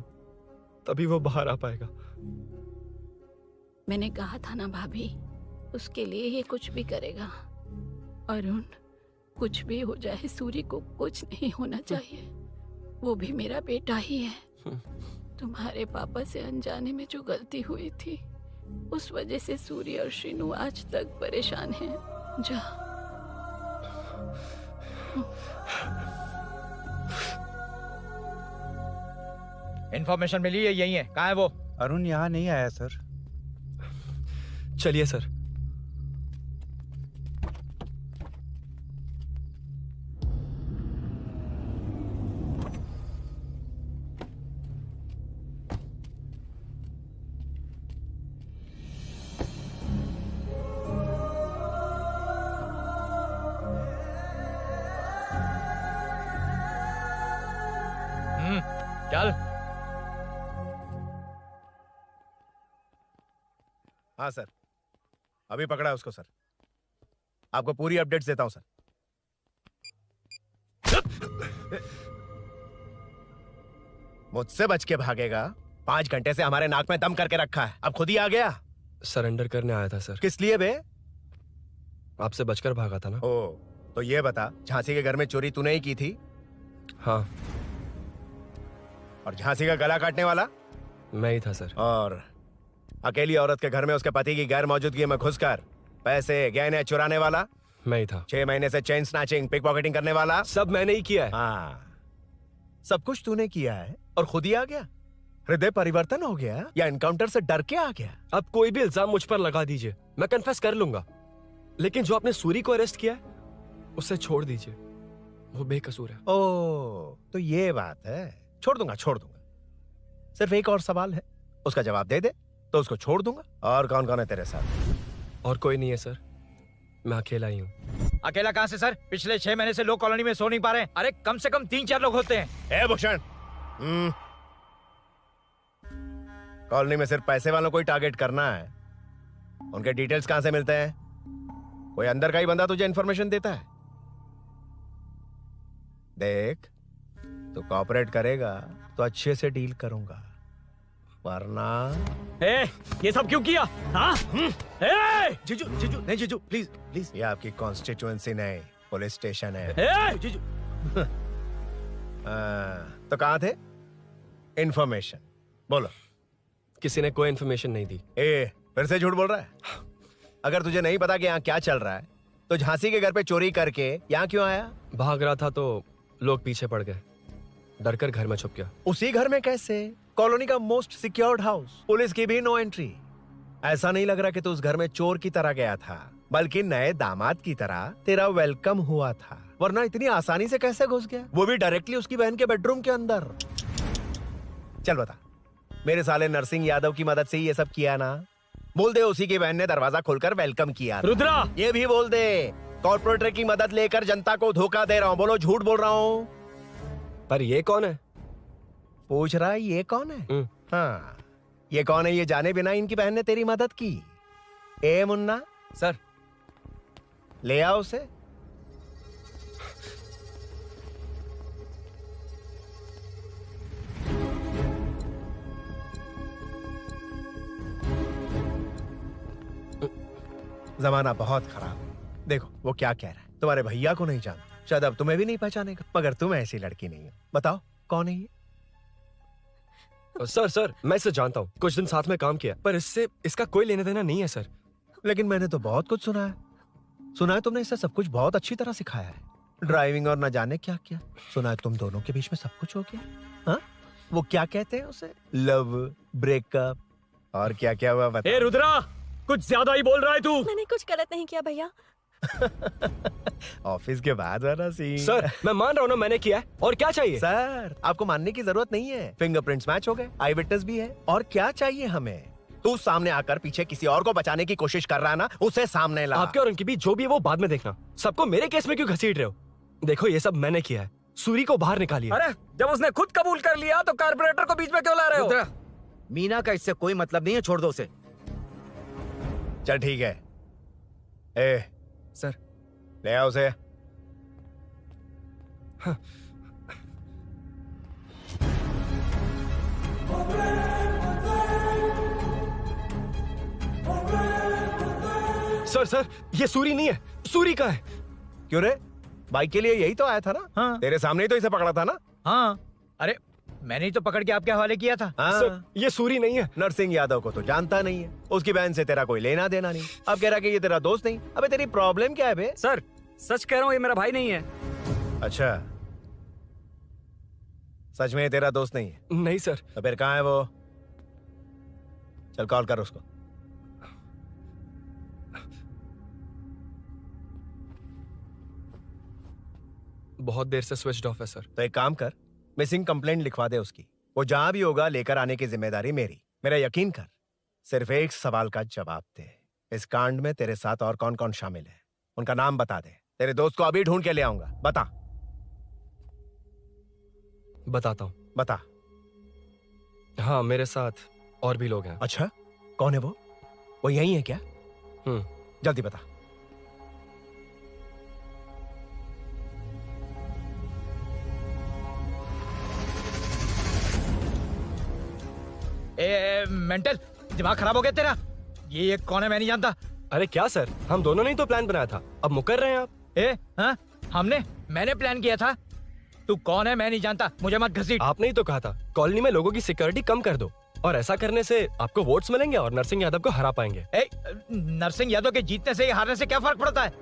तभी वो बाहर आ पाएगा। मैंने कहा था ना भाभी, उसके लिए ये कुछ भी करेगा। अरुण, कुछ भी हो जाए सूरी को कुछ नहीं होना चाहिए। वो भी मेरा बेटा ही है। तुम्हारे पापा से अनजाने में जो गलती हुई थी, उस वजह से सूरी और शीनू आज तक परेशान हैं। जा। इन्फॉर्मेशन मिली है, यही है। कहाँ है वो? अरुण यहाँ नहीं आया सर। चलिए सर। चल। हाँ सर, अभी पकड़ा है उसको सर। आपको पूरी अपडेट्स देता हूं सर। मुझसे बच के भागेगा? 5 घंटे से हमारे नाक में दम करके रखा है, अब खुद ही आ गया। सरेंडर करने आया था सर। किस लिए बे? आपसे बचकर भागा था ना। ओ, तो ये बता, झांसी के घर में चोरी तूने ही की थी? हाँ। और झांसी का गला काटने वाला? मैं ही था सर। और अकेली औरत के घर में उसके पति की गैर मौजूदगी में घुसकर पैसे गहने चुराने वाला? मैं ही था। 6 महीने से चेन स्नैचिंग, पिक पॉकेटिंग करने वाला? सब मैंने ही किया है। हाँ, सब कुछ तूने किया है और खुद ही आ गया? हृदय परिवर्तन हो गया या एनकाउंटर से डर के आ गया? अब कोई भी इल्जाम मुझ पर लगा दीजिए, मैं कन्फेस कर लूंगा। लेकिन जो आपने सूरी को अरेस्ट किया है उसे छोड़ दीजिए, वो बेकसूर है। ओ, तो ये बात है। छोड़ दूंगा, छोड़ दूंगा। सिर्फ एक और सवाल है, उसका जवाब दे दे तो उसको छोड़ दूंगा। और कौन कौन है तेरे साथ? और कोई नहीं है सर, मैं अकेला ही हूँ। अकेला कहाँ से सर? पिछले 6 महीने से लोग कॉलोनी में सो नहीं पा रहे हैं। अरे कम से कम 3-4 लोग होते हैं। ए भूषण, कॉलोनी में सिर्फ पैसे वालों को ही टारगेट करना है? उनके डिटेल्स कहां से मिलते हैं? कोई अंदर का ही बंदा तुझे इंफॉर्मेशन देता है? देख, तू कोऑपरेट करेगा तो अच्छे से डील करूंगा, वरना ये सब क्यों किया? हाँ? जीजू, जीजू, नहीं जीजू, प्लीज प्लीज। ये आपकी कॉन्स्टिट्यूएंसी नहीं, पुलिस स्टेशन है। जीजू। तो कहाँ थे? इंफॉर्मेशन बोलो। किसी ने कोई इंफॉर्मेशन नहीं दी। फिर से झूठ बोल रहा है? अगर तुझे नहीं पता कि यहाँ क्या चल रहा है तो झांसी के घर पे चोरी करके यहाँ क्यों आया? भाग रहा था तो लोग पीछे पड़ गए, डरकर घर में छुप गया। उसी घर में कैसे? कॉलोनी का मोस्ट सिक्योर्ड हाउस, पुलिस की भी नो एंट्री। ऐसा नहीं लग रहा कि तू उस घर में चोर की तरह गया था, बल्कि नए दामाद की तरह तेरा वेलकम हुआ था। वरना इतनी आसानी से कैसे घुस गया, वो भी डायरेक्टली उसकी बहन के बेडरूम के अंदर? चल बता, मेरे साले नरसिंह यादव की मदद से ही ये सब किया ना? बोल दे उसी की बहन ने दरवाजा खोलकर वेलकम किया। रुद्रा, ये भी बोल दे कॉर्पोरेटर की मदद लेकर जनता को धोखा दे रहा हूँ। बोलो झूठ बोल रहा हूँ? पर ये कौन है? पूछ रहा है ये कौन है? हाँ, ये कौन है ये जाने बिना इनकी बहन ने तेरी मदद की। ए मुन्ना सर, ले आओ उसे। जमाना बहुत खराब है। देखो वो क्या कह रहा है, तुम्हारे भैया को नहीं जानता, शायद अब तुम्हें भी नहीं पहचानेगा, मगर तुम ऐसी लड़की नहीं हो। बताओ कौन है ये? सर मैं इसे जानता हूँ, कुछ दिन साथ में काम किया, पर इससे इसका कोई लेना देना नहीं है सर। लेकिन मैंने तो बहुत कुछ सुना है। सुना है तुमने इसे सब कुछ बहुत अच्छी तरह सिखाया है, ड्राइविंग और न जाने क्या क्या। सुना है तुम दोनों के बीच में सब कुछ हो गया। हाँ, वो क्या कहते हैं उसे, लव, ब्रेकअप और क्या क्या हुआ बता। रुद्रा, कुछ ज्यादा ही बोल रहा है तू। मैंने कुछ गलत नहीं किया भैया। ऑफिस के बाद वाला सीन। सर मैं मान रहा हूँ ना मैंने किया है, और क्या चाहिए? सर आपको मानने की जरूरत नहीं है, फिंगरप्रिंट्स मैच हो गए, आई विटनेस भी है, और क्या चाहिए हमें? तू सामने आकर पीछे किसी और को बचाने की कोशिश कर रहा ना, उसे सामने ला। आपके और उनके बीच जो भी है वो बाद में देखना, सबको मेरे केस में क्यों घसीट रहे हो? देखो ये सब मैंने किया है, सूरी को बाहर निकालिए। अरे जब उसने खुद कबूल कर लिया तो कारपोरेटर को बीच में क्यों ला रहे हो? मीना का इससे कोई मतलब नहीं है, छोड़ दो उसे। चल ठीक है। ए सर, ले आओ उसे। हाँ। सर ये सूरी नहीं है, सूरी का है। क्यों रे, बाइक के लिए यही तो आया था ना? हाँ। तेरे सामने ही तो इसे पकड़ा था ना? हाँ। अरे मैंने ही तो पकड़ के आपके हवाले किया था। हाँ। सर ये सूरी नहीं है। नरसिंह यादव को तो जानता नहीं है, उसकी बहन से तेरा कोई लेना देना नहीं, अब कह रहा कि ये तेरा दोस्त नहीं। अबे तेरी प्रॉब्लम क्या है बे? सर सच कह रहा हूँ, ये मेरा भाई नहीं है। अच्छा, सच में ये तेरा दोस्त नहीं है? नहीं सर। तो फिर कहाँ है वो? चल कॉल कर उसको। बहुत देर से स्विच ऑफ है सर। तो एक काम कर, मिसिंग कंप्लेंट लिखवा दे उसकी। वो जहां भी होगा लेकर आने की जिम्मेदारी मेरी। मेरा यकीन कर, सिर्फ एक सवाल का जवाब दे। इस कांड में तेरे साथ और कौन कौन शामिल है, उनका नाम बता दे। तेरे दोस्त को अभी ढूंढ के ले आऊंगा। बता। बताता हूँ। बता। हाँ, मेरे साथ और भी लोग हैं। अच्छा, कौन है वो? वो यही है क्या? जल्दी बता। मेंटल दिमाग खराब हो गया तेरा? ये कौन है, मैं नहीं जानता। अरे क्या सर, हम दोनों ने ही तो प्लान बनाया था, अब मुकर रहे हैं आप। हाँ, मैंने प्लान किया था। तू कौन है मैं नहीं जानता, मुझे मत घसीट। आपने ही तो कहा था कॉलोनी में लोगों की सिक्योरिटी कम कर दो, और ऐसा करने से आपको वोट्स मिलेंगे और नरसिंह यादव को हरा पाएंगे। नरसिंह यादव के जीतने से हारने से क्या फर्क पड़ता है?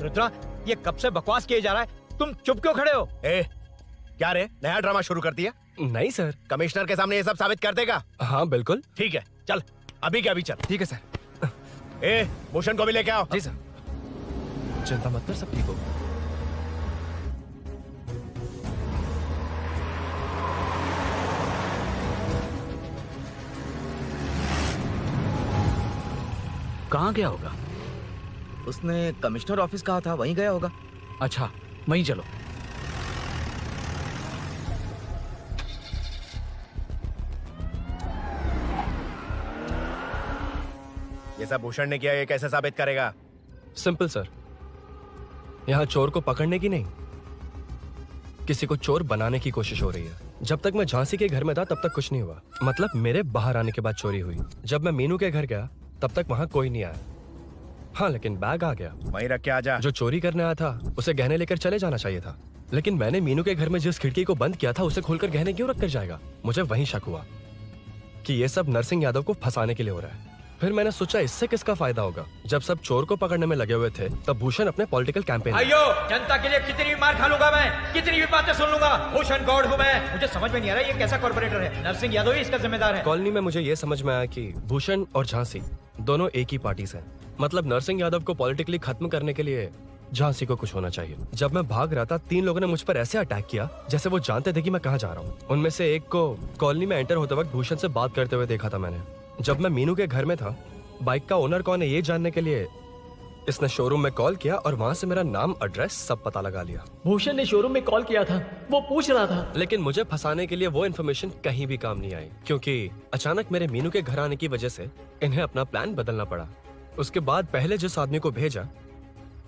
रुद्रा, ये कब से बकवास किए जा रहा है, तुम चुप क्यों खड़े हो? क्या रे, नया ड्रामा शुरू कर दिया? नहीं सर। कमिश्नर के सामने ये सब साबित कर देगा? हाँ बिल्कुल। ठीक है, चल अभी के अभी चल। ठीक है सर। भूषण को भी लेके आओ। जी सर। चिंता मत कर, सब ठीक होगा। कहाँ गया होगा? उसने कमिश्नर ऑफिस कहा था, वहीं गया होगा। अच्छा, वहीं चलो। ये सब भूषण ने किया, ये कैसे साबित करेगा? सिंपल सर, यहाँ चोर को पकड़ने की नहीं, किसी को चोर बनाने की कोशिश हो रही है। जब तक मैं झांसी के घर में था तब तक कुछ नहीं हुआ, मतलब मेरे बाहर आने के बाद चोरी हुई। जब मैं मीनू के घर गया तब तक वहाँ कोई नहीं आया। हाँ, लेकिन बैग आ गया। वहीं रख के आ जा। जो चोरी करने आया था उसे गहने लेकर चले जाना चाहिए था, लेकिन मैंने मीनू के घर में जिस खिड़की को बंद किया था उसे खोलकर गहने क्यों रख कर जाएगा? मुझे वहीं शक हुआ कि ये सब नरसिंह यादव को फंसाने के लिए हो रहा है। फिर मैंने सोचा इससे किसका फायदा होगा। जब सब चोर को पकड़ने में लगे हुए थे तब भूषण अपने पॉलिटिकल कैंपेन। अयो, जनता के लिए कितनी भी मार खा लूंगा मैं, कितनी भी बातें सुन लूंगा। भूषण गॉड हूँ मैं। मुझे समझ में नहीं आ रहा ये कैसा कॉर्पोरेटर है। नरसिंह यादव ही इसका जिम्मेदार है। कॉलोनी में मुझे ये समझ में आया कि भूषण और झांसी दोनों एक ही पार्टी से, मतलब नरसिंह यादव को पॉलिटिकली खत्म करने के लिए झांसी को कुछ होना चाहिए। जब मैं भाग रहा था 3 लोगों ने मुझ पर ऐसे अटैक किया जैसे वो जानते थे कि मैं कहाँ जा रहा हूँ। उनमें से एक को कॉलोनी में एंटर होते वक्त भूषण से बात करते हुए देखा था मैंने। जब मैं मीनू के घर में था, बाइक का ओनर कौन है ये जानने के लिए इसने शोरूम में कॉल किया और वहाँ से मेरा नाम, एड्रेस सब पता लगा लिया। भूषण ने शोरूम में कॉल किया था, वो पूछ रहा था। लेकिन मुझे फंसाने के लिए वो इन्फॉर्मेशन कहीं भी काम नहीं आई, क्योंकि अचानक मेरे मीनू के घर आने की वजह से इन्हें अपना प्लान बदलना पड़ा। उसके बाद पहले जिस आदमी को भेजा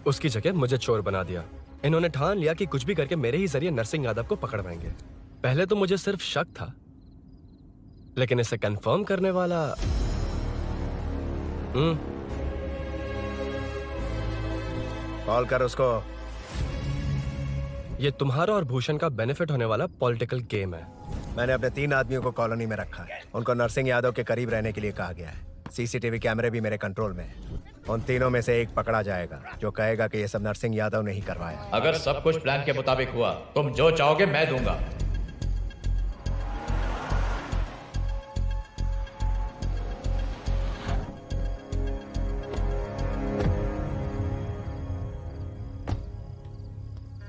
उसकी जगह मुझे चोर बना दिया। इन्होंने ठान लिया कि कुछ भी करके मेरे ही जरिए नरसिंह यादव को पकड़वाएंगे। पहले तो मुझे सिर्फ शक था, लेकिन इसे कंफर्म करने वाला कॉल कर उसको। ये तुम्हारा और भूषण का बेनिफिट होने वाला पॉलिटिकल गेम है। मैंने अपने 3 आदमियों को कॉलोनी में रखा है। उनको नरसिंह यादव के करीब रहने के लिए कहा गया है। सीसीटीवी कैमरे भी मेरे कंट्रोल में है। उन तीनों में से एक पकड़ा जाएगा जो कहेगा कि ये सब नरसिंह यादव ने ही करवाया। अगर सब कुछ प्लान के मुताबिक हुआ, तुम जो चाहोगे मैं दूंगा।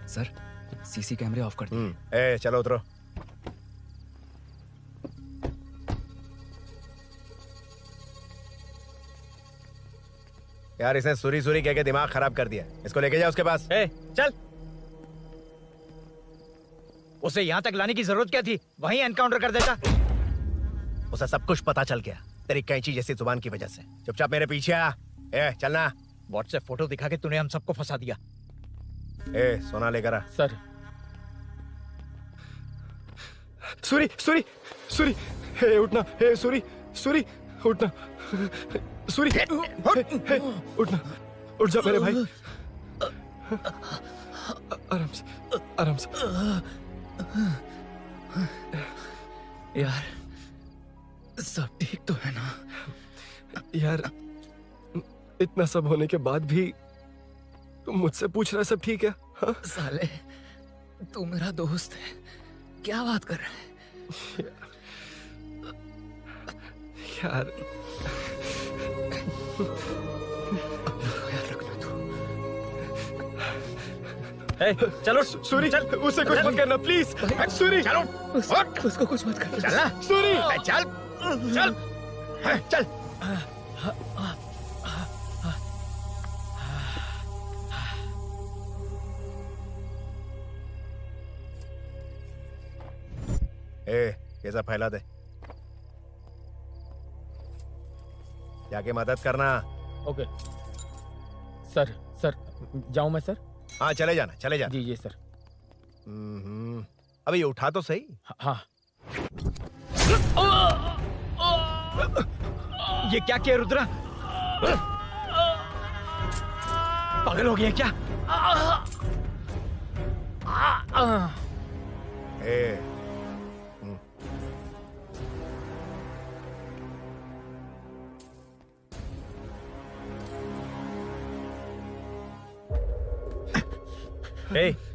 सर, सीसी कैमरे ऑफ कर दिए। चलो उतरो। यार इसने सुरी सुरी कह के दिमाग खराब कर दिया। इसको लेके जाओ उसके पास। चल। उसे यहाँ तक लाने की जरूरत क्या थी? वहीं एनकाउंटर कर देता। उसे सब कुछ पता चल गया तेरी कैंची जैसी जुबान की वजह से। चुपचाप मेरे पीछे आ। चलना। व्हाट्सएप फोटो दिखा के तूने हम सबको फंसा दिया। सोना लेकर आ। सर। सूरी सूरी सूरी, हे उठना। हे सूरी सूरी उठना। सूरी हे उठना। उठ जा मेरे भाई। आराम से आराम से। यार सब ठीक तो है ना? यार इतना सब होने के बाद भी तुम मुझसे पूछ रहा है सब ठीक है? हाँ? साले तू मेरा दोस्त है, क्या बात कर रहा है? यार चलो सूरी चल, उससे कुछ मत करना प्लीज। सूरी चलो उसको कुछ मत कर। चलना सूरी चल चल चल। ये सब फैला दे, जाके मदद करना। Okay sir. सर जाऊं मैं सर? हाँ चले जाना, चले जाना। जी सर। अबे ये उठा तो सही। हाँ। ये क्या किया रुद्रा? पागल हो गया क्या?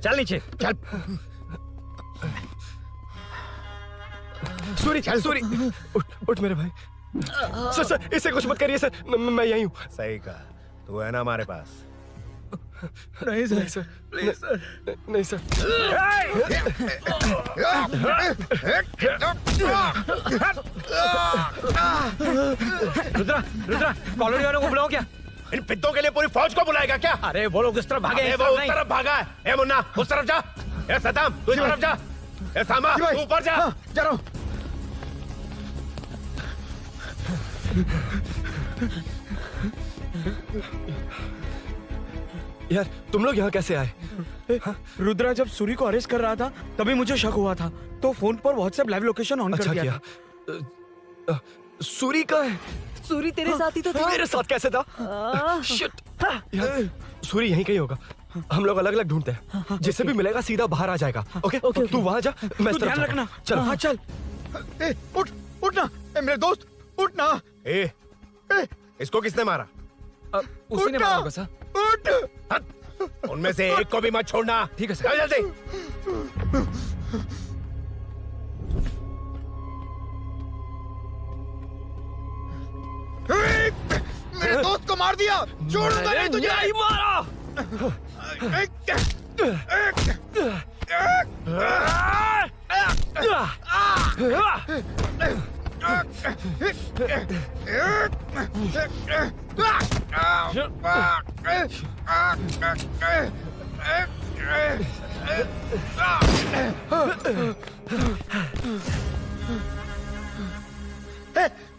चल नीचे चल। सूरी चल, सूरी उठ मेरे भाई। सर इसे कुछ मत करिए सर, मैं यहीं हूँ। सही कहा, तू है ना हमारे पास। नहीं सर, प्लीज सर। नहीं सर। रुद्रा रुद्रा कॉलोनी वालों को बुलाओ क्या? इन पिद्दों के लिए पूरी फौज को बुलाएगा क्या? अरे वो लोग उस तरफ भागे हैं, वो उस तरफ भागा है। ए मुन्ना उस तरफ जा। ए सदाम तू इस तरफ जा। ए सामा तू ऊपर जा। जा रहा हूं। यार तुम लोग यहाँ कैसे आए? रुद्रा जब सूरी को अरेस्ट कर रहा था तभी मुझे शक हुआ था, तो फोन पर व्हाट्सएप लाइव लोकेशन ऑन कर दिया था। सूरी का है? सूरी तेरे साथ ही तो था। मेरे साथ कैसे था? शिट यार, सूरी यहीं कहीं होगा। हम लोग अलग अलग ढूंढते हैं, जिसे भी मिलेगा सीधा बाहर आ जाएगा। ओके तू वहां जा, मैं इस तरफ ध्यान रखना। चल। हाँ चल। उठ उठना मेरे दोस्त, उठना। इसको किसने मारा? उसी ने मारा होगा सर। उठ। उनमें से एक को भी मत छोड़ना। ठीक है सर। चल जल्दी। मेरे दोस्त को मार दिया, छोड़ूंगा नहीं तुझे। नहीं मारा।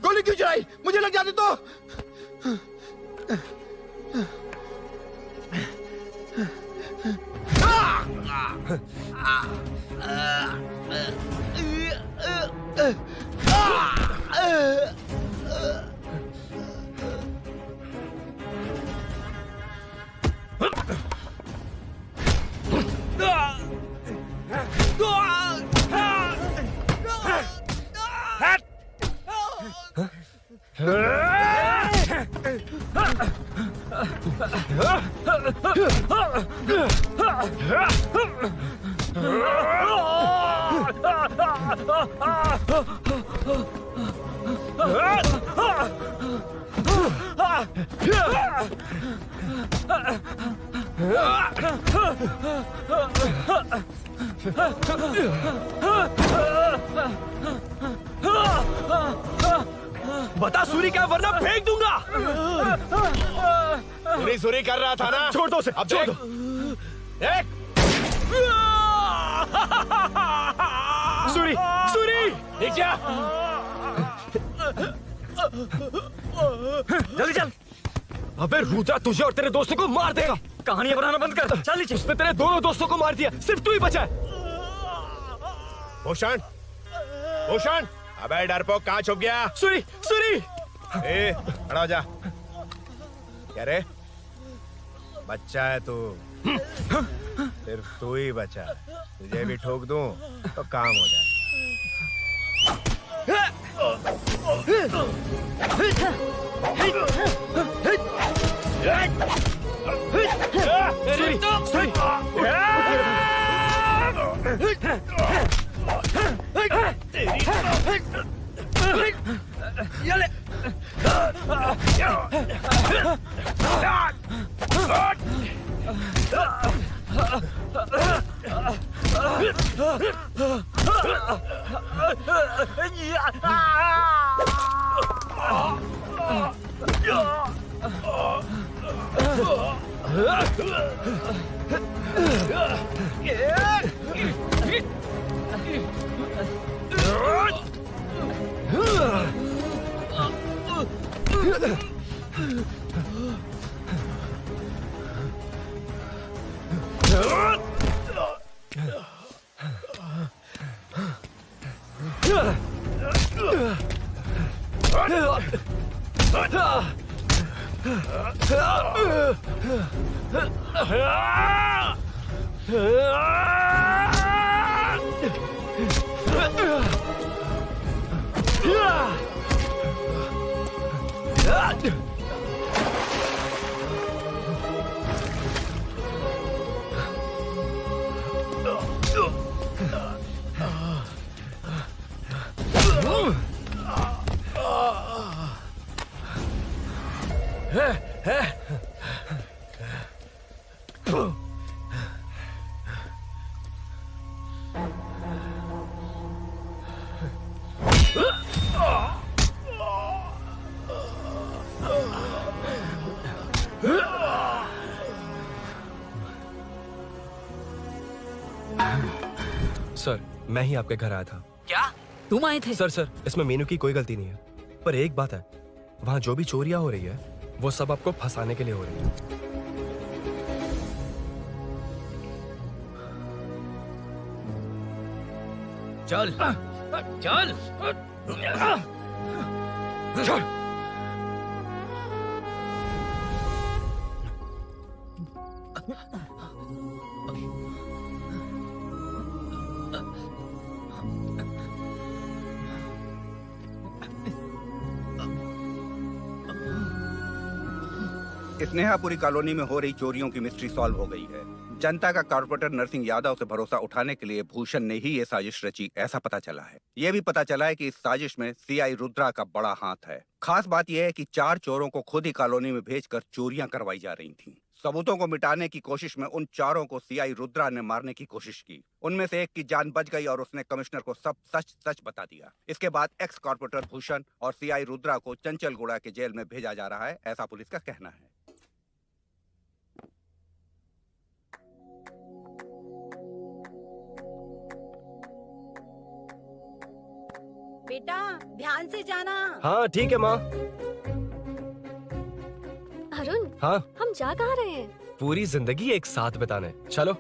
गोली क्यों चलाई? मुझे लग जाती तो। बता सूरी क्या, वरना फेंक दूंगा। सूरी कर रहा था ना। छोड़ दो उसे, अब छोड़ दो। सूरी सूरी नीचे आ। जल्दी चल। अबे रुद्रा तुझे और तेरे दोस्तों को मार देगा। कहानियां बनाना बंद कर। चल नीचे। उसने तेरे दोनों दोस्तों को मार दिया, सिर्फ तू ही बचा है। भूषण भूषण, अबे डरपोक कहाँ छुप गया? सूरी सूरी। खड़ा हो जा। क्या रे, बच्चा है तू, सिर्फ तू ही बचा है। तुझे भी ठोक दूं तो काम हो जाए। सूरी सर, मैं ही आपके घर आया था। क्या तुम आए थे? सर इसमें मीनू की कोई गलती नहीं है, पर एक बात है, वहाँ जो भी चोरियां हो रही है वो सब आपको फंसाने के लिए हो रही है। चल चल चल। स्नेहापुरी कॉलोनी में हो रही चोरियों की मिस्ट्री सॉल्व हो गई है। जनता का कॉर्पोरेटर नरसिंह यादव से भरोसा उठाने के लिए भूषण ने ही ये साजिश रची, ऐसा पता चला है। ये भी पता चला है कि इस साजिश में सीआई रुद्रा का बड़ा हाथ है। खास बात यह है कि 4 चोरों को खुद ही कॉलोनी में भेजकर चोरियां करवाई जा रही थीं। सबूतों को मिटाने की कोशिश में उन 4 को सीआई रुद्रा ने मारने की कोशिश की। उनमें से एक की जान बच गई और उसने कमिश्नर को सब सच सच बता दिया। इसके बाद एक्स कॉर्पोरेटर भूषण और सीआई रुद्रा को चंचलगुड़ा के जेल में भेजा जा रहा है, ऐसा पुलिस का कहना है। बेटा ध्यान से जाना। हाँ ठीक है माँ। अरुण, हाँ हम जा कहाँ रहे हैं? पूरी जिंदगी एक साथ बिताने, चलो।